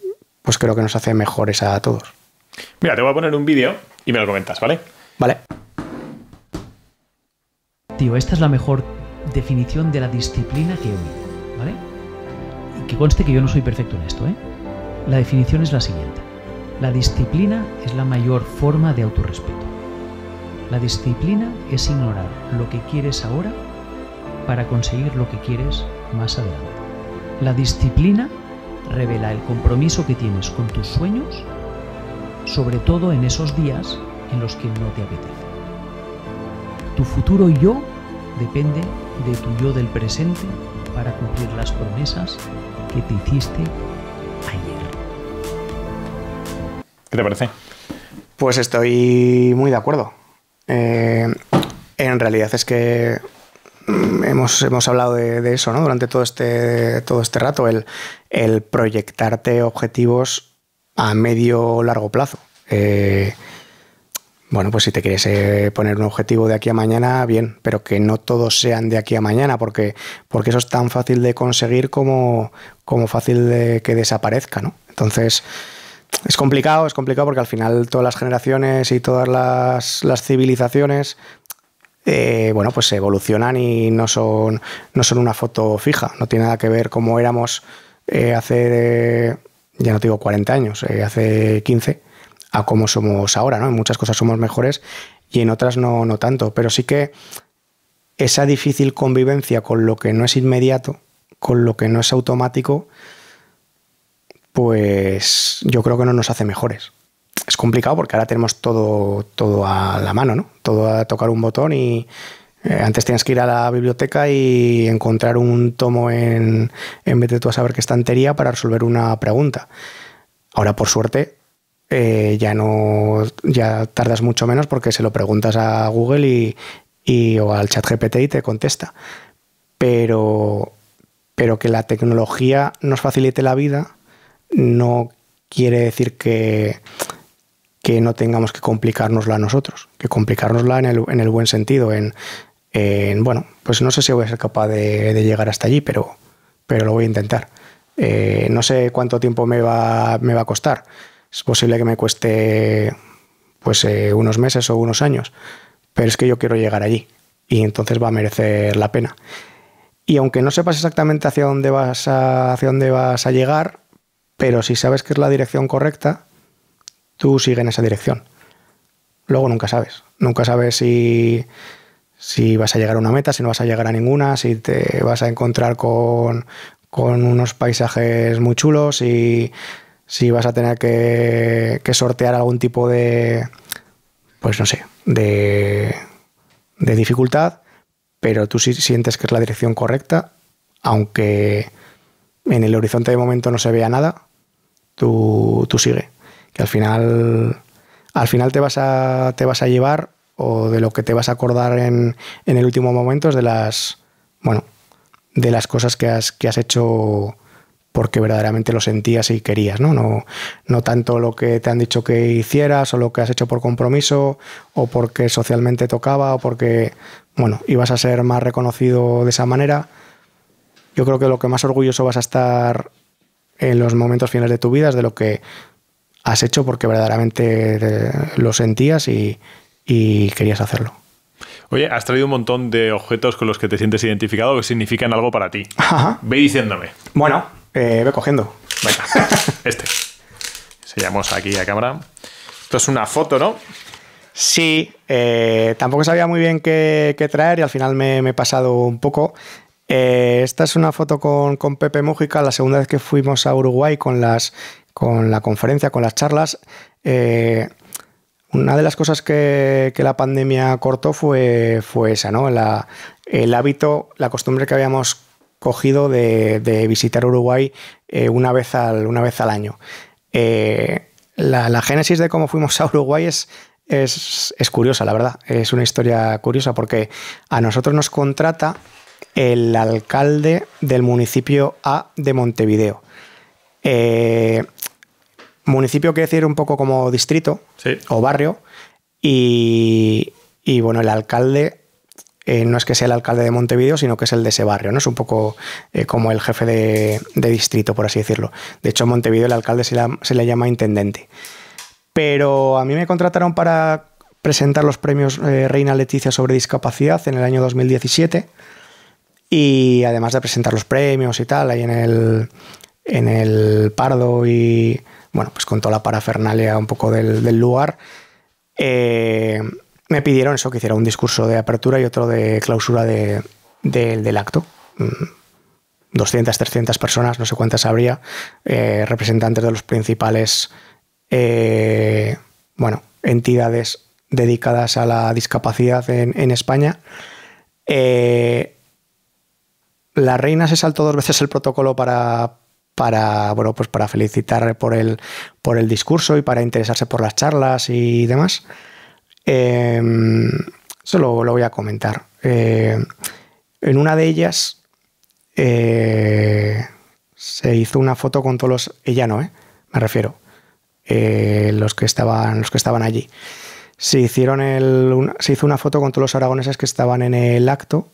pues creo que nos hace mejores a todos. Mira, te voy a poner un vídeo y me lo comentas, ¿vale? Vale. Tío, esta es la mejor definición de la disciplina que he oído, ¿vale? Y que conste que yo no soy perfecto en esto, ¿eh? La definición es la siguiente. La disciplina es la mayor forma de autorrespeto. La disciplina es ignorar lo que quieres ahora para conseguir lo que quieres más adelante. La disciplina revela el compromiso que tienes con tus sueños, sobre todo en esos días en los que no te apetece. Tu futuro yo depende de tu yo del presente para cumplir las promesas que te hiciste ayer. ¿Qué te parece? Pues estoy muy de acuerdo. En realidad es que hemos hablado de eso, ¿no? Durante todo este rato, el proyectarte objetivos a medio o largo plazo. Bueno, pues si te quieres poner un objetivo de aquí a mañana, bien, pero que no todos sean de aquí a mañana, porque eso es tan fácil de conseguir como fácil de que desaparezca, ¿no? Entonces, es complicado porque al final todas las generaciones y todas las civilizaciones bueno, pues evolucionan y no son una foto fija. No tiene nada que ver cómo éramos hace, ya no te digo 40 años, hace 15, a cómo somos ahora, ¿no? En muchas cosas somos mejores y en otras no tanto. Pero sí que esa difícil convivencia con lo que no es inmediato, con lo que no es automático, pues yo creo que no nos hace mejores. Es complicado porque ahora tenemos todo a la mano, ¿no? Todo a tocar un botón y antes tienes que ir a la biblioteca y encontrar un tomo en vez de tú a saber qué estantería para resolver una pregunta. Ahora, por suerte, ya tardas mucho menos porque se lo preguntas a Google o al ChatGPT y te contesta. Pero que la tecnología nos facilite la vida no quiere decir que no tengamos que complicárnosla a nosotros, que complicárnosla en el buen sentido, bueno, pues no sé si voy a ser capaz de llegar hasta allí, pero lo voy a intentar. No sé cuánto tiempo me va a costar. Es posible que me cueste pues unos meses o unos años, pero es que yo quiero llegar allí y entonces va a merecer la pena. Y aunque no sepas exactamente hacia dónde vas a llegar, pero si sabes que es la dirección correcta, tú sigue en esa dirección. Luego nunca sabes. Nunca sabes si vas a llegar a una meta, si no vas a llegar a ninguna, si te vas a encontrar con unos paisajes muy chulos, y si vas a tener que sortear algún tipo de, pues no sé, de dificultad, pero tú sí sientes que es la dirección correcta, aunque en el horizonte de momento no se vea nada, tú sigue. Que al final te vas a llevar, o de lo que te vas a acordar en el último momento es de las cosas que has hecho porque verdaderamente lo sentías y querías, ¿no? No tanto lo que te han dicho que hicieras o lo que has hecho por compromiso o porque socialmente tocaba o porque, ibas a ser más reconocido de esa manera. Yo creo que lo que más orgulloso vas a estar en los momentos finales de tu vida es de lo que has hecho porque verdaderamente lo sentías y querías hacerlo. Oye, has traído un montón de objetos con los que te sientes identificado que significan algo para ti. Ajá. Ve diciéndome. Bueno, ve cogiendo. Venga, Enseñamos aquí a cámara. Esto es una foto, ¿no? Sí, tampoco sabía muy bien qué traer y al final me he pasado un poco. Esta es una foto con Pepe Mújica, la segunda vez que fuimos a Uruguay con la conferencia, con las charlas. Una de las cosas que la pandemia cortó fue esa, ¿no? El hábito, la costumbre que habíamos cogido de visitar Uruguay una vez al año. La génesis de cómo fuimos a Uruguay es curiosa, la verdad. Es una historia curiosa porque a nosotros nos contrata el alcalde del municipio A de Montevideo. Municipio quiere decir un poco como distrito, sí, o barrio. Y bueno, el alcalde no es que sea el alcalde de Montevideo, sino que es el de ese barrio, ¿no? Es un poco como el jefe de distrito, por así decirlo. De hecho, en Montevideo el alcalde se le llama intendente. Pero a mí me contrataron para presentar los premios Reina Leticia sobre discapacidad en el año 2017. Y además de presentar los premios y tal, ahí en el Pardo y, bueno, pues con toda la parafernalia un poco del lugar, me pidieron eso, que hiciera un discurso de apertura y otro de clausura del acto. 200, 300 personas, no sé cuántas habría, representantes de los principales entidades dedicadas a la discapacidad en España. La reina se saltó 2 veces el protocolo para felicitar por el discurso y para interesarse por las charlas y demás. Eso lo voy a comentar. En una de ellas se hizo una foto con todos los... Ella no, me refiero. Los que estaban allí. Se hizo una foto con todos los aragoneses que estaban en el acto,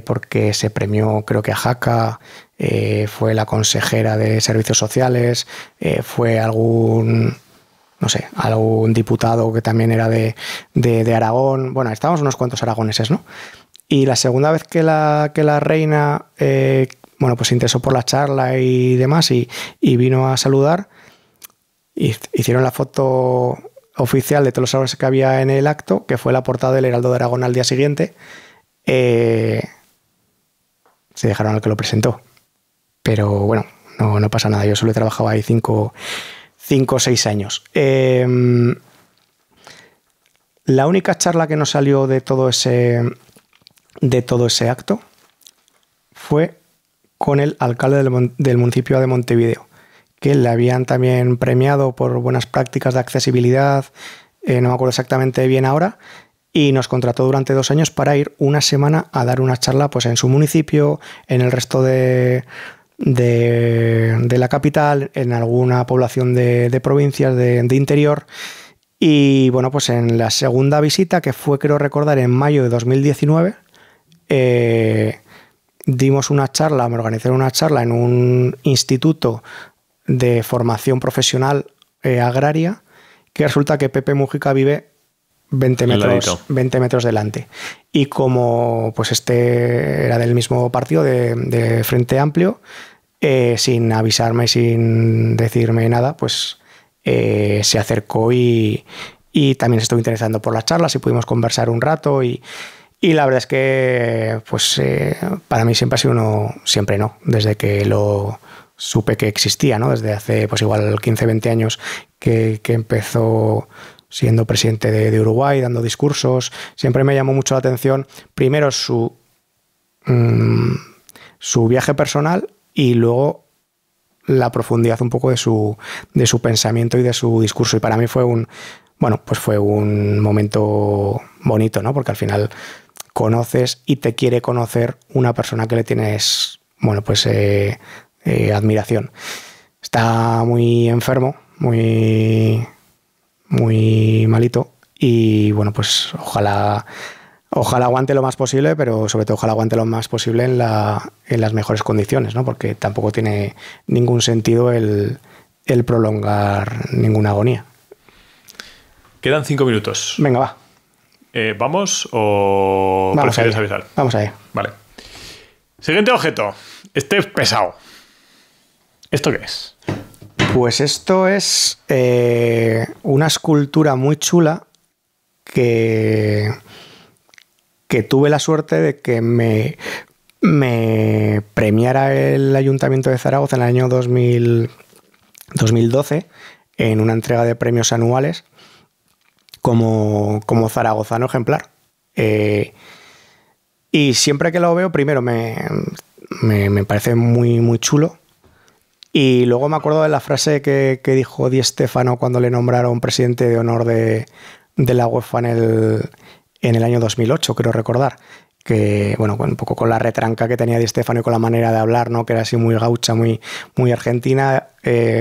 porque se premió, creo que a Jaca, fue la consejera de Servicios Sociales, fue algún diputado que también era de Aragón. Bueno, estábamos unos cuantos aragoneses, ¿no? Y la segunda vez que la reina pues se interesó por la charla y demás y vino a saludar, hicieron la foto oficial de todos los aragoneses que había en el acto, que fue la portada del Heraldo de Aragón al día siguiente. Se dejaron al que lo presentó. Pero bueno, no pasa nada. Yo solo he trabajado ahí 5 o 6 años. La única charla que nos salió de todo ese acto fue con el alcalde del municipio de Montevideo, que le habían también premiado por buenas prácticas de accesibilidad, no me acuerdo exactamente bien ahora, y nos contrató durante 2 años para ir una semana a dar una charla pues en su municipio, en el resto de la capital, en alguna población de provincias de interior. Y bueno, pues en la segunda visita, que fue, creo recordar, en mayo de 2019, dimos una charla, me organizaron una charla en un instituto de formación profesional agraria, que resulta que Pepe Mújica vive 20 metros delante. Y como pues este era del mismo partido, de Frente Amplio, sin avisarme, sin decirme nada, pues se acercó y también se estuvo interesando por las charlas y pudimos conversar un rato y la verdad es que pues para mí siempre ha sido desde que lo supe que existía, ¿no? Desde hace pues igual 15, 20 años que empezó siendo presidente de Uruguay, dando discursos. Siempre me llamó mucho la atención, primero su viaje personal y luego la profundidad un poco de su pensamiento y de su discurso. Y para mí fue un momento bonito, ¿no? Porque al final conoces y te quiere conocer una persona que le tienes, admiración. Está muy enfermo, muy malito y bueno, pues ojalá aguante lo más posible, pero sobre todo ojalá aguante lo más posible en las mejores condiciones, ¿no? Porque tampoco tiene ningún sentido el prolongar ninguna agonía. Quedan 5 minutos. Venga, va. ¿Vamos o prefieres avisar? Vamos allá. Vale. Siguiente objeto. Este es pesado. ¿Esto qué es? Pues esto es una escultura muy chula que tuve la suerte de que me premiara el Ayuntamiento de Zaragoza en el año 2012 en una entrega de premios anuales como zaragozano ejemplar. Y siempre que lo veo, primero me parece muy, muy chulo. Y luego me acuerdo de la frase que dijo Di Stéfano cuando le nombraron presidente de honor de la UEFA en el año 2008, creo recordar. Que, bueno, un poco con la retranca que tenía Di Stéfano y con la manera de hablar, ¿no? Que era así muy gaucha, muy argentina,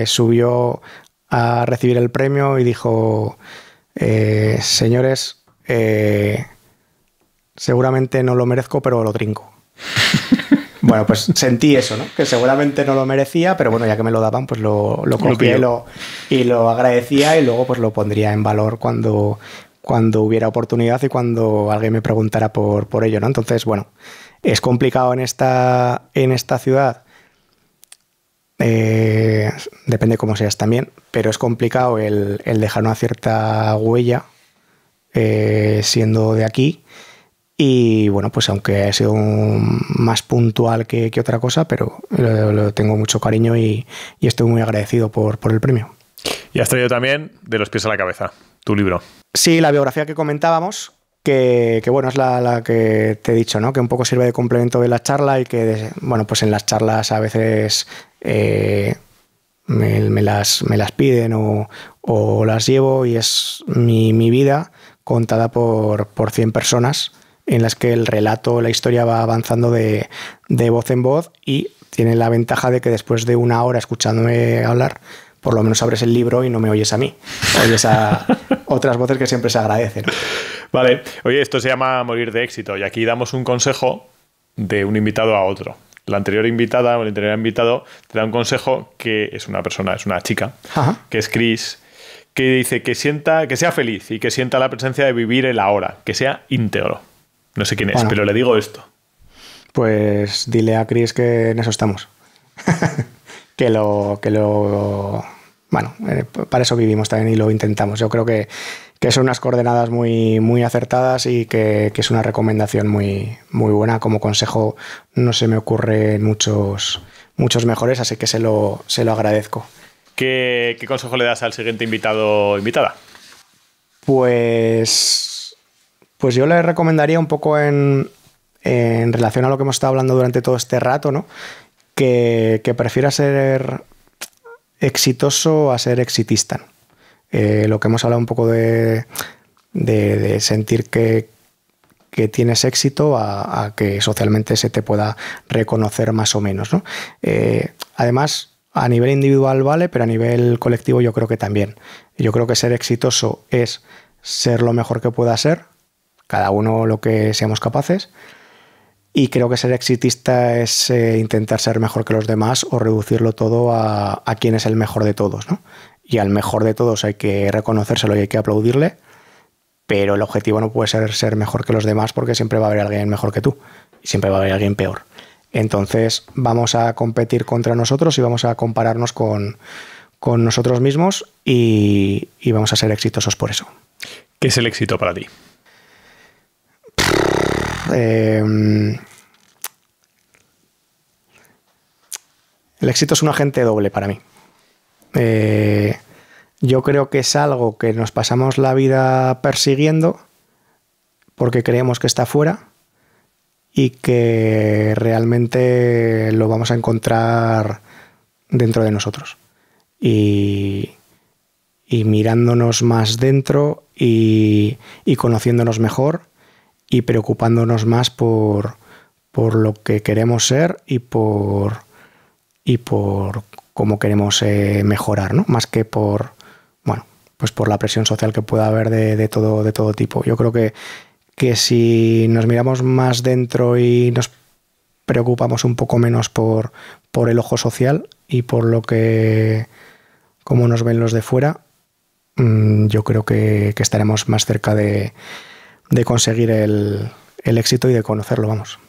subió a recibir el premio y dijo: señores, seguramente no lo merezco, pero lo trinco. Bueno, pues sentí eso, ¿no? Que seguramente no lo merecía, pero bueno, ya que me lo daban, pues lo cogía y lo agradecía, y luego pues lo pondría en valor cuando hubiera oportunidad y cuando alguien me preguntara por ello, ¿no? Entonces, bueno, es complicado en esta ciudad, depende cómo seas también, pero es complicado el dejar una cierta huella siendo de aquí. Y bueno, pues aunque he sido más puntual que otra cosa, pero lo tengo mucho cariño y estoy muy agradecido por el premio. Y has traído también De los pies a la cabeza, tu libro. Sí, la biografía que comentábamos, que bueno, es la que te he dicho, ¿no? Que un poco sirve de complemento de la charla y que, bueno, pues en las charlas a veces me las piden o las llevo, y es mi vida contada por 100 personas, en las que el relato, la historia va avanzando de voz en voz, y tiene la ventaja de que después de una hora escuchándome hablar, por lo menos abres el libro y no me oyes a mí, oyes a otras voces que siempre se agradecen. Vale, oye, esto se llama Morir de éxito, y aquí damos un consejo de un invitado a otro. La anterior invitada o el anterior invitado te da un consejo, que es una persona, es una chica, Ajá. que es Chris, que dice que sea feliz y que sienta la presencia de vivir el ahora, que sea íntegro. No sé quién es, pero le digo esto. Pues dile a Chris que en eso estamos. Bueno, para eso vivimos también y lo intentamos. Yo creo que son unas coordenadas muy acertadas, y que es una recomendación muy buena. Como consejo no se me ocurren muchos mejores, así que se lo agradezco. ¿Qué consejo le das al siguiente invitado o invitada? Pues yo le recomendaría un poco en relación a lo que hemos estado hablando durante todo este rato, ¿no? Que prefiera ser exitoso a ser exitista. Lo que hemos hablado un poco de sentir que tienes éxito a que socialmente se te pueda reconocer más o menos, ¿no? Además, a nivel individual vale, pero a nivel colectivo yo creo que también. Yo creo que ser exitoso es ser lo mejor que pueda ser, cada uno lo que seamos capaces, y creo que ser exitista es intentar ser mejor que los demás, o reducirlo todo a quién es el mejor de todos, ¿no? Y al mejor de todos hay que reconocérselo y hay que aplaudirle, pero el objetivo no puede ser mejor que los demás, porque siempre va a haber alguien mejor que tú y siempre va a haber alguien peor. Entonces vamos a competir contra nosotros y vamos a compararnos con nosotros mismos, y vamos a ser exitosos por eso. ¿Qué es el éxito para ti? El éxito es un agente doble para mí. Yo creo que es algo que nos pasamos la vida persiguiendo porque creemos que está fuera, y que realmente lo vamos a encontrar dentro de nosotros. Y mirándonos más dentro y conociéndonos mejor, y preocupándonos más por lo que queremos ser y por cómo queremos mejorar, ¿no? Más que por la presión social que pueda haber de todo tipo. Yo creo que si nos miramos más dentro y nos preocupamos un poco menos por el ojo social y por cómo nos ven los de fuera, yo creo que estaremos más cerca de conseguir el éxito y de conocerlo, vamos.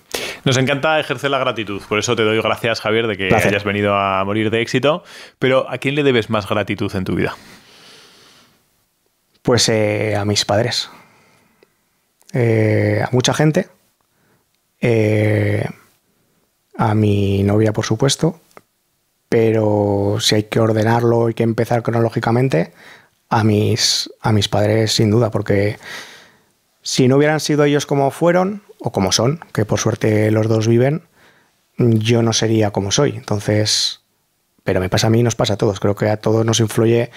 Nos encanta ejercer la gratitud, por eso te doy gracias, Javier, de que hayas venido a Morir de éxito. Pero ¿a quién le debes más gratitud en tu vida? Pues a mis padres. A mucha gente. A mi novia, por supuesto. Pero si hay que ordenarlo, hay que empezar cronológicamente, a mis padres sin duda, porque si no hubieran sido ellos como fueron, o como son, que por suerte los dos viven, yo no sería como soy. Entonces, pero me pasa a mí y nos pasa a todos. Creo que a todos nos influye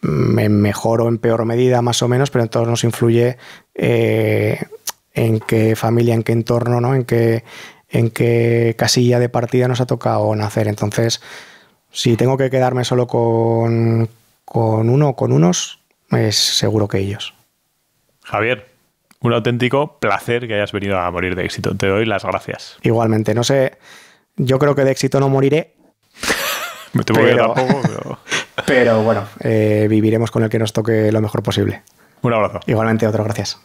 en mejor o en peor medida, más o menos, pero a todos nos influye en qué familia, en qué entorno, ¿no? En qué casilla de partida nos ha tocado nacer. Entonces, si tengo que quedarme solo con uno o con unos, es seguro que ellos. Javier, un auténtico placer que hayas venido a Morir de Éxito. Te doy las gracias. Igualmente, no sé, yo creo que de éxito no moriré. Me tengo que ir tampoco, pero... Pero bueno, viviremos con el que nos toque lo mejor posible. Un abrazo. Igualmente, otro, gracias.